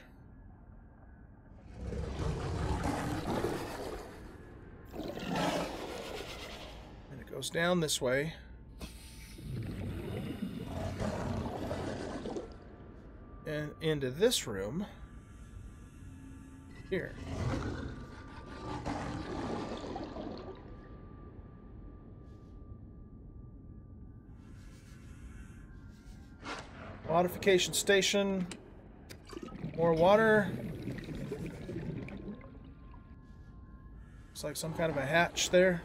And it goes down this way. And into this room here. Modification station. More water. Looks like some kind of a hatch there.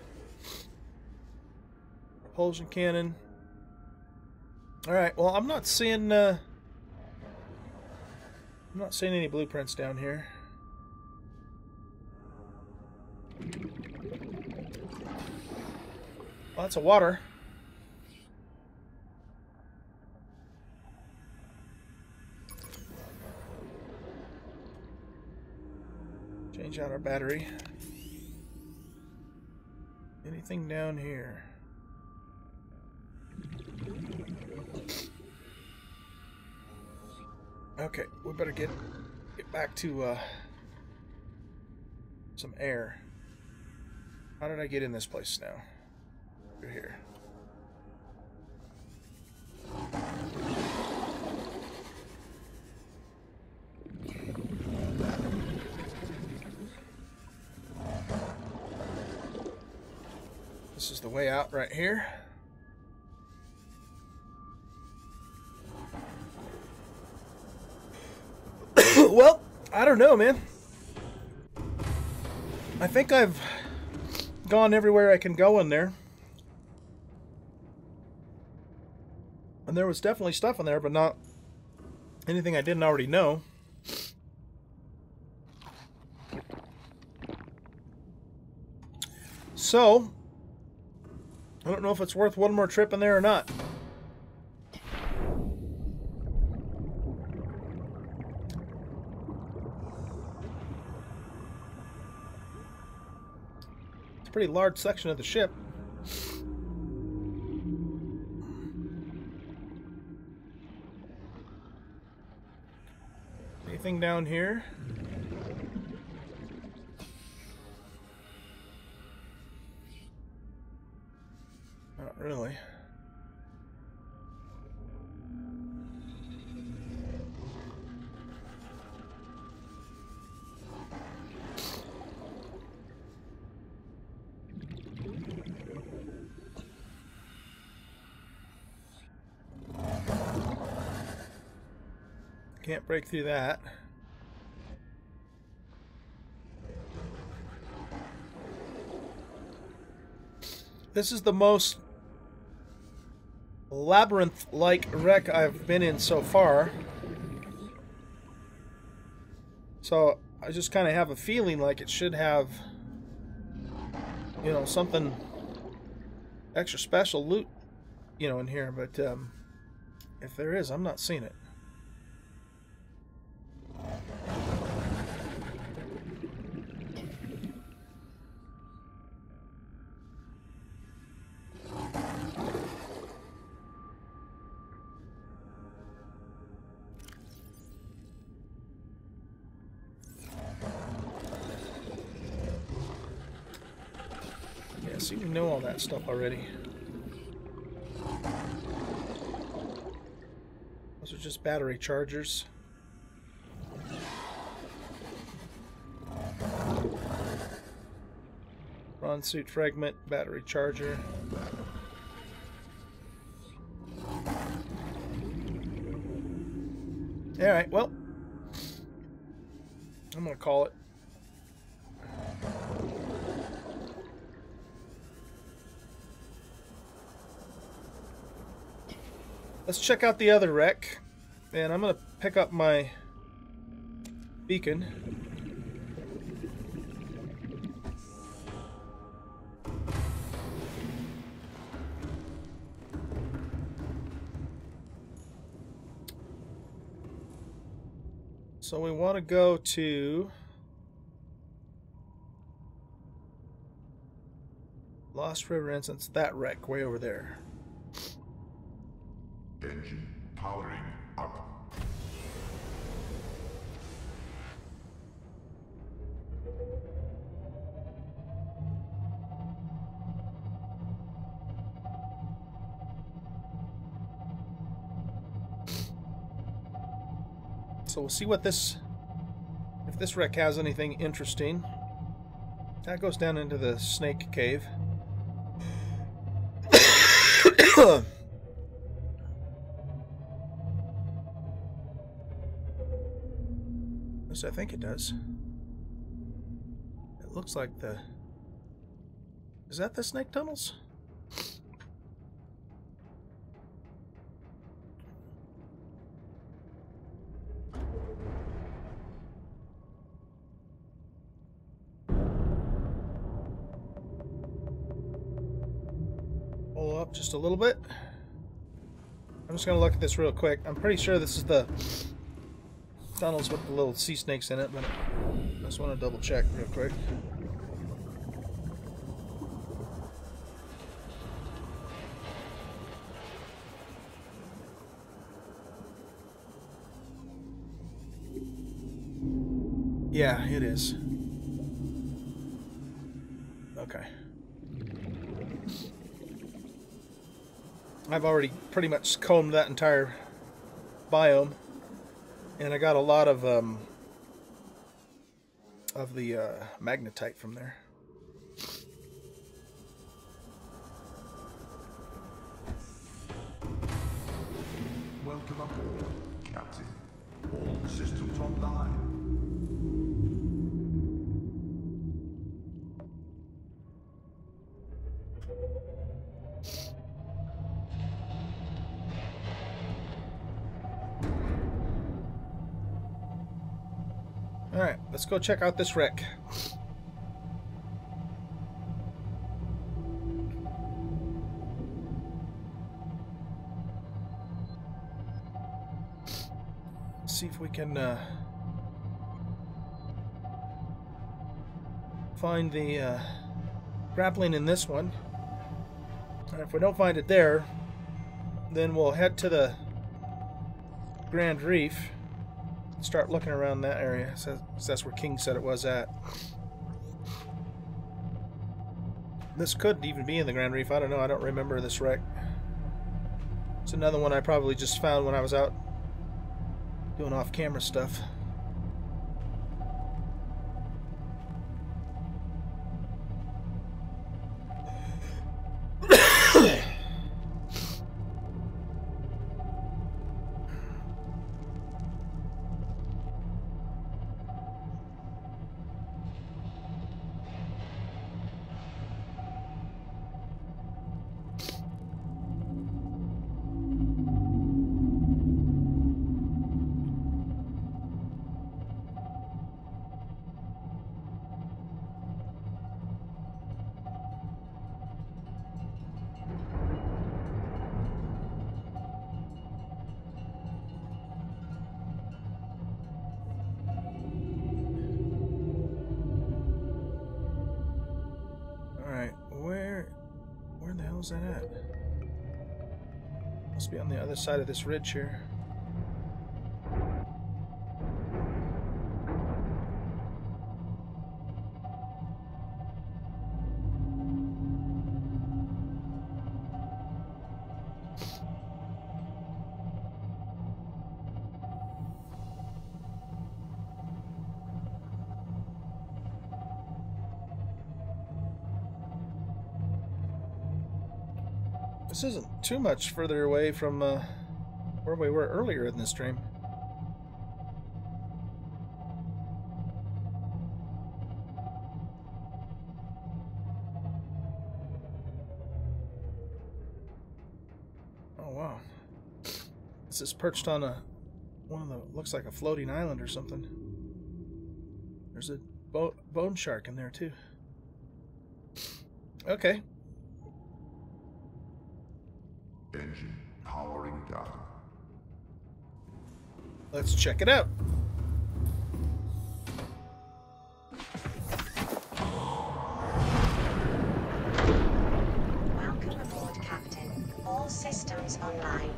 Propulsion cannon. Alright, well, I'm not seeing any blueprints down here. Lots of water. Change out our battery. Anything down here? Okay, we better get back to some air. How did I get in this place now? Over here. This is the way out right here. Well, I don't know, man. I think I've gone everywhere I can go in there. And there was definitely stuff in there, but not anything I didn't already know. So, I don't know if it's worth one more trip in there or not. Pretty large section of the ship. Anything down here? Not really. Can't break through that. This is the most labyrinth-like wreck I've been in so far. So I just kind of have a feeling like it should have, you know, something extra special loot, you know, in here. But if there is, I'm not seeing it. See, we know all that stuff already. Those are just battery chargers. Prawn suit fragment, battery charger. Alright, well, I'm gonna call it. Let's check out the other wreck, and I'm gonna pick up my beacon. So we want to go to Lost River Instance, that wreck way over there. Engine powering up. So we'll see what this, if this wreck has anything interesting. That goes down into the snake cave. Yes, I think it does. It looks like the... Is that the snake tunnels? Pull up just a little bit. I'm just going to look at this real quick. I'm pretty sure this is the tunnels with the little sea snakes in it, but I just want to double check real quick. Yeah, it is. Okay. I've already pretty much combed that entire biome, and I got a lot of the magnetite from there. Welcome aboard, Captain. All systems online. Alright, let's go check out this wreck. See if we can find the grappling in this one. And if we don't find it there, then we'll head to the Grand Reef. Start looking around that area. So that's where King said it was at. This could even be in the Grand Reef. I don't know. I don't remember this wreck. It's another one I probably just found when I was out doing off-camera stuff. Where the hell is that at? Must be on the other side of this ridge here. This isn't too much further away from where we were earlier in this stream. Oh wow. This is perched on one of the, looks like a floating island or something. There's a bone shark in there too. Okay. Engine powering down. Let's check it out. Welcome aboard, Captain. All systems online.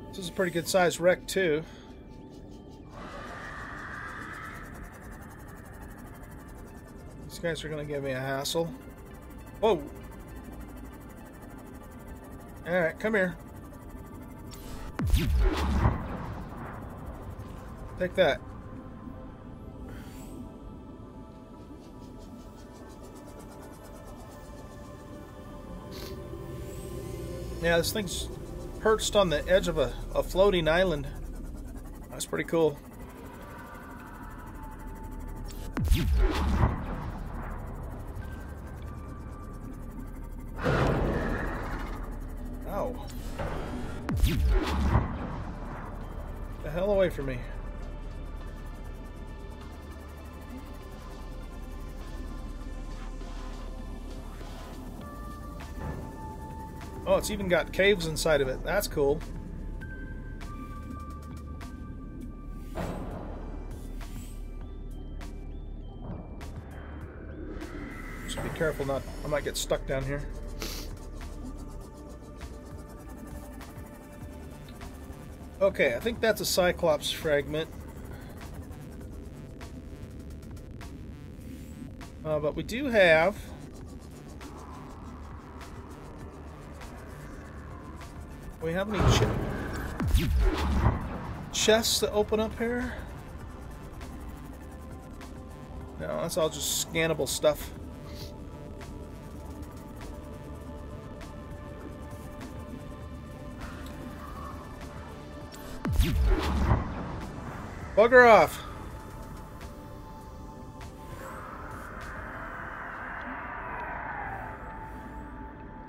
This is a pretty good sized wreck too. These guys are going to give me a hassle. Whoa! Alright, come here. Take that. Yeah, this thing's perched on the edge of a floating island. That's pretty cool. Ow. Get the hell away from me. Oh, it's even got caves inside of it. That's cool. Just be careful not, I might get stuck down here. Okay, I think that's a Cyclops fragment. But we do have any chests to open up here? No, that's all just scannable stuff. Bugger off.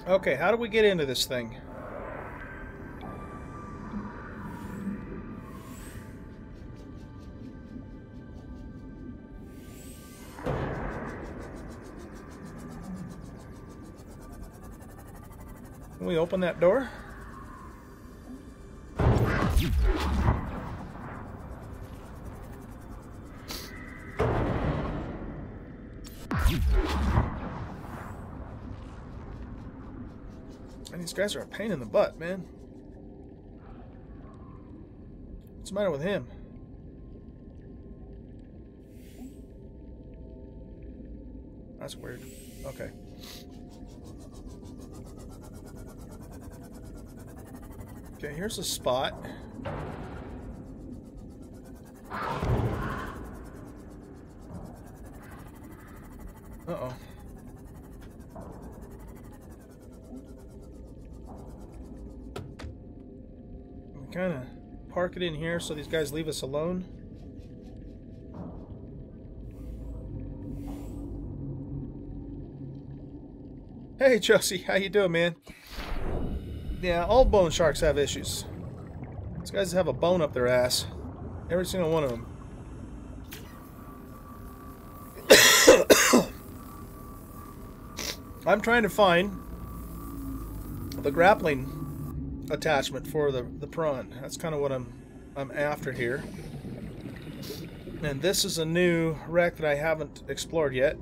Okay, how do we get into this thing? Can we open that door? And these guys are a pain in the butt, man. What's the matter with him? That's weird. Okay. Okay, here's a spot. Uh-oh. We kind of park it in here so these guys leave us alone. Hey Josie, how you doing, man? Yeah, all bone sharks have issues. These guys have a bone up their ass. Every single one of them. I'm trying to find the grappling attachment for the prawn. That's kind of what I'm after here. And this is a new wreck that I haven't explored yet.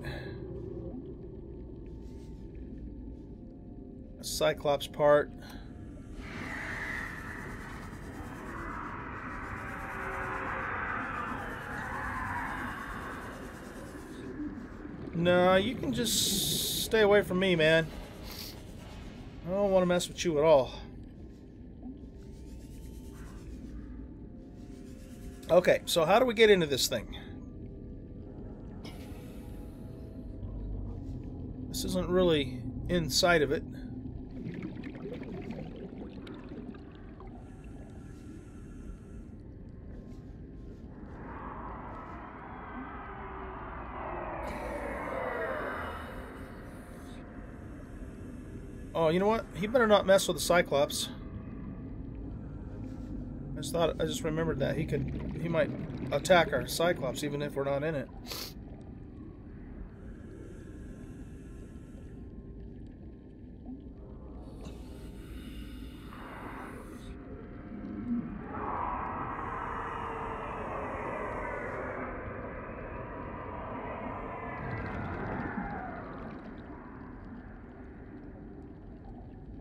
A Cyclops part. No, you can just stay away from me, man. I don't want to mess with you at all. Okay, so how do we get into this thing? This isn't really inside of it. Oh, you know what? He better not mess with the Cyclops. I just remembered that. He might attack our Cyclops even if we're not in it.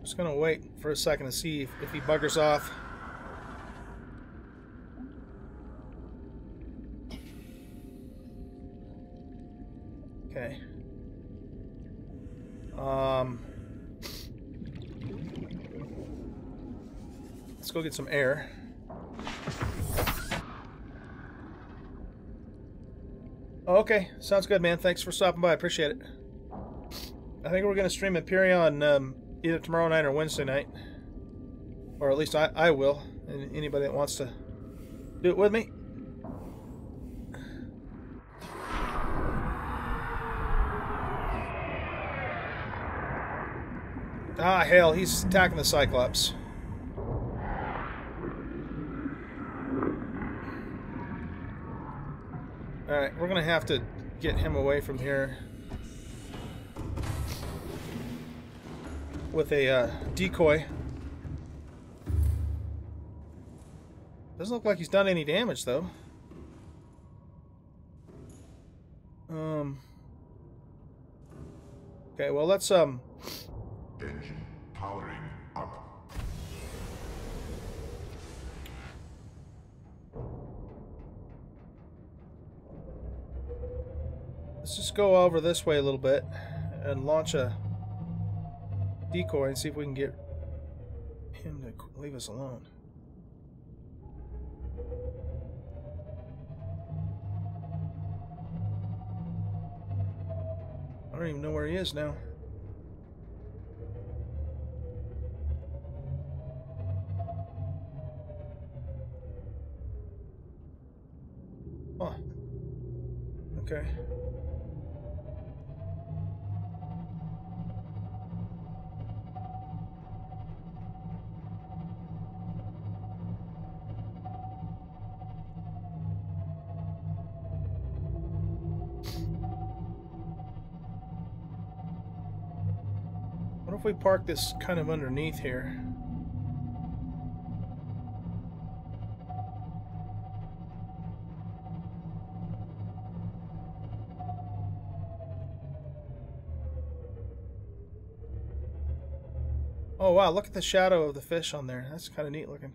Just gonna wait for a second to see if he buggers off. Okay. Let's go get some air. Okay, sounds good, man. Thanks for stopping by. I appreciate it. I think we're gonna stream Empyrean either tomorrow night or Wednesday night, or at least I will. And anybody that wants to do it with me. Ah, hell, he's attacking the Cyclops. Alright, we're gonna have to get him away from here with a decoy. Doesn't look like he's done any damage, though. Okay, well, let's, Engine powering up. let's just go over this way a little bit and launch a decoy and see if we can get him to leave us alone. I don't even know where he is now. Oh. Okay. What if we park this kind of underneath here? Oh wow, look at the shadow of the fish on there. That's kind of neat looking.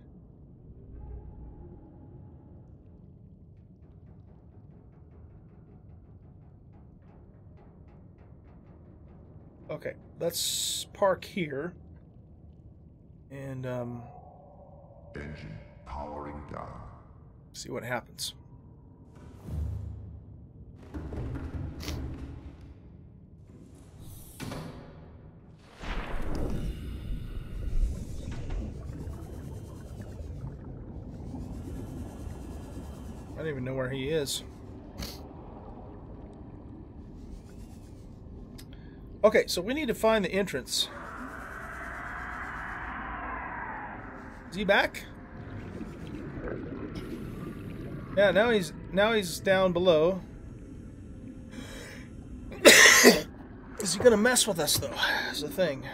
Okay, let's park here. And Engine powering down. see what happens. I don't even know where he is. Okay, so we need to find the entrance. Is he back? Yeah, now he's down below. Is he gonna mess with us though? That's the thing.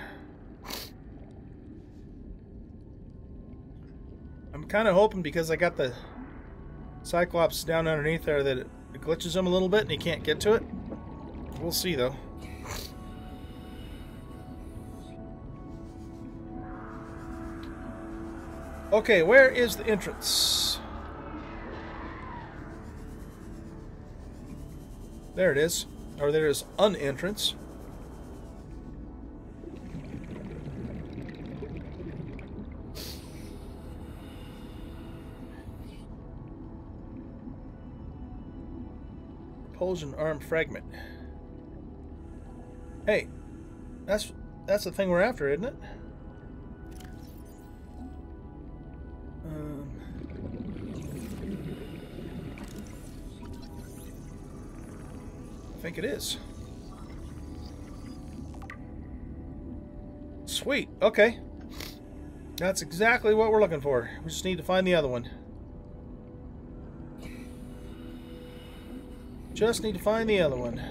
I'm kind of hoping because I got the Cyclops down underneath there that it glitches him a little bit and he can't get to it. We'll see though. Okay, where is the entrance? There it is. Or there is an entrance. Propulsion arm fragment. Hey, that's the thing we're after, isn't it? I think it is. Sweet. Okay. That's exactly what we're looking for. We just need to find the other one. Just need to find the other one.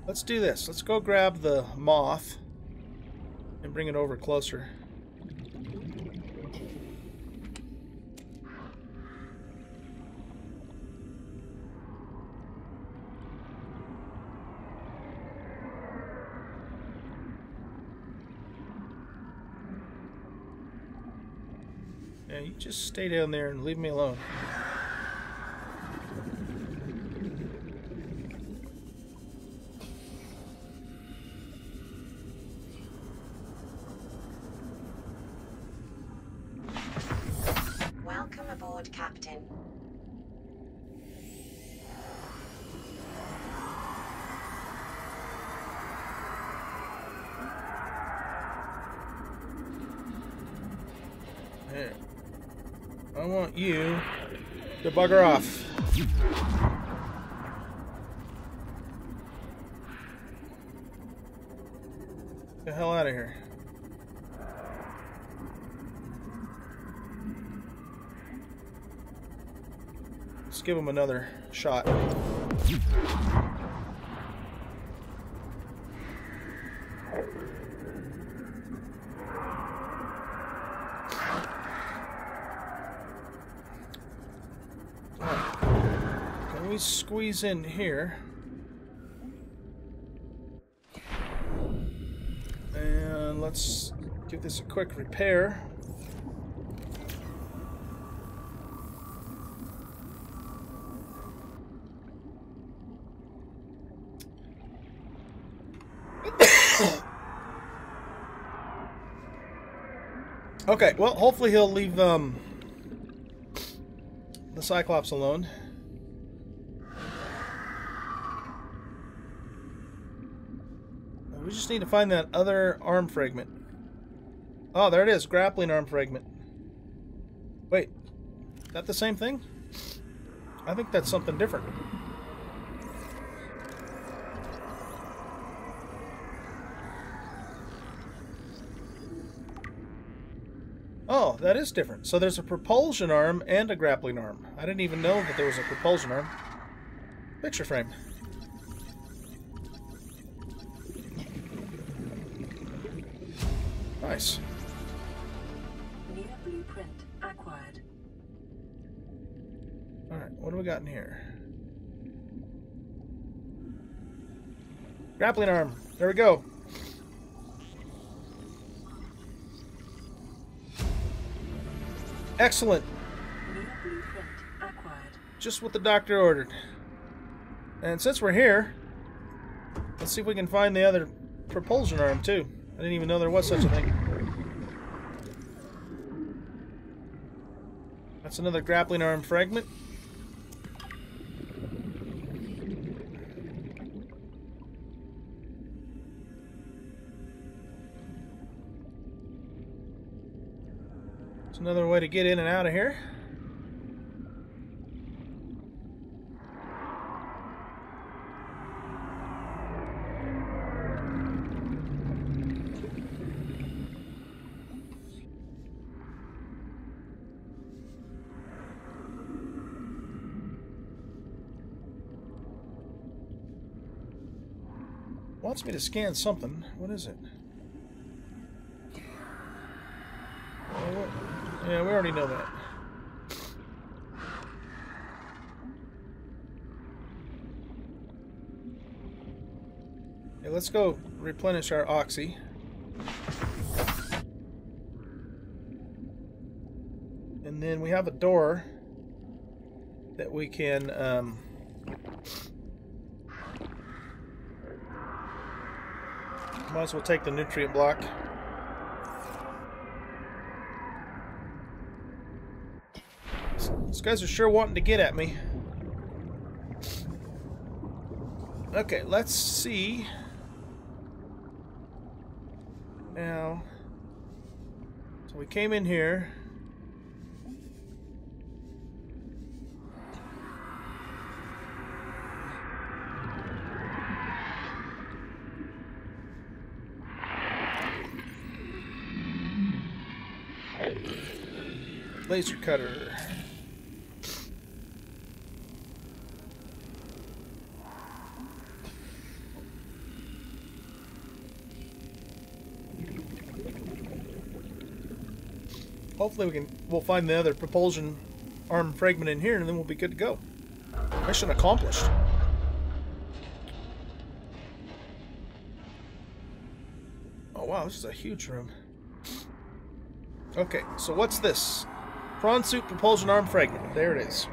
Let's do this. Let's go grab the moth and bring it over closer. Yeah, you just stay down there and leave me alone. Welcome aboard, Captain. There. I want you to bugger off. Get the hell out of here. Let's give him another shot. Can we squeeze in here? And let's give this a quick repair. Okay, well, hopefully he'll leave the Cyclops alone. We just need to find that other arm fragment. Oh, there it is. Grappling arm fragment. Wait, is that the same thing? I think that's something different. Oh, that is different. So there's a propulsion arm and a grappling arm. I didn't even know that there was a propulsion arm. Picture frame. Nice. New blueprint acquired. Alright, what do we got in here? Grappling arm. There we go. Excellent. New blueprint acquired. Just what the doctor ordered. And since we're here, let's see if we can find the other propulsion arm too. I didn't even know there was such a thing. That's another grappling arm fragment. It's another way to get in and out of here. Wants me to scan something. What is it? Yeah, we already know that. Okay, let's go replenish our oxy. And then we have a door that we can might as well take the nutrient block. These guys are sure wanting to get at me. Okay, let's see. Now, So we came in here. Laser cutter. Hopefully we'll find the other propulsion arm fragment in here, and then we'll be good to go. Mission accomplished. Oh wow, this is a huge room. Okay, so what's this? Prawn suit propulsion arm fragment. There it is.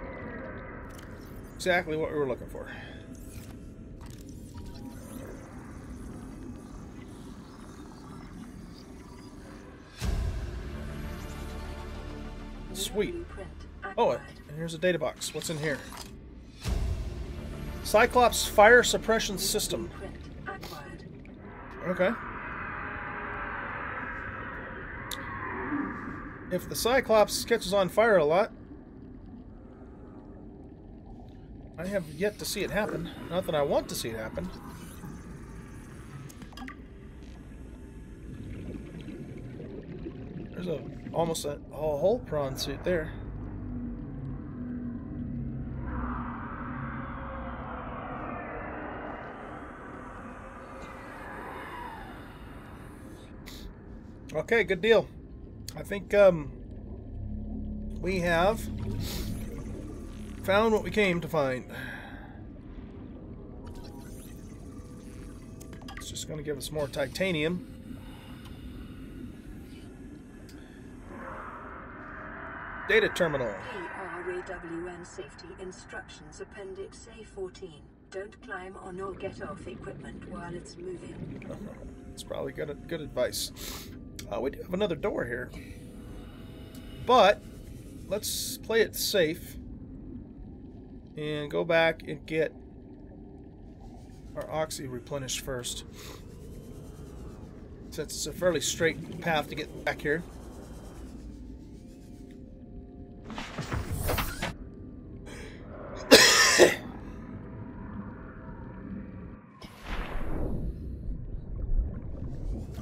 Exactly what we were looking for. Sweet. Oh, and here's a data box. What's in here? Cyclops fire suppression system. Okay. If the Cyclops catches on fire a lot, I have yet to see it happen. Not that I want to see it happen. There's almost a whole prawn suit there. Okay, good deal. I think we have found what we came to find. It's just going to give us more titanium. Data terminal. PRAWN Safety Instructions Appendix A14. Don't climb on or get off equipment while it's moving. It's probably good advice. We do have another door here. But let's play it safe and go back and get our oxy replenished first, since it's a fairly straight path to get back here.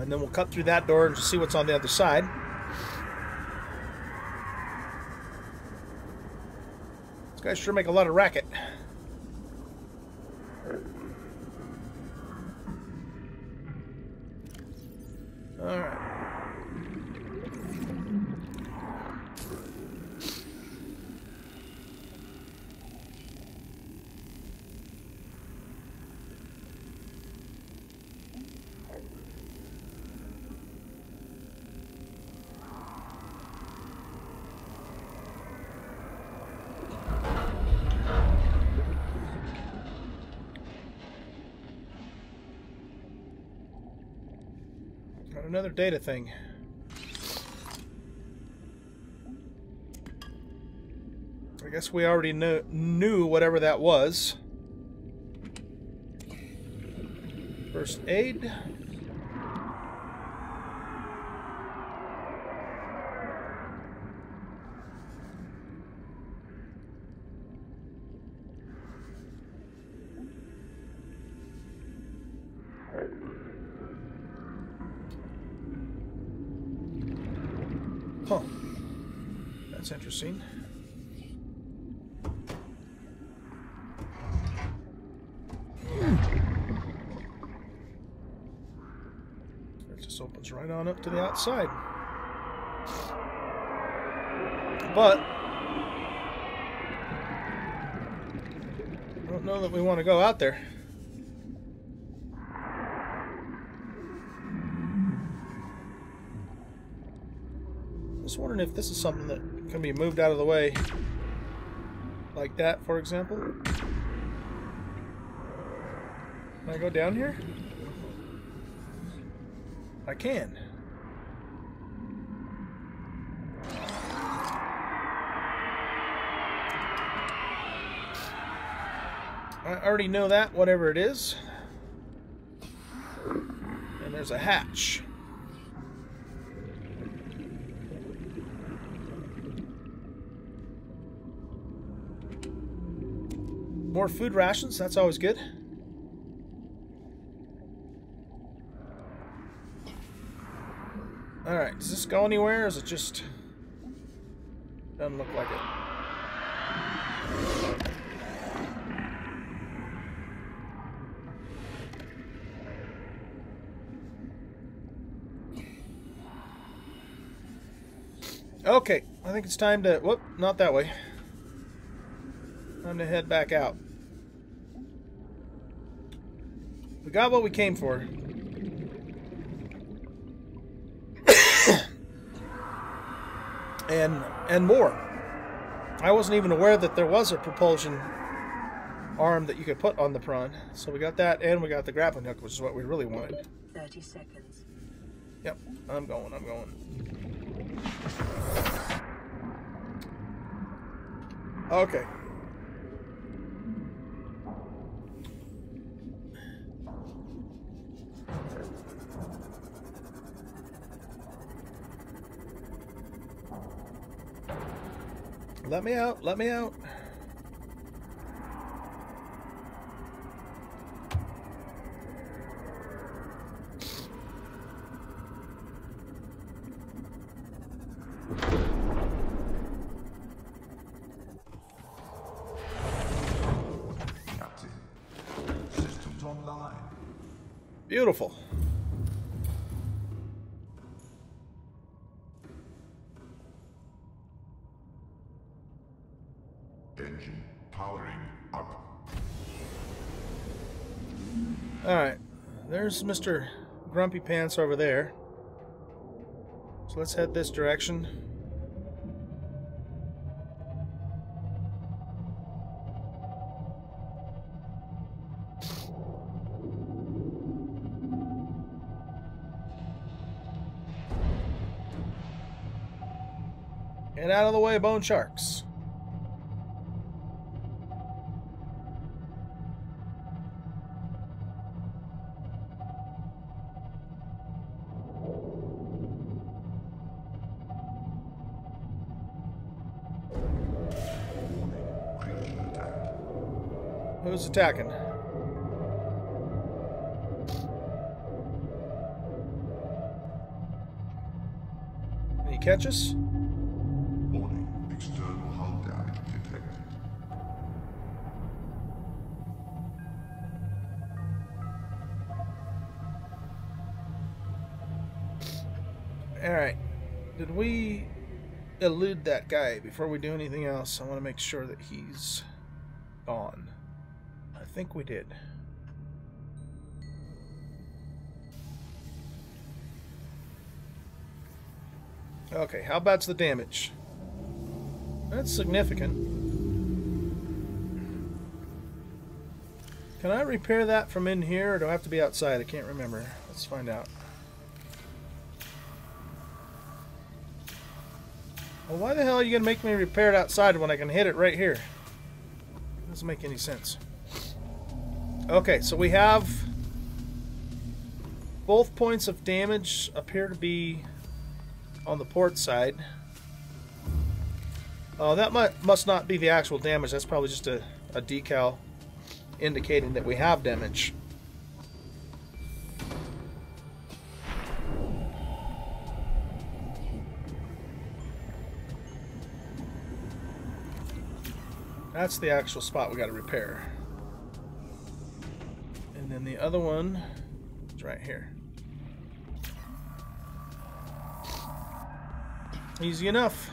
And then we'll cut through that door and see what's on the other side. These guys sure make a lot of racket. Alright. Got another data thing. I guess we already knew whatever that was. First aid. Huh. That's interesting. It just opens right on up to the outside. But I don't know that we want to go out there. Just wondering if this is something that can be moved out of the way, like that, for example. Can I go down here? I can. I already know that, whatever it is. And there's a hatch. more food rations. That's always good. Alright, does this go anywhere, or is it just... Doesn't look like it. Okay, I think it's time to... Whoop, not that way. Time to head back out. We got what we came for. and more. I wasn't even aware that there was a propulsion arm that you could put on the Prawn. So we got that, and we got the grappling hook, which is what we really wanted. 30 seconds. Yep, I'm going. Okay. Let me out, let me out. Captain, systems online. Beautiful. Engine powering up. Alright, there's Mr. Grumpy Pants over there. So let's head this direction. Get out of the way, bone sharks. Creature attack. Who's attacking? Can you catch us? Warning, external hull damage detected. Alright. Did we elude that guy before we do anything else? I want to make sure that he's gone. I think we did. Okay, how bad's the damage? That's significant. Can I repair that from in here, or do I have to be outside? I can't remember. Let's find out. Well, why the hell are you going to make me repair it outside when I can hit it right here? Doesn't make any sense. Okay, so we have both points of damage appear to be on the port side. Oh, that must not be the actual damage. That's probably just a decal indicating that we have damage. That's the actual spot we got to repair. And then the other one is right here. Easy enough.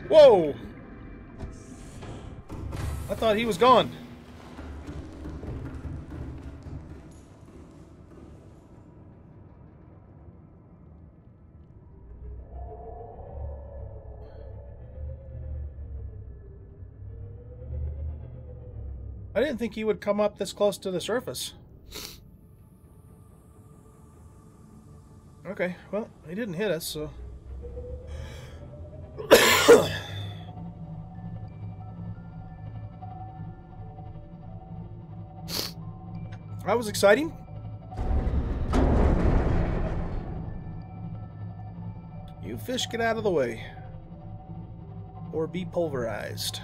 Whoa! I thought he was gone. I didn't think he would come up this close to the surface. Okay, well, he didn't hit us, so... That was exciting. You fish, get out of the way. Or be pulverized.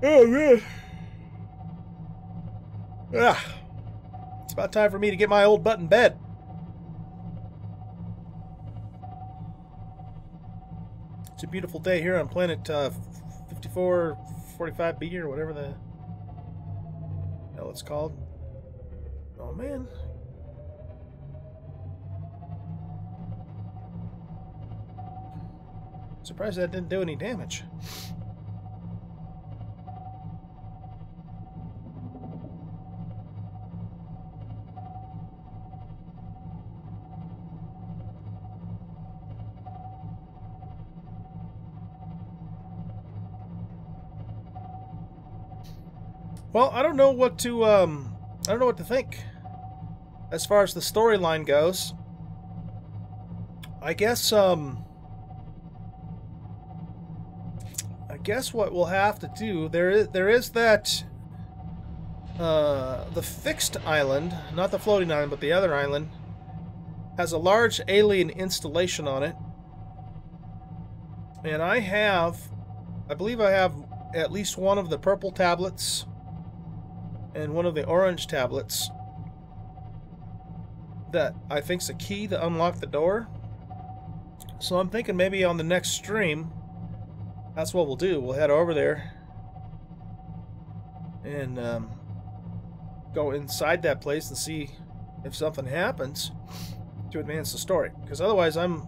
Oh, man. Ah. It's about time for me to get my old butt in bed. It's a beautiful day here on planet 5445b or whatever the hell it's called. Oh, man. Surprised that didn't do any damage. Well, I don't know what to think as far as the storyline goes. I guess what we'll have to do, there is that the fixed island, not the floating island, but the other island, has a large alien installation on it. And I believe I have at least one of the purple tablets and one of the orange tablets that I think's a key to unlock the door. So I'm thinking maybe on the next stream, that's what we'll do. We'll head over there and go inside that place and see if something happens to advance the story. Because otherwise, I'm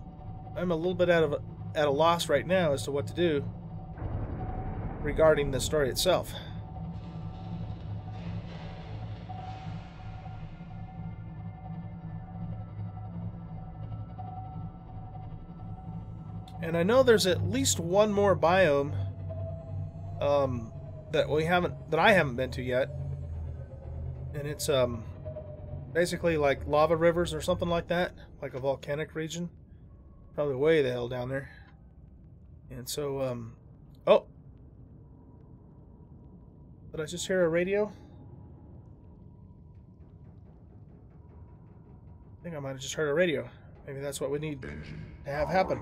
a little bit at a loss right now as to what to do regarding the story itself. And I know there's at least one more biome that I haven't been to yet, and it's basically like lava rivers or something like that, like a volcanic region, probably way the hell down there. And so, oh, did I just hear a radio? I think I might have just heard a radio. Maybe that's what we need to have happen.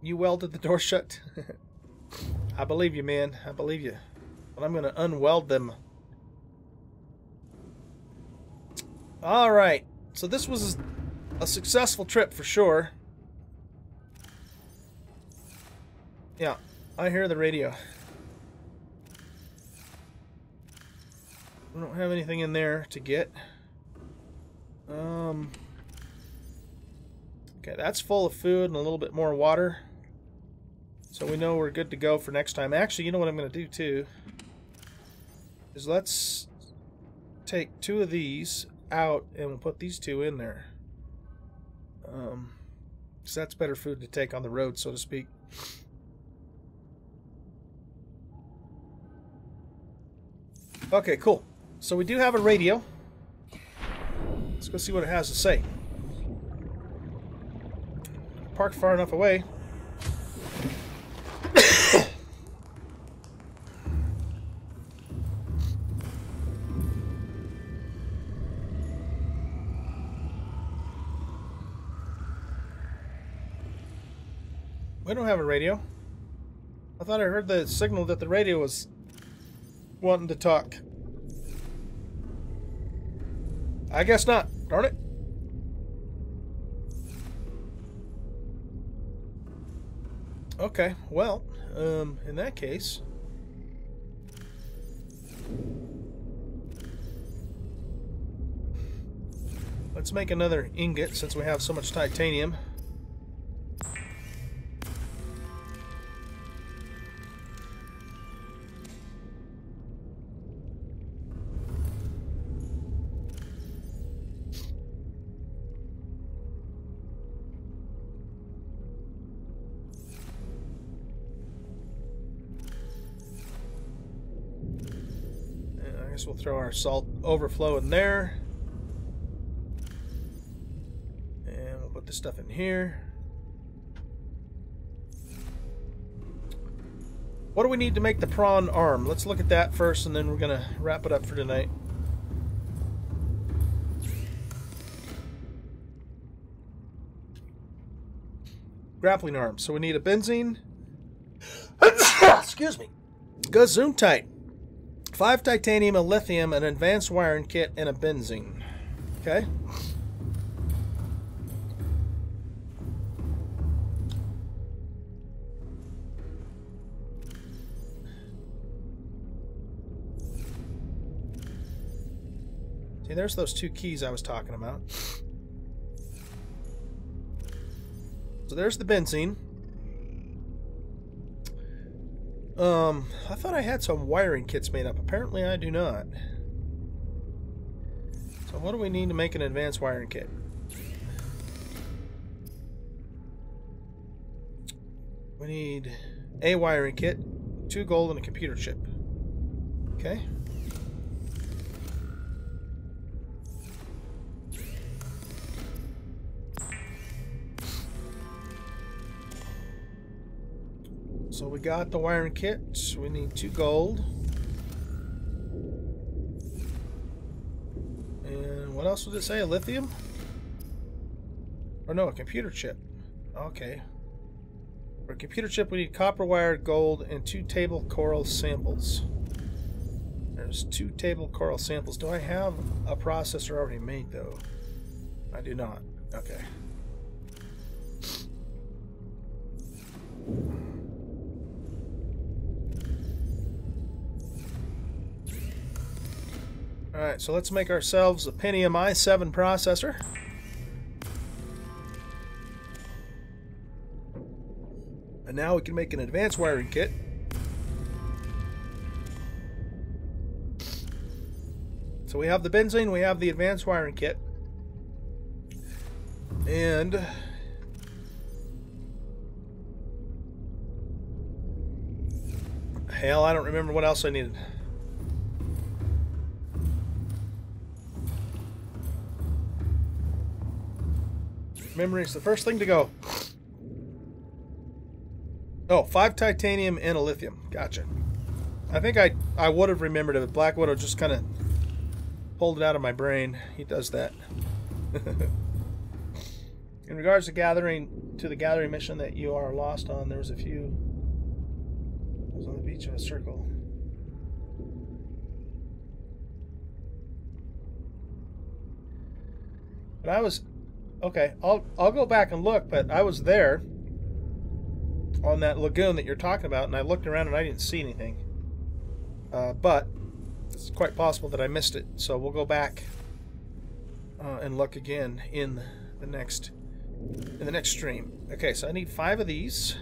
You welded the door shut? I believe you, man. I believe you. But I'm going to unweld them. Alright. So this was a successful trip for sure. Yeah, I hear the radio. We don't have anything in there to get. Okay, that's full of food and a little bit more water. So we know we're good to go for next time. Actually, you know what I'm going to do too? Is let's take 2 of these out and we'll put these 2 in there. Because that's better food to take on the road, so to speak. Okay, cool. So we do have a radio. Let's go see what it has to say. Parked far enough away. We don't have a radio. I thought I heard the signal that the radio was wanting to talk. I guess not. Darn it. Okay, well, in that case, let's make another ingot since we have so much titanium. We'll throw our salt overflow in there. And we'll put this stuff in here. What do we need to make the prawn arm? Let's look at that first and then we're going to wrap it up for tonight. Grappling arm. So we need a benzene. Excuse me. Gesundheit. 5 titanium, a lithium, an advanced wiring kit, and a benzene. Okay. See, there's those 2 keys I was talking about. So there's the benzene. I thought I had some wiring kits made up. Apparently I do not. So what do we need to make an advanced wiring kit? We need a wiring kit, 2 gold, and a computer chip. Okay. So we got the wiring kit. We need 2 gold. And what else did it say? A lithium? Or no, a computer chip. Okay. For a computer chip, we need copper wire, gold, and 2 table coral samples. There's 2 table coral samples. Do I have a processor already made, though? I do not. Okay. Alright, so let's make ourselves a Pentium i7 processor. And now we can make an advanced wiring kit. So we have the benzene, we have the advanced wiring kit. And hell, I don't remember what else I needed. Memory is the first thing to go. Oh, 5 titanium and a lithium. Gotcha. I think I would have remembered it, but Black Widow just kind of pulled it out of my brain. He does that. In regards to the gathering mission that you are lost on, there was a few. It was on the beach of a circle. But I was okay. I'll go back and look, but I was there on that lagoon that you're talking about, and I looked around and I didn't see anything. But it's quite possible that I missed it, so we'll go back and look again in the next stream. Okay, so I need 5 of these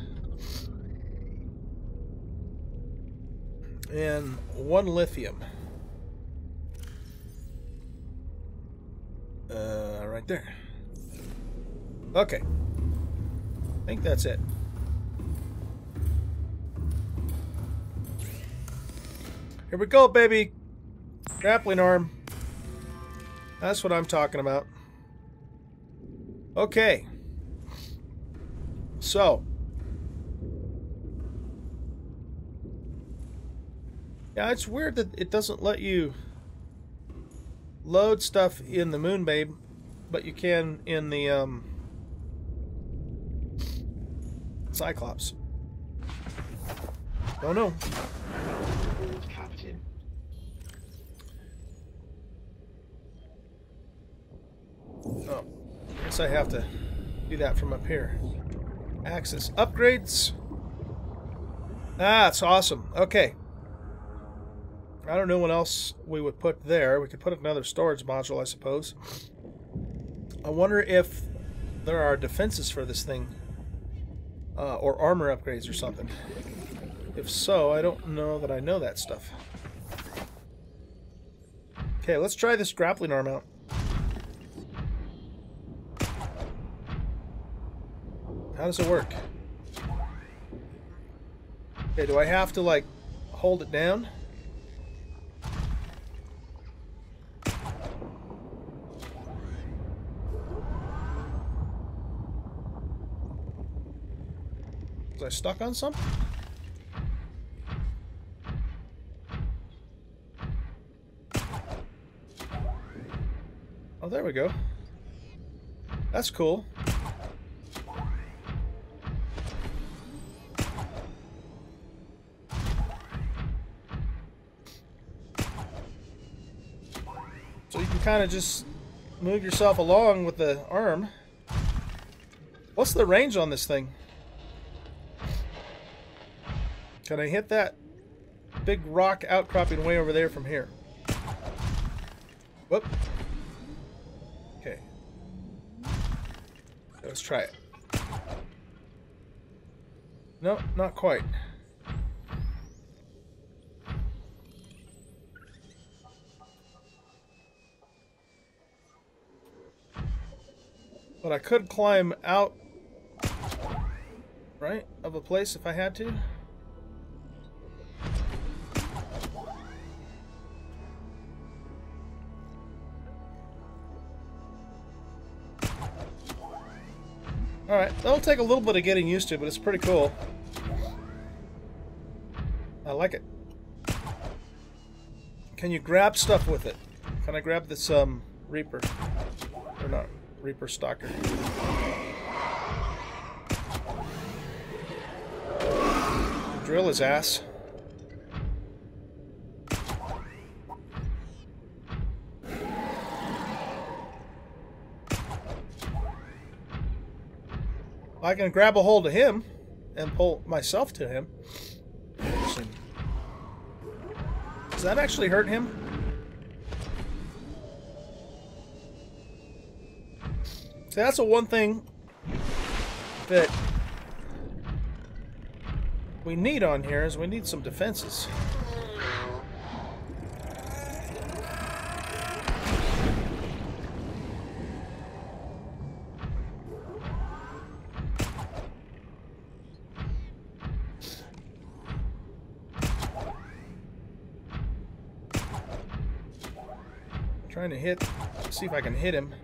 and 1 lithium. Right there. Okay, I think that's it. Here we go, baby. Grappling arm. That's what I'm talking about. Okay. So. Yeah, it's weird that it doesn't let you load stuff in the Moon Babe, but you can in the Cyclops. Oh no. Captain. Oh, I guess I have to do that from up here. Access upgrades. Ah, it's awesome. Okay. I don't know what else we would put there. We could put another storage module, I suppose. I wonder if there are defenses for this thing. Or armor upgrades or something. If so, I don't know that I know that stuff. Okay, let's try this grappling arm out. How does it work? Okay, do I have to, like, hold it down? Was I stuck on something? Oh, there we go. That's cool. So you can kind of just move yourself along with the arm. What's the range on this thing? Can I hit that big rock outcropping way over there from here? Whoop. Okay. Let's try it. No, not quite. But I could climb out, right, of a place if I had to. Alright, that'll take a little bit of getting used to, but it's pretty cool. I like it. Can you grab stuff with it? Can I grab this Reaper? Or not, Reaper Stalker. Drill his ass. I can grab a hold of him and pull myself to him. Does that actually hurt him? See, that's the one thing that we need on here is we need some defenses. Trying to hit, see if I can hit him.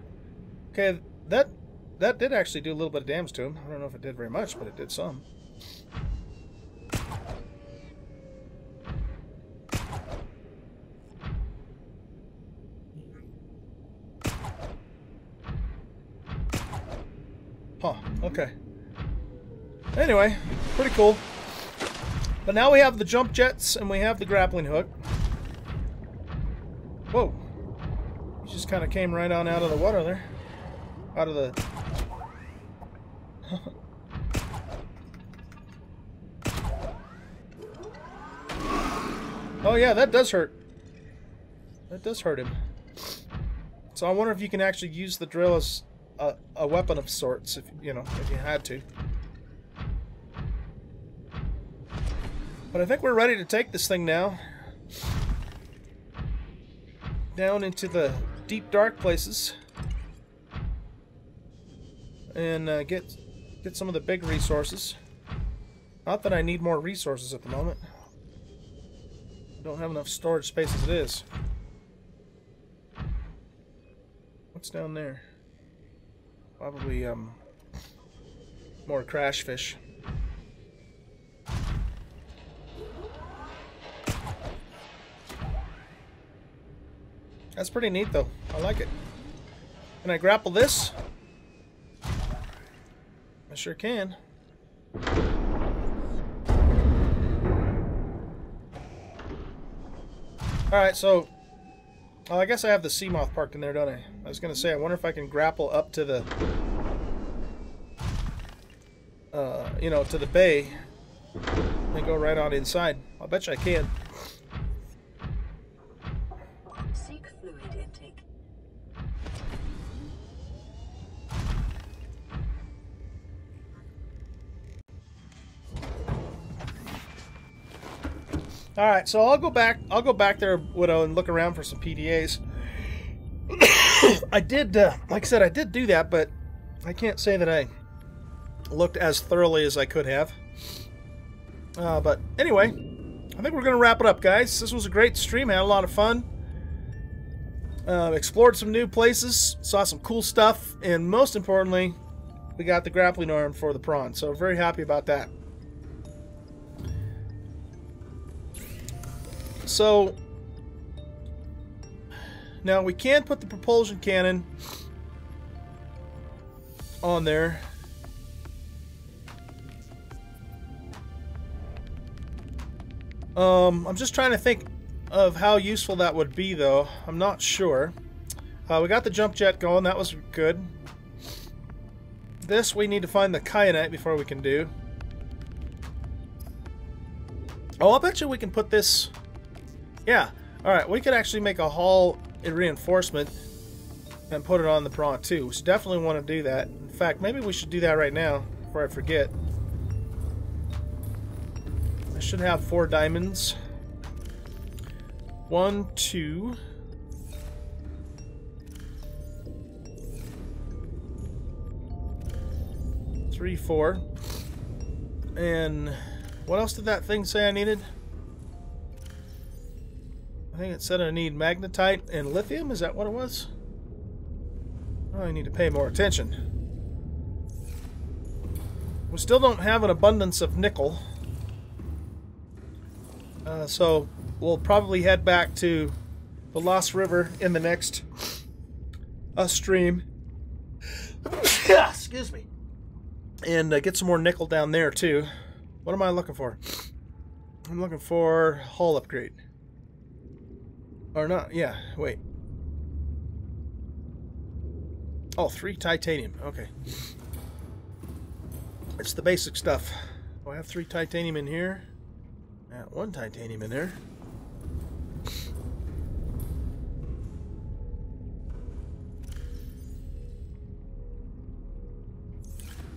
Okay, that did actually do a little bit of damage to him. I don't know if it did very much, but it did some. Huh, okay. Anyway, pretty cool. But now we have the jump jets and we have the grappling hook. Whoa. Just kind of came right on out of the water there. Out of the... Oh yeah, that does hurt. That does hurt him. So I wonder if you can actually use the drill as a weapon of sorts, if you know, if you had to. But I think we're ready to take this thing now. Down into the deep dark places. And get some of the big resources. Not that I need more resources at the moment. I don't have enough storage space as it is. What's down there? Probably more crash fish. That's pretty neat though. I like it. Can I grapple this? I sure can. Alright, so I guess I have the sea moth parked in there, don't I? I was gonna say, I wonder if I can grapple up to the you know, to the bay and go right on inside. I'll bet you I can. Seek fluid intake. All right, so I'll go back there, Widow, and look around for some PDAs. I did, like I said, I did do that, but I can't say that I looked as thoroughly as I could have. But anyway, I think we're going to wrap it up, guys. This was a great stream. I had a lot of fun. Explored some new places, saw some cool stuff, and most importantly, we got the grappling arm for the prawn. So very happy about that. So now we can put the propulsion cannon on there. I'm just trying to think of how useful that would be, though. I'm not sure. We got the jump jet going. That was good. This we need to find the kyanite before we can do. Oh, I'll bet you we can put this... Yeah. Alright, we could actually make a hull reinforcement and put it on the Prawn too. We definitely want to do that. In fact, maybe we should do that right now before I forget. I should have 4 diamonds. 1, 2... 3, 4. And what else did that thing say I needed? I think it said I need magnetite and lithium. Is that what it was? Oh, I need to pay more attention. We still don't have an abundance of nickel. So we'll probably head back to the Lost River in the next stream. Excuse me. And get some more nickel down there too. What am I looking for? I'm looking for hull upgrade. Or not, yeah, wait. Oh, 3 titanium, okay. It's the basic stuff. Oh, I have 3 titanium in here. 1 titanium in there.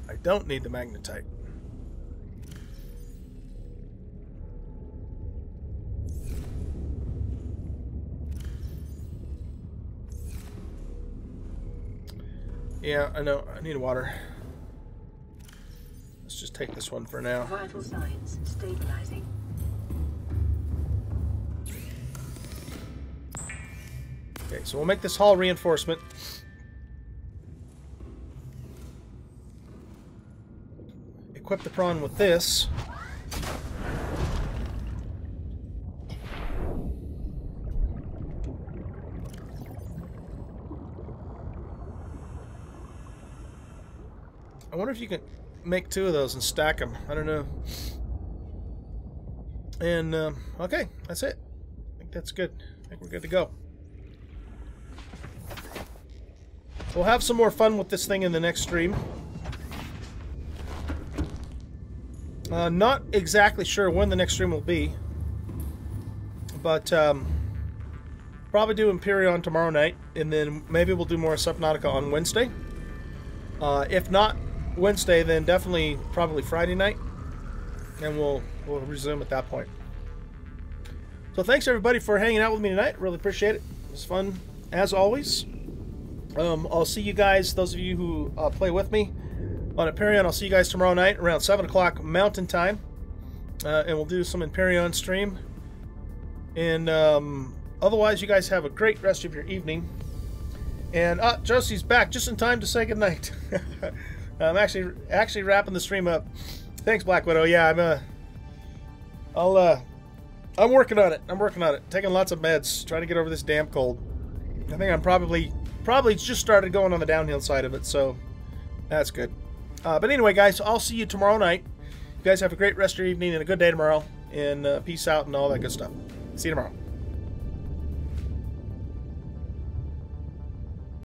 I don't need the magnetite. Yeah, I know. I need water. Let's just take this one for now. Vital signs stabilizing. Okay, so we'll make this hull reinforcement. Equip the Prawn with this. I wonder if you can make 2 of those and stack them. I don't know. And, okay, that's it. I think that's good. I think we're good to go. We'll have some more fun with this thing in the next stream. Not exactly sure when the next stream will be. But, probably do Imperion tomorrow night. And then maybe we'll do more Subnautica on Wednesday. If not Wednesday, then definitely probably Friday night. And we'll resume at that point. So thanks everybody for hanging out with me tonight. Really appreciate it. It was fun as always. I'll see you guys, those of you who play with me on Imperion. I'll see you guys tomorrow night around 7 o'clock Mountain Time. And we'll do some Imperion stream. And otherwise, you guys have a great rest of your evening. And Josie's back just in time to say goodnight. I'm actually wrapping the stream up. Thanks, Black Widow. Yeah, I'm working on it. I'm working on it. Taking lots of meds, trying to get over this damn cold. I think I'm probably just started going on the downhill side of it, so that's good. But anyway, guys, I'll see you tomorrow night. You guys have a great rest of your evening and a good day tomorrow. And peace out and all that good stuff. See you tomorrow.